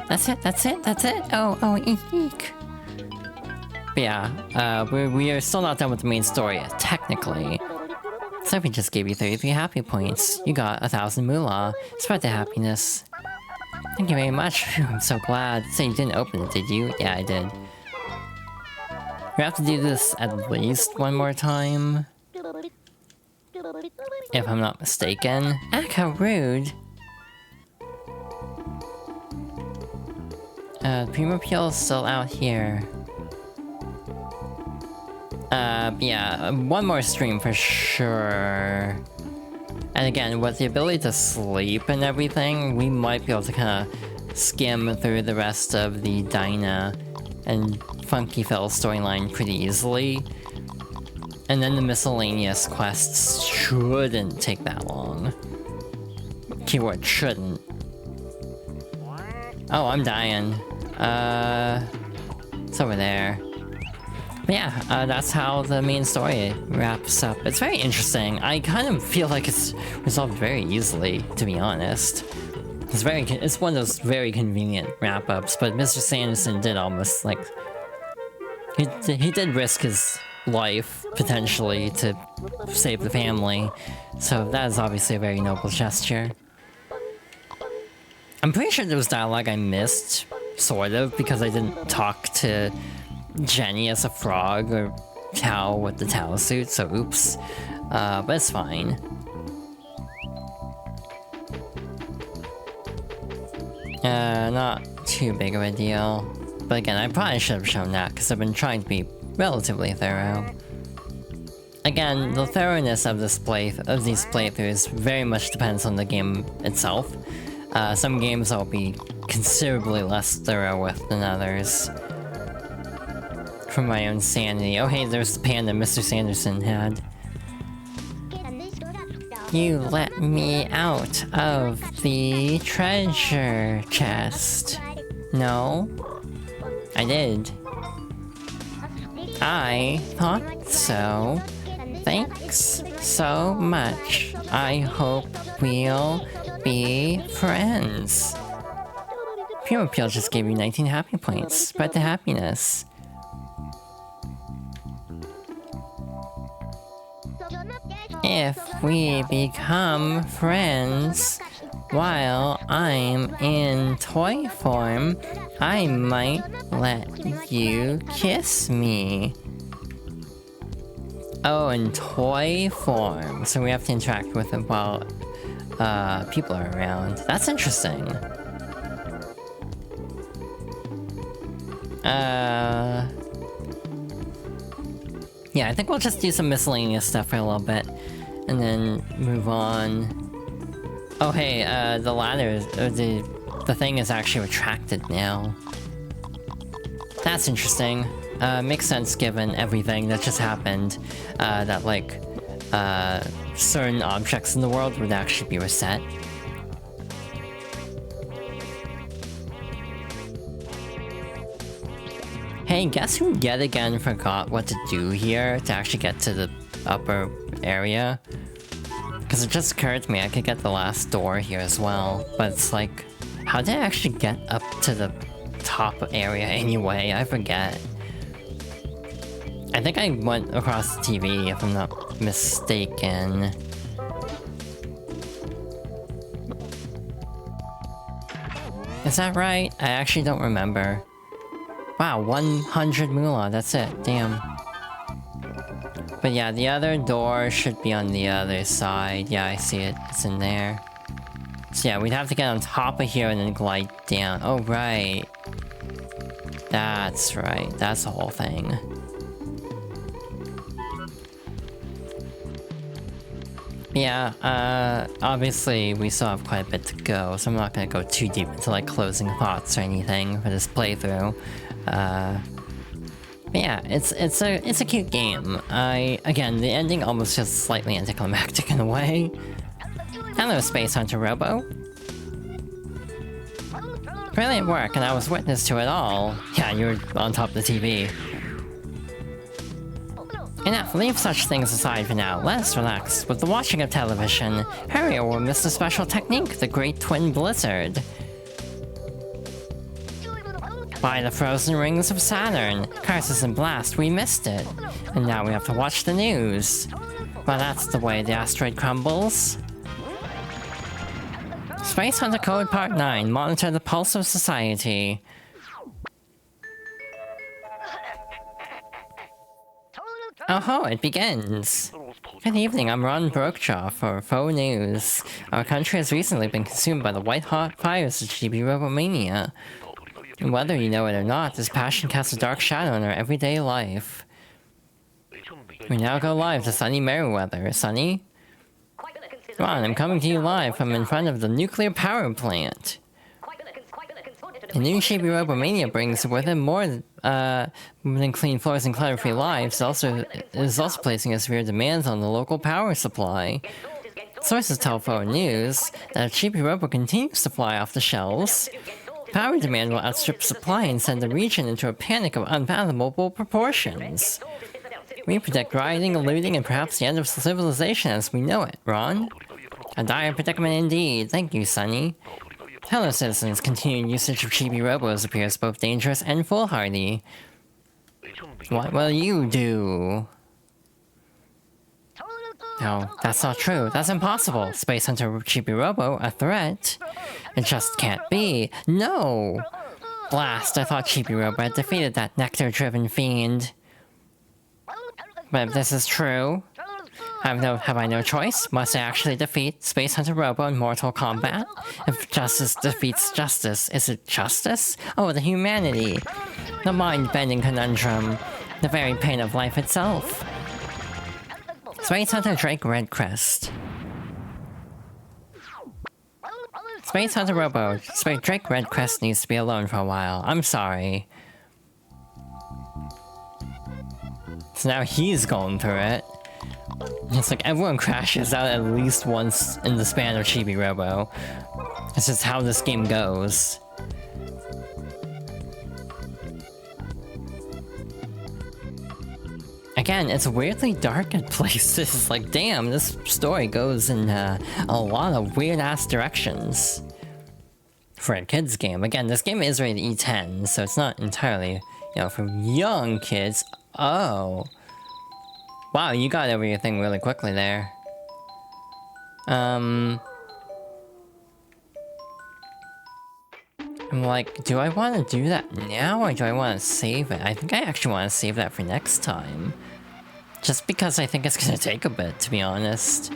[SPEAKER 1] That's it, that's it, that's it! Oh, eek. But yeah, we are still not done with the main story yet, technically. So we just gave you 33 happy points. You got 1,000 moolah. Spread the happiness. Thank you very much. Phew, I'm so glad. So you didn't open it, did you? Yeah, I did. We have to do this at least one more time. If I'm not mistaken. Ack, how rude. Primo Peel is still out here. Yeah, one more stream for sure. And again, with the ability to sleep and everything, we might be able to kind of skim through the rest of the Dinah and Funky Phil storyline pretty easily. And then the miscellaneous quests shouldn't take that long. Keyword shouldn't. Oh, I'm dying. It's over there. But yeah, that's how the main story wraps up. It's very interesting. I kind of feel like it's resolved very easily, to be honest. It's one of those very convenient wrap-ups, but Mr. Sanderson did almost, like... He did risk his life, potentially, to save the family. So that is obviously a very noble gesture. I'm pretty sure there was dialogue I missed, sort of, because I didn't talk to Jenny as a frog or Tao with the Tao suit, so oops. But it's fine. Not too big of a deal. But again, I probably should have shown that, because I've been trying to be relatively thorough. Again, the thoroughness of these playthroughs very much depends on the game itself. Some games I'll be considerably less thorough with than others. For my own sanity. Oh hey, there's the panda Mr. Sanderson had. You let me out of the treasure chest. No? I did. I thought so. Thanks so much. I hope we'll be friends. Primo Peel just gave you 19 happy points. Spread the happiness. If we become friends while I'm in toy form, I might let you kiss me. Oh, in toy form. So we have to interact with him while people are around. That's interesting. Yeah, I think we'll just do some miscellaneous stuff for a little bit, and then move on. Oh hey, the ladder, the thing is actually retracted now. That's interesting. Makes sense given everything that just happened, that like, certain objects in the world would actually be reset. Hey, guess who yet again forgot what to do here to actually get to the upper area? Because it just occurred to me I could get the last door here as well, but it's like, how did I actually get up to the top area anyway? I forget. I think I went across the TV, if I'm not mistaken. Is that right? I actually don't remember. Wow, 100 moolah, that's it, damn. But yeah, the other door should be on the other side. Yeah, I see it, it's in there. So yeah, we'd have to get on top of here and then glide down. Oh, right. That's right, that's the whole thing. Yeah, obviously we still have quite a bit to go, so I'm not gonna go too deep into like closing thoughts or anything for this playthrough. But yeah, it's a cute game. Again, the ending almost feels slightly anticlimactic in a way. Hello, Space Hunter Robo. Brilliant work, and I was witness to it all. Yeah, you were on top of the TV. Enough, leave such things aside for now. Let's relax with the watching of television. Hurry or we'll miss the special technique, the Great Twin Blizzard. By the frozen rings of Saturn, curses and blast, we missed it. And now we have to watch the news. Well, that's the way the asteroid crumbles. Space Hunter Code Part 9, monitor the pulse of society. Oh-ho, it begins! Good evening, I'm Ron Brokejaw for Faux News. Our country has recently been consumed by the white-hot fires of Chibi-Robo mania. And whether you know it or not, this passion casts a dark shadow on our everyday life. We now go live to Sunny Merriweather. Sunny? Come on, I'm coming to you live from in front of the nuclear power plant. The new Chibi-Robo Mania brings with it more than clean floors and clutter-free lives. It is also placing a severe demands on the local power supply. Sources tell Forward News that if Chibi-Robo continues to fly off the shelves, power demand will outstrip supply and send the region into a panic of unfathomable proportions. We predict rioting, looting, and perhaps the end of civilization as we know it, Ron. A dire predicament indeed. Thank you, Sunny. Hello, citizens. Continued usage of Chibi-Robos appears both dangerous and foolhardy. What will you do? No, that's not true. That's impossible. Space Hunter Chibi-Robo, a threat? It just can't be. No! Blast, I thought Chibi-Robo had defeated that nectar-driven fiend. But if this is true, have I no choice? Must I actually defeat Space Hunter Robo in Mortal Kombat? If justice defeats justice, is it justice? Oh, the humanity! The mind-bending conundrum. The very pain of life itself. Space Hunter Drake Redcrest. Space Hunter Robo, Drake Redcrest needs to be alone for a while. I'm sorry. So now he's going through it. It's like everyone crashes out at least once in the span of Chibi-Robo. It's just how this game goes. Again, it's weirdly dark at places. Like, damn, this story goes in a lot of weird-ass directions. For a kid's game. Again, this game is rated E10, so it's not entirely, for young kids. Oh. Wow, you got over your thing really quickly there. I'm like, do I want to do that now, or do I want to save it? I think I actually want to save that for next time. Just because I think it's gonna take a bit, to be honest. So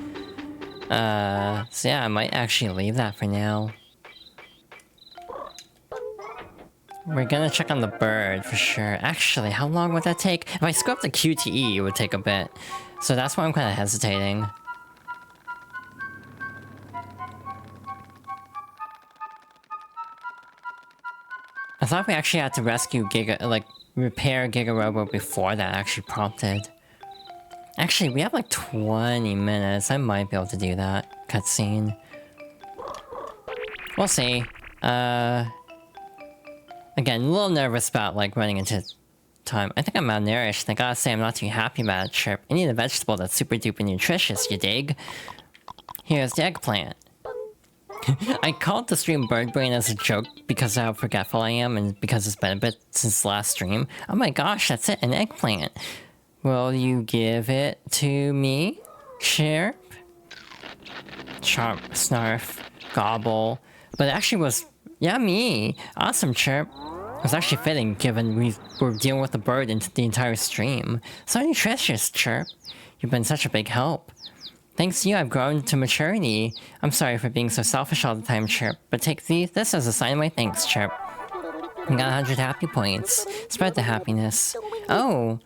[SPEAKER 1] yeah, I might actually leave that for now. We're gonna check on the bird for sure. Actually, how long would that take? If I screw up the QTE, it would take a bit. So that's why I'm kind of hesitating. I thought we actually had to rescue repair Giga-Robo before that actually prompted. Actually, we have like 20 minutes. I might be able to do that cutscene. We'll see. Again, a little nervous about like running into time. I think I'm malnourished. I gotta say I'm not too happy about it, Chirp. I need a vegetable that's super duper nutritious, you dig? Here's the eggplant. I called the stream Bird Brain as a joke because of how forgetful I am and because it's been a bit since last stream. Oh my gosh, that's it, an eggplant. Will you give it to me, Chirp? Sharp, snarf, gobble. But it actually was yummy. Awesome, Chirp. It was actually fitting given we were dealing with the bird into the entire stream. So nutritious, Chirp. You've been such a big help. Thanks to you, I've grown to maturity. I'm sorry for being so selfish all the time, Chirp, but take this as a sign of my thanks, Chirp. You got 100 happy points. Spread the happiness. Oh!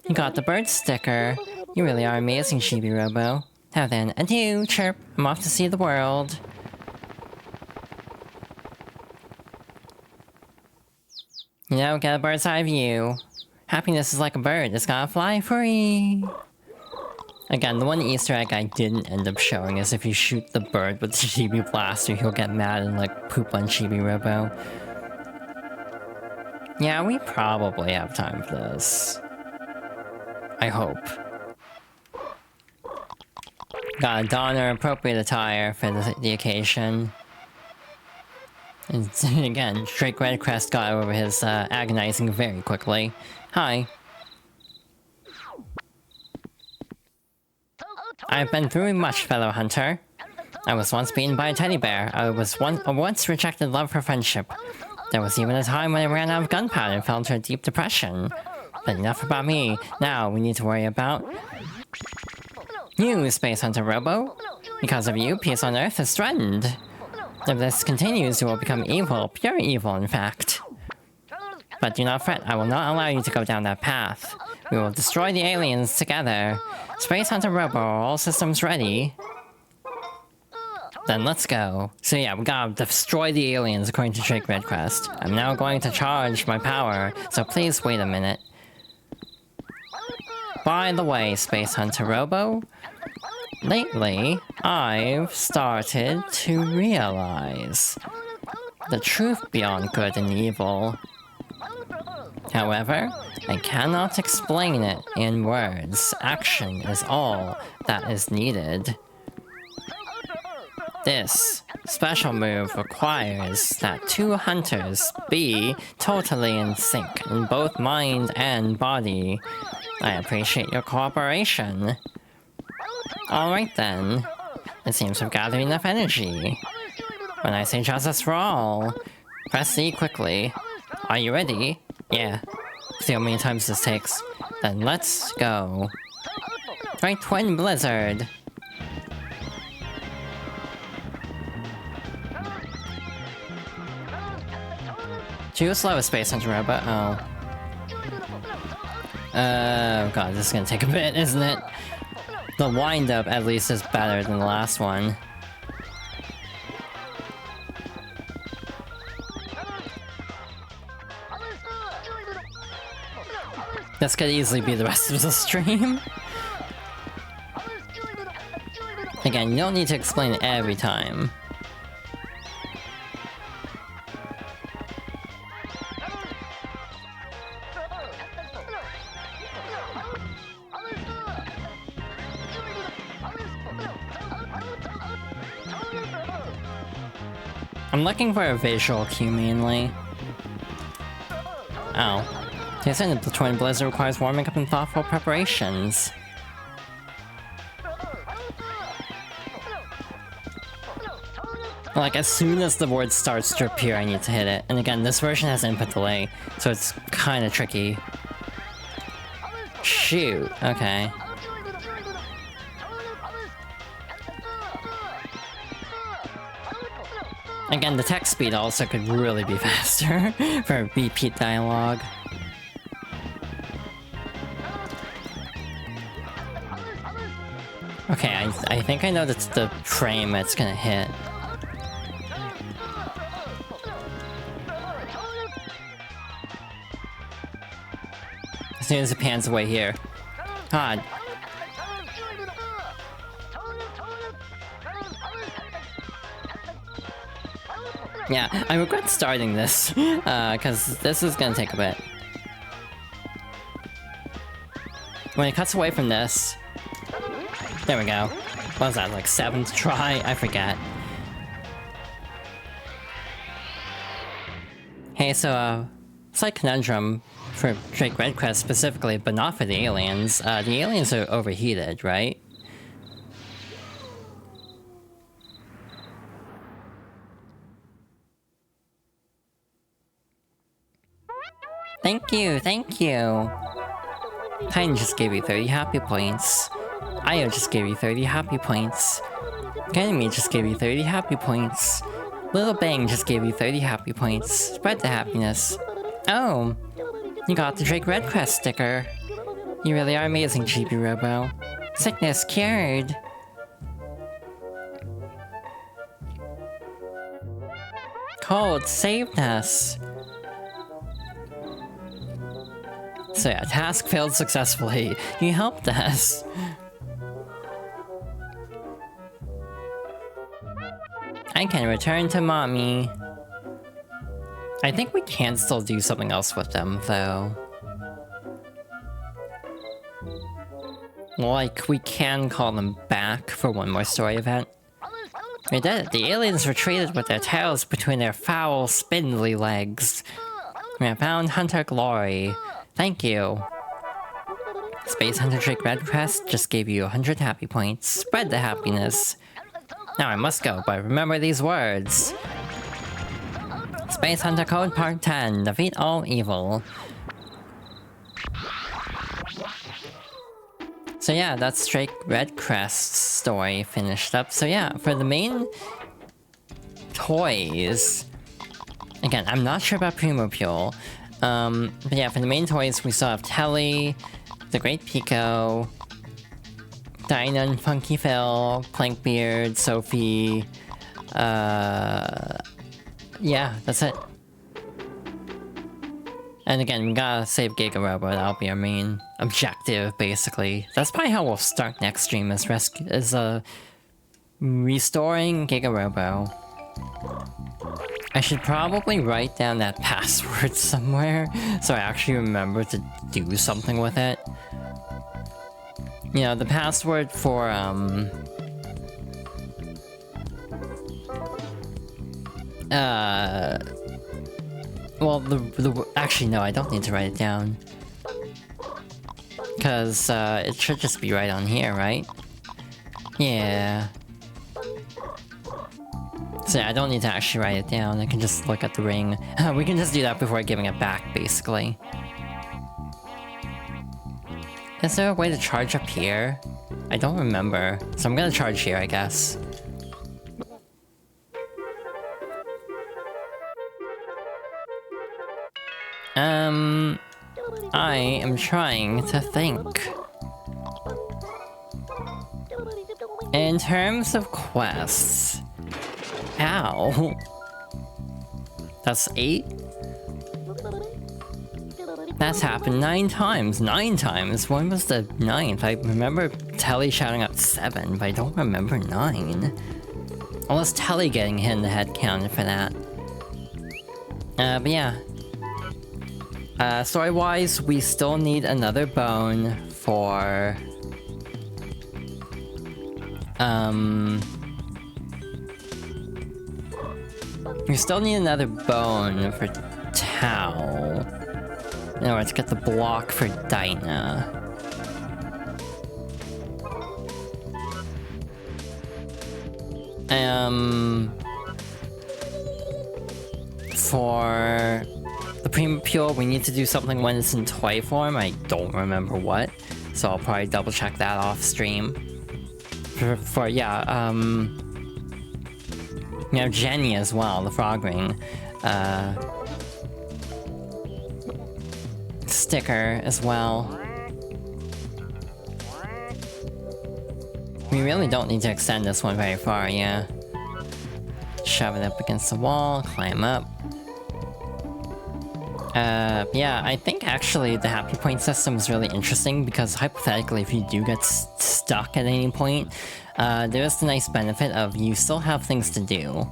[SPEAKER 1] You got the bird sticker. You really are amazing, Chibi-Robo. Now then, adieu, Chirp. I'm off to see the world. Get a bird's eye view. Happiness is like a bird. It's gotta fly free. Again, the one Easter egg I didn't end up showing is if you shoot the bird with the Chibi Blaster, he'll get mad and like poop on Chibi-Robo. Yeah, we probably have time for this. I hope. Gotta don our appropriate attire for the occasion. And again, Drake Redcrest got over his agonizing very quickly. Hi. I've been through much, fellow hunter. I was once beaten by a teddy bear. I was a once rejected love for friendship. There was even a time when I ran out of gunpowder and fell into a deep depression. But enough about me. Now we need to worry about you, Space Hunter Robo. Because of you, peace on Earth is threatened. If this continues, you will become evil, pure evil, in fact. But do not fret, I will not allow you to go down that path. We will destroy the aliens together. Space Hunter Robo, are all systems ready? Then let's go. So yeah, we gotta destroy the aliens according to Drake Redcrest. I'm now going to charge my power, so please wait a minute. By the way, Space Hunter Robo, lately, I've started to realize the truth beyond good and evil. However, I cannot explain it in words. Action is all that is needed. This special move requires that two hunters be totally in sync in both mind and body. I appreciate your cooperation. Alright then. It seems we've gathered enough energy. When I say justice for all, press C quickly. Are you ready? Yeah. See how many times this takes. Then let's go. Right, Twin Blizzard. Too slow, Space Hunter Robot. Oh. Oh god, this is gonna take a bit, isn't it? The wind-up, at least, is better than the last one. This could easily be the rest of the stream. Again, you don't need to explain it every time. I'm looking for a visual cue mainly. Oh. They said that the Twin Blizzard requires warming up and thoughtful preparations. Like, as soon as the word starts to appear, I need to hit it. And again, this version has input delay, so it's kinda tricky. Shoot, okay. Again, the text speed also could really be faster for repeat dialogue. Okay, I think I know that's the frame it's gonna hit. As soon as it pans away here. God. Yeah, I regret starting this, because this is gonna take a bit. When it cuts away from this... There we go. What was that, like 7th try? I forget. Hey, so, slight conundrum for Drake Redcrest specifically, but not for the aliens. The aliens are overheated, right? Thank you, thank you! Titan just gave you 30 happy points. Io just gave you 30 happy points. Ganymede just gave you 30 happy points. Little Bang just gave you 30 happy points. Spread the happiness. Oh! You got the Drake Redcrest sticker. You really are amazing, Chibi-Robo. Sickness cured! Cold saved us! So yeah, task failed successfully. You helped us. I can return to mommy. I think we can still do something else with them, though. Like, we can call them back for one more story event. We did it. The aliens retreated with their tails between their foul, spindly legs. We have found Hunter Glory. Thank you. Space Hunter Drake Redcrest just gave you 100 happy points. Spread the happiness. Now I must go, but remember these words. Space Hunter Code Part 10. Defeat all evil. So yeah, that's Drake Redcrest's story finished up. So yeah, for the main toys... Again, I'm not sure about Primopule. But yeah, for the main toys, we still have Telly, the Great Pico, Dinah and Funky Phil, Plankbeard, Sophie, yeah, that's it. And again, we gotta save Giga-Robo, that'll be our main objective, basically. That's probably how we'll start next stream, is restoring Giga-Robo. I should probably write down that password somewhere, so I actually remember to do something with it. You know, the password for, well, actually, no, I don't need to write it down. Because, it should just be right on here, right? Yeah. So yeah, I don't need to actually write it down, I can just look at the ring. We can just do that before giving it back, basically. Is there a way to charge up here? I don't remember, so I'm gonna charge here, I guess. I am trying to think. In terms of quests... Ow. That's 8? That's happened 9 times. 9 times? When was the 9th? I remember Telly shouting out 7, but I don't remember 9. Unless Telly getting hit in the head counted for that. But yeah. Story-wise, we still need another bone for... We still need another bone for Tao in order to get the block for Dinah. For the Prima Pure, we need to do something when it's in toy form. I don't remember what, so I'll probably double check that off stream. Yeah, you know, Jenny as well, the frog ring. Sticker as well. We really don't need to extend this one very far, yeah. Shove it up against the wall, climb up. Yeah, I think actually the happy point system is really interesting because hypothetically if you do get stuck at any point, there's the nice benefit of you still have things to do.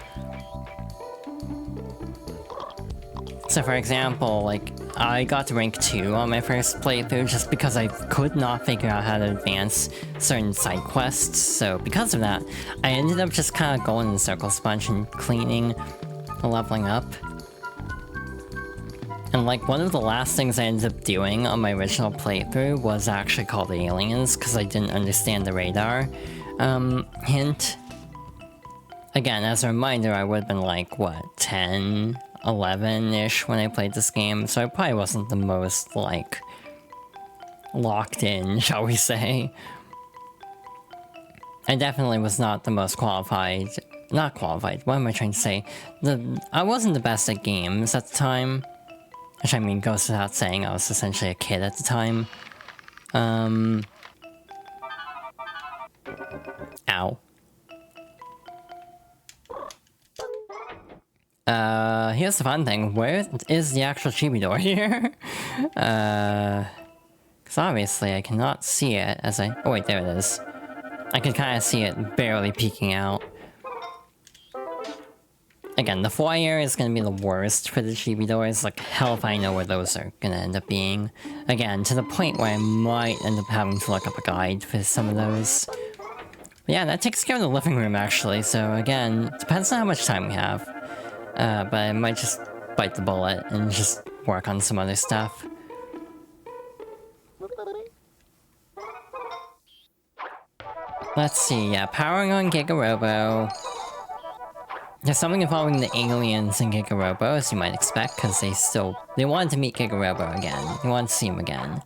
[SPEAKER 1] So for example, like, I got to rank 2 on my first playthrough just because I could not figure out how to advance certain side quests, so because of that, I ended up just kind of going in circles a bunch and cleaning, leveling up. And like, one of the last things I ended up doing on my original playthrough was actually call the aliens, because I didn't understand the radar hint. Again, as a reminder, I would have been like, what, 10, 11-ish when I played this game, so I probably wasn't the most, like, locked in, shall we say. I definitely was not the most qualified... Not qualified, what am I trying to say? I wasn't the best at games at the time. Which, I mean, goes without saying, I was essentially a kid at the time. Ow. Here's the fun thing. Where is the actual Chibi door here? Because obviously I cannot see it as I... Oh wait, there it is. I can kind of see it barely peeking out. Again, the foyer is going to be the worst for the Chibi doors. Like, hell if I know where those are going to end up being. Again, to the point where I might end up having to look up a guide for some of those. But yeah, that takes care of the living room, actually. So again, depends on how much time we have. But I might just bite the bullet and just work on some other stuff. Let's see, yeah, powering on Giga-Robo. There's something involving the aliens in Giga-Robo, as you might expect, because they wanted to meet Giga-Robo again. They wanted to see him again.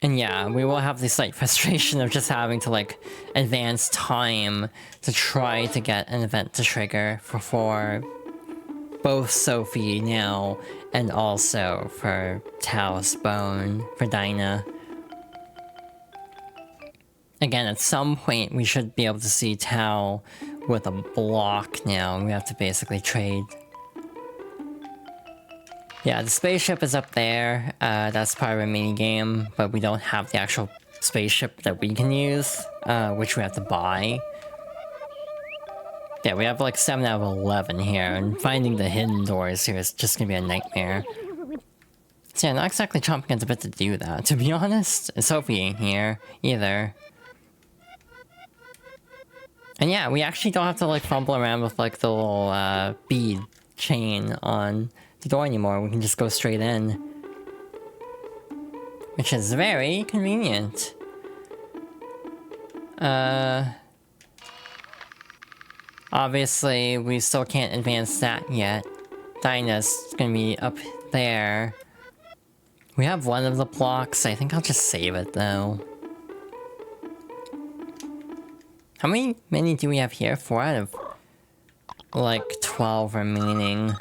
[SPEAKER 1] And yeah, we will have the slight frustration of just having to like advance time to try to get an event to trigger for both Sophie now and also for Tao's Bone, for Dinah. Again, at some point we should be able to see Tao with a block now, and we have to basically trade. Yeah, the spaceship is up there. That's part of a mini game, but we don't have the actual spaceship that we can use, which we have to buy. Yeah, we have like 7 out of 11 here, and finding the hidden doors here is just gonna be a nightmare. So yeah, not exactly chomping at the bit to do that, to be honest. And Sophie ain't here, either. And yeah, we actually don't have to like fumble around with like the little bead chain on the door anymore. We can just go straight in. Which is very convenient. Obviously, we still can't advance that yet. Dinah's gonna be up there. We have one of the blocks. I think I'll just save it though. How many do we have here? 4 out of like 12 remaining.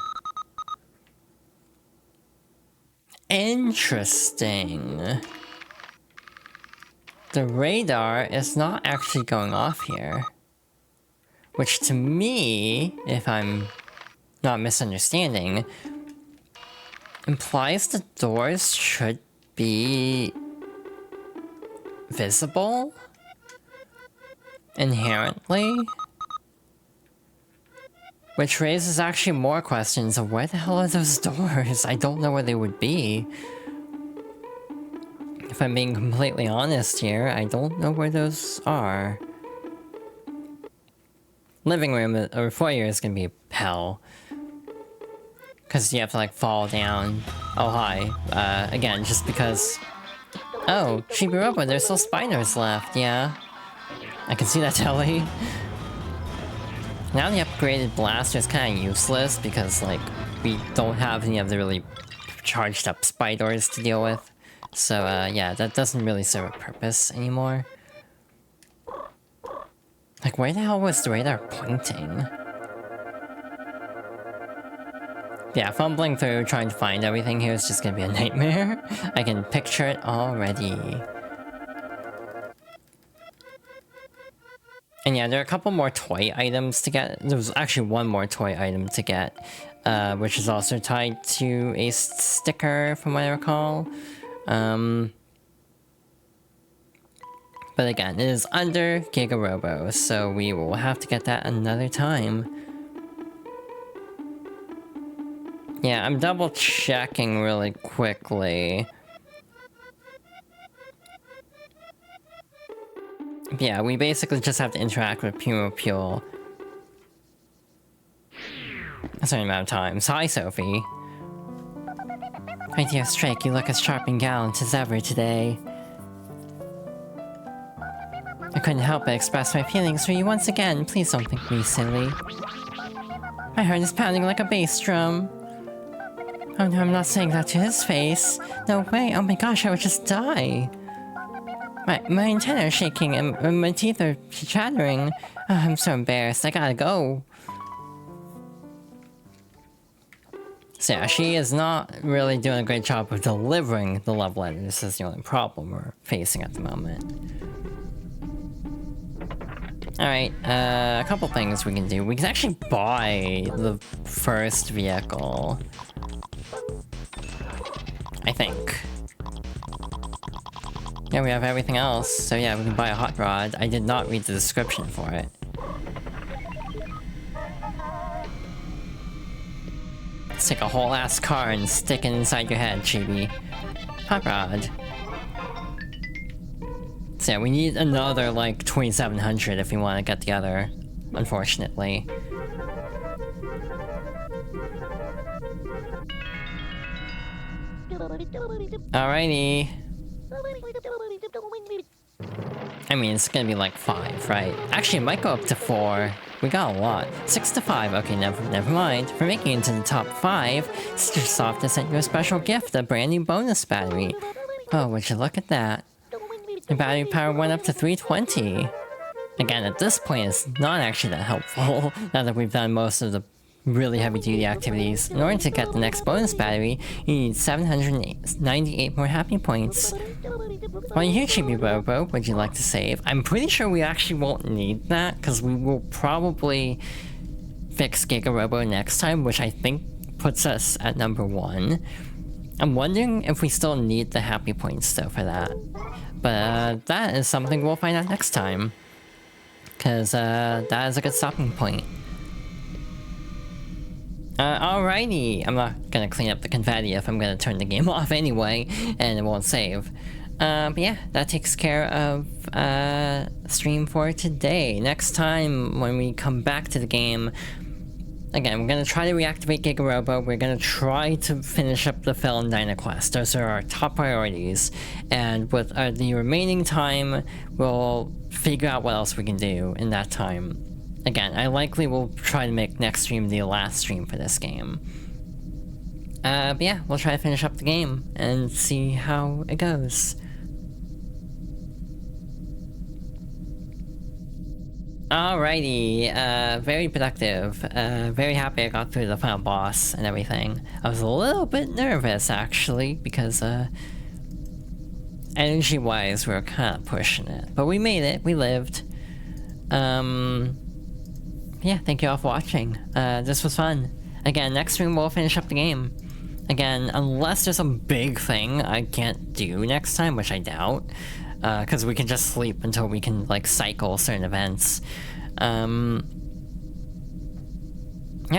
[SPEAKER 1] Interesting. The radar is not actually going off here. Which to me, if I'm not misunderstanding, implies the doors should be visible inherently. Which raises actually more questions of where the hell are those doors? I don't know where they would be. If I'm being completely honest here, I don't know where those are. Living room or foyer is gonna be hell. Cause you have to like fall down. Oh hi. Again, just because... Oh, Chibi-Robo, there's still spiders left, yeah. I can see that, Telly. Now the upgraded blaster is kinda useless because like, we don't have any of the really charged up spiders to deal with. So yeah, that doesn't really serve a purpose anymore. Like, where the hell was the radar pointing? Yeah, fumbling through trying to find everything here is just gonna be a nightmare. I can picture it already. And yeah, there are a couple more toy items to get. There was actually one more toy item to get, which is also tied to a sticker, from what I recall. But again, it is under Giga-Robo, so we will have to get that another time. Yeah, I'm double checking really quickly. Yeah, we basically just have to interact with Pumapule a certain amount of times. Hi, Sophie. My dear Strake, you look as sharp and gallant as ever today. I couldn't help but express my feelings for you once again. Please don't think me silly. My heart is pounding like a bass drum. Oh no, I'm not saying that to his face. No way, oh my gosh, I would just die. My antennae are shaking and my teeth are chattering. Oh, I'm so embarrassed, I gotta go. So yeah, she is not really doing a great job of delivering the love letter. This is the only problem we're facing at the moment. Alright, a couple things we can do. We can actually buy the first vehicle. I think. Yeah, we have everything else, so yeah, we can buy a hot rod. I did not read the description for it. Let's take a whole ass car and stick it inside your head, Chibi. Hot rod. So yeah, we need another, like, 2700 if we want to get together, unfortunately. Alrighty. I mean, it's gonna be like 5, right? Actually, it might go up to 4. We got a lot. 6 to 5. Okay, never mind. For making it into the top 5, Sister Soft has sent you a special gift, a brand new bonus battery. Oh, would you look at that? The battery power went up to 320. Again, at this point, it's not actually that helpful, now that we've done most of the really heavy-duty activities. In order to get the next bonus battery, you need 798 more happy points. While you're here, Chibi-Robo, would you like to save? I'm pretty sure we actually won't need that, because we will probably fix Giga-Robo next time, which I think puts us at number 1. I'm wondering if we still need the happy points, though, for that. But that is something we'll find out next time. Because that is a good stopping point. Alrighty, I'm not gonna clean up the confetti if I'm gonna turn the game off anyway, and it won't save. But yeah, that takes care of stream for today. Next time, when we come back to the game, again, we're gonna try to reactivate Giga-Robo, we're gonna try to finish up the Phil and Dinah quest. Those are our top priorities. And with the remaining time, we'll figure out what else we can do in that time. Again, I likely will try to make next stream the last stream for this game. But yeah, we'll try to finish up the game and see how it goes. Alrighty, very productive. Very happy I got through the final boss and everything. I was a little bit nervous, actually, because, energy-wise, we were kind of pushing it. But we made it, we lived. Yeah, thank you all for watching. This was fun. Again, next stream we'll finish up the game. Again, unless there's a big thing I can't do next time, which I doubt. Because we can just sleep until we can, like, cycle certain events. Yeah,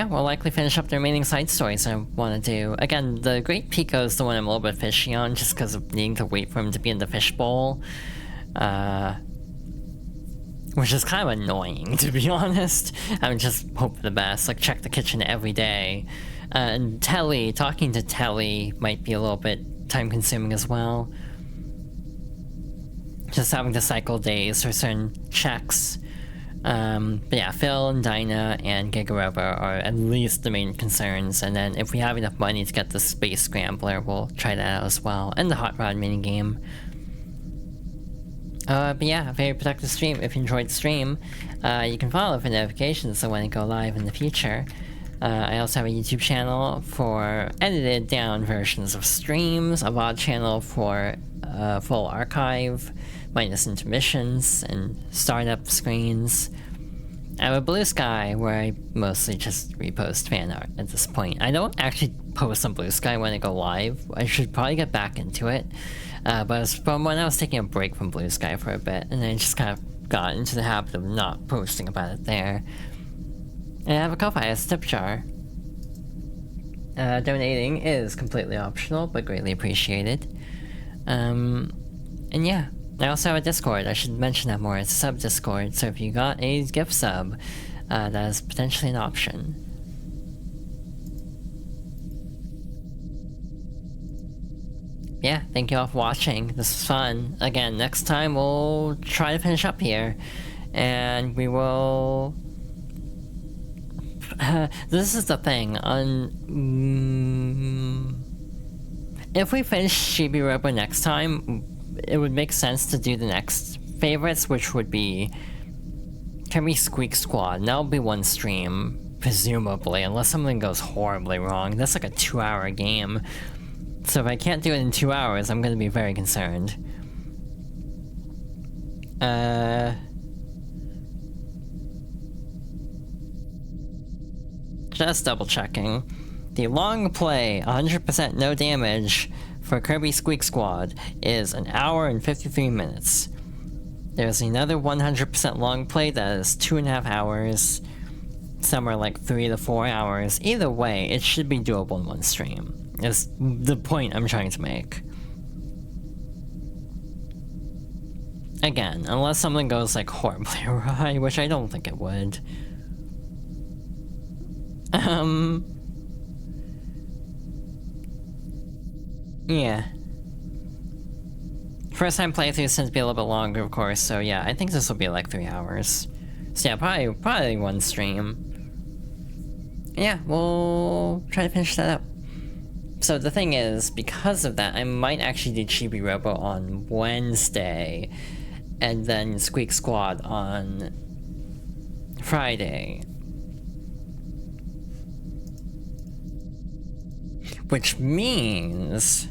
[SPEAKER 1] we'll likely finish up the remaining side stories I want to do. Again, the Great Pico is the one I'm a little bit fishy on, just because of needing to wait for him to be in the fishbowl. Which is kind of annoying, to be honest. I would just hope for the best, like check the kitchen every day. And Telly, talking to Telly might be a little bit time consuming as well. Just having to cycle days for certain checks. But yeah, Phil and Dinah and Giga-Robo are at least the main concerns, and then if we have enough money to get the Space Scrambler, we'll try that out as well, and the Hot Rod minigame. But yeah, very productive stream. If you enjoyed the stream, you can follow for notifications so when I go live in the future. I also have a YouTube channel for edited down versions of streams, a VOD channel for full archive, minus intermissions and startup screens. I have a Blue Sky where I mostly just repost fan art at this point. I don't actually post on Blue Sky when I go live. I should probably get back into it. But it was from when I was taking a break from Blue Sky for a bit, and I just kind of got into the habit of not posting about it there. And I have a Ko-Fi as a tip jar. Donating is completely optional, but greatly appreciated. And yeah, I also have a Discord. I should mention that more. It's a sub-Discord, so if you got a gift sub, that is potentially an option. Yeah, thank you all for watching. This was fun. Again, next time we'll try to finish up here. And we will... this is the thing. If we finish Chibi-Robo next time, it would make sense to do the next favorites, which would be Kirby Squeak Squad. And that'll be one stream, presumably, unless something goes horribly wrong. That's like a 2-hour game. So if I can't do it in 2 hours, I'm gonna be very concerned. Just double checking. The long play, 100% no damage, for Kirby Squeak Squad is 1 hour and 53 minutes. There's another 100% long play that is 2.5 hours. Some are like 3 to 4 hours. Either way, it should be doable in one stream. Is the point I'm trying to make. Again, unless something goes like horribly awry, which I don't think it would. Yeah. First time playthroughs tend to be a little bit longer, of course, so yeah, I think this will be like 3 hours. So yeah, probably one stream. Yeah, we'll try to finish that up. So the thing is, because of that, I might actually do Chibi-Robo on Wednesday, and then Squeak Squad on Friday. Which means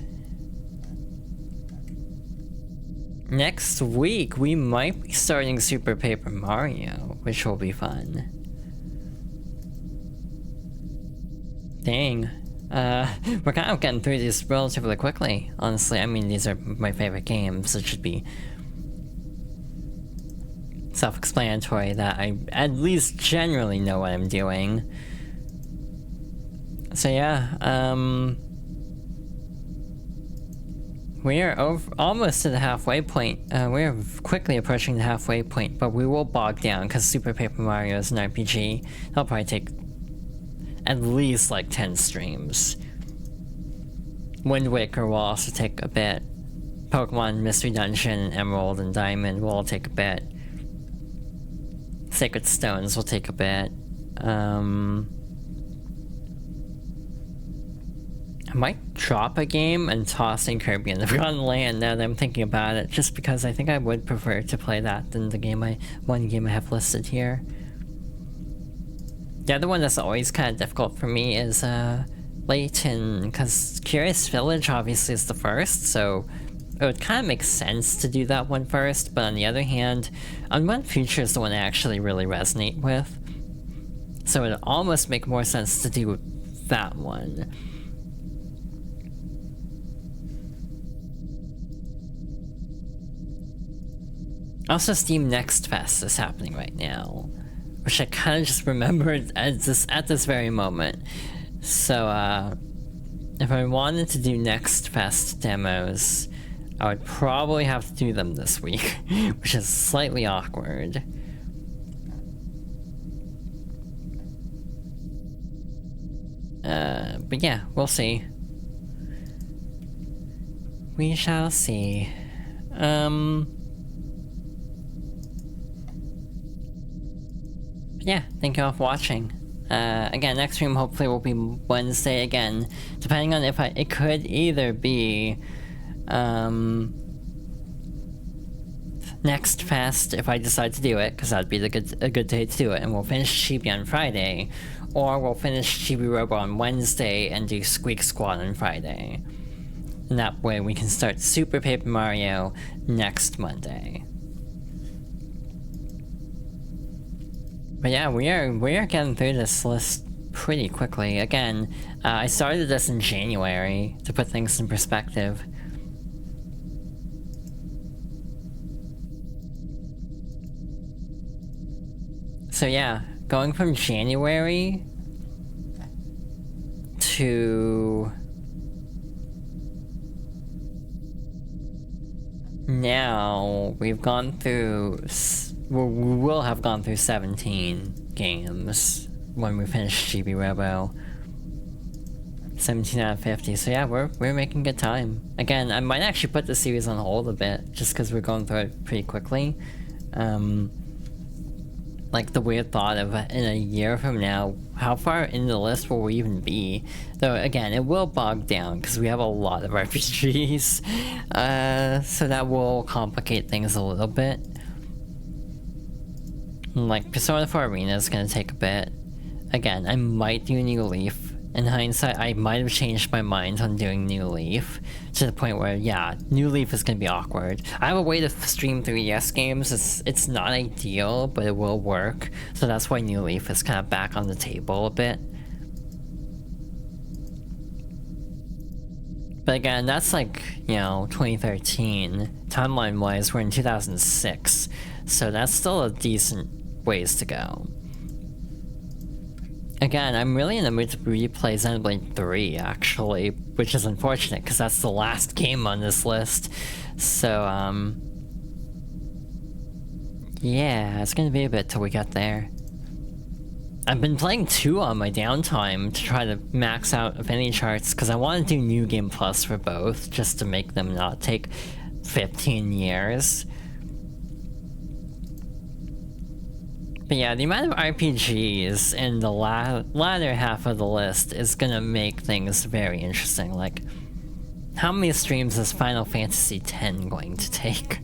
[SPEAKER 1] next week we might be starting Super Paper Mario, which will be fun. Dang. We're kind of getting through these relatively quickly, honestly. I mean, these are my favorite games. It should be self-explanatory that I at least generally know what I'm doing. So yeah, we are almost to the halfway point. We're quickly approaching the halfway point, but we will bog down because Super Paper Mario is an RPG. That'll probably take at least like 10 streams. Wind Waker will also take a bit. Pokemon Mystery Dungeon, Emerald, and Diamond will all take a bit. Sacred Stones will take a bit. I might drop a game and toss in Kirby and the Forgotten Land now that I'm thinking about it, just because I think I would prefer to play that than the one game I have listed here. The other one that's always kind of difficult for me is Layton, because Curious Village obviously is the first, so it would kind of make sense to do that one first, but on the other hand, Unbound Future is the one I actually really resonate with. So it would almost make more sense to do that one. Also, Steam Next Fest is happening right now, which I kind of just remembered at this very moment. So, if I wanted to do Next Fest demos, I would probably have to do them this week, which is slightly awkward. But yeah, we'll see. We shall see. Yeah, thank you all for watching. Again, next stream hopefully will be Wednesday again, depending on if it could either be, Next Fest if I decide to do it, because that'd be a good day to do it, and we'll finish Chibi on Friday, or we'll finish Chibi-Robo on Wednesday and do Squeak Squad on Friday. And that way we can start Super Paper Mario next Monday. But yeah, we are getting through this list pretty quickly. Again, I started this in January to put things in perspective. So yeah, going from January to now, we've gone through... we will have gone through 17 games when we finish Chibi-Robo. 17 out of 50, so yeah, we're making good time. Again, I might actually put the series on hold a bit, just because we're going through it pretty quickly. Like the weird thought of in a year from now, how far in the list will we even be? Though again, it will bog down because we have a lot of RPGs, so that will complicate things a little bit. Like Persona 4 Arena is gonna take a bit. Again, I might do New Leaf. In hindsight, I might have changed my mind on doing New Leaf to the point where, yeah, New Leaf is gonna be awkward. I have a way to stream 3DS games. It's not ideal, but it will work. So that's why New Leaf is kind of back on the table a bit. But again, that's like, you know, 2013. Timeline-wise, we're in 2006. So that's still a decent ways to go. Again, I'm really in the mood to replay Xenoblade 3, actually, which is unfortunate, because that's the last game on this list. So, yeah, it's gonna be a bit till we get there. I've been playing 2 on my downtime to try to max out affinity charts, because I want to do New Game Plus for both, just to make them not take 15 years. But yeah, the amount of RPGs in the latter half of the list is gonna make things very interesting. Like, how many streams is Final Fantasy X going to take?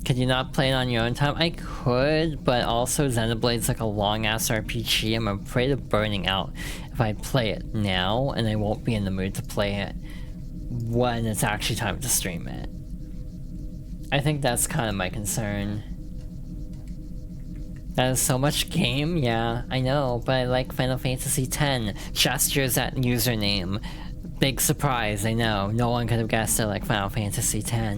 [SPEAKER 1] Could you not play it on your own time? I could, but also Xenoblade's like a long-ass RPG. I'm afraid of burning out if I play it now, and I won't be in the mood to play it when it's actually time to stream it. I think that's kind of my concern. That is so much game, yeah, I know, but I like Final Fantasy X. Gestures at username. Big surprise, I know. No one could have guessed it like Final Fantasy X.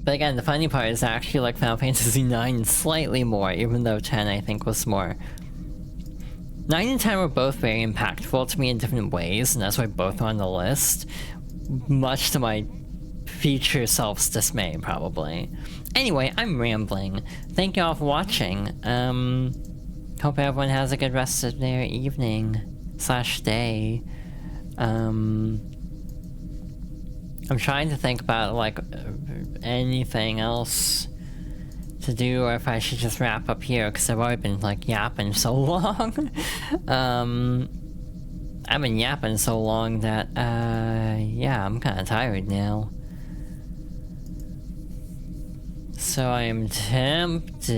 [SPEAKER 1] But again, the funny part is I actually like Final Fantasy IX slightly more, even though 10 I think was more. 9 and 10 were both very impactful to me in different ways, and that's why both are on the list. Much to my future self's dismay, probably. Anyway, I'm rambling. Thank you all for watching. Hope everyone has a good rest of their evening / day. I'm trying to think about, like, anything else to do, or if I should just wrap up here, because I've already been, like, yapping so long. I've been yapping so long that, yeah, I'm kinda tired now. So I am tempted...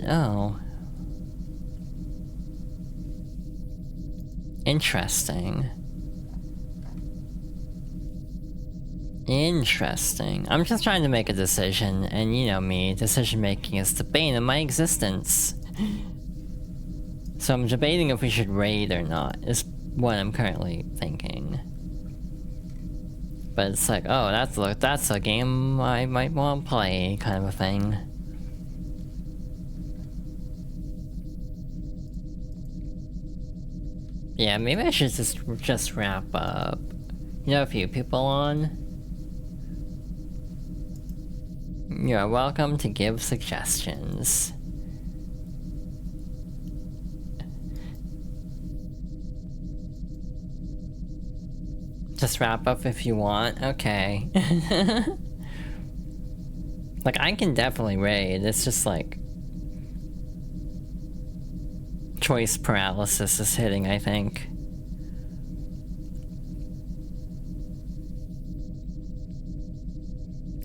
[SPEAKER 1] Oh. Interesting. Interesting. I'm just trying to make a decision, and you know me, decision making is the bane of my existence. So I'm debating if we should raid or not, is what I'm currently thinking. But it's like, oh, that's a game I might want to play, kind of a thing. Yeah, maybe I should just wrap up. You know, a few people on. You're welcome to give suggestions. Just wrap up if you want, okay. Like, I can definitely raid, it's just like... choice paralysis is hitting, I think.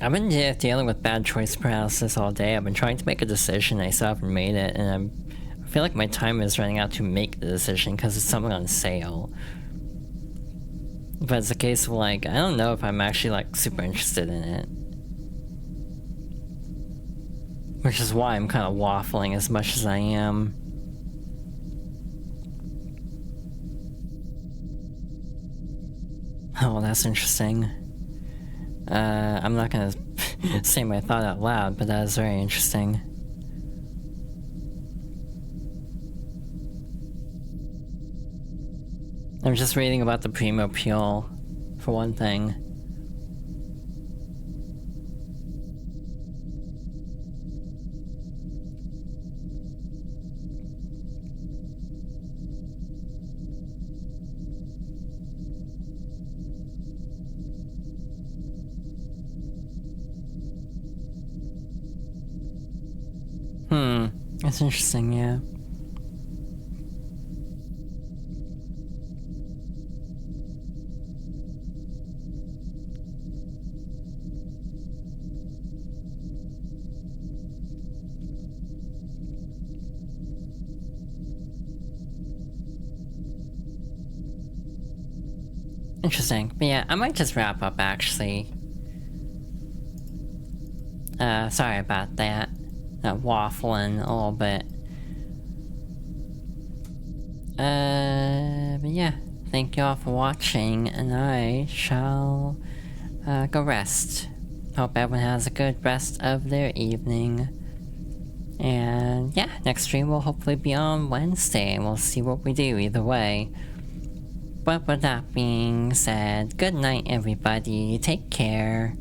[SPEAKER 1] I've been dealing with bad choice paralysis all day. I've been trying to make a decision, I still haven't made it, and I feel like my time is running out to make the decision because it's something on sale. But it's a case of like, I don't know if I'm actually like super interested in it. Which is why I'm kind of waffling as much as I am. Oh, that's interesting. I'm not gonna say my thought out loud, but that is very interesting. I'm just reading about the Primo Peel, for one thing. That's interesting, yeah. Interesting. But yeah, I might just wrap up, actually. Sorry about that. Waffling a little bit. But yeah. Thank you all for watching, and I shall, go rest. Hope everyone has a good rest of their evening. And yeah, next stream will hopefully be on Wednesday, and we'll see what we do either way. But with that being said, good night everybody, take care.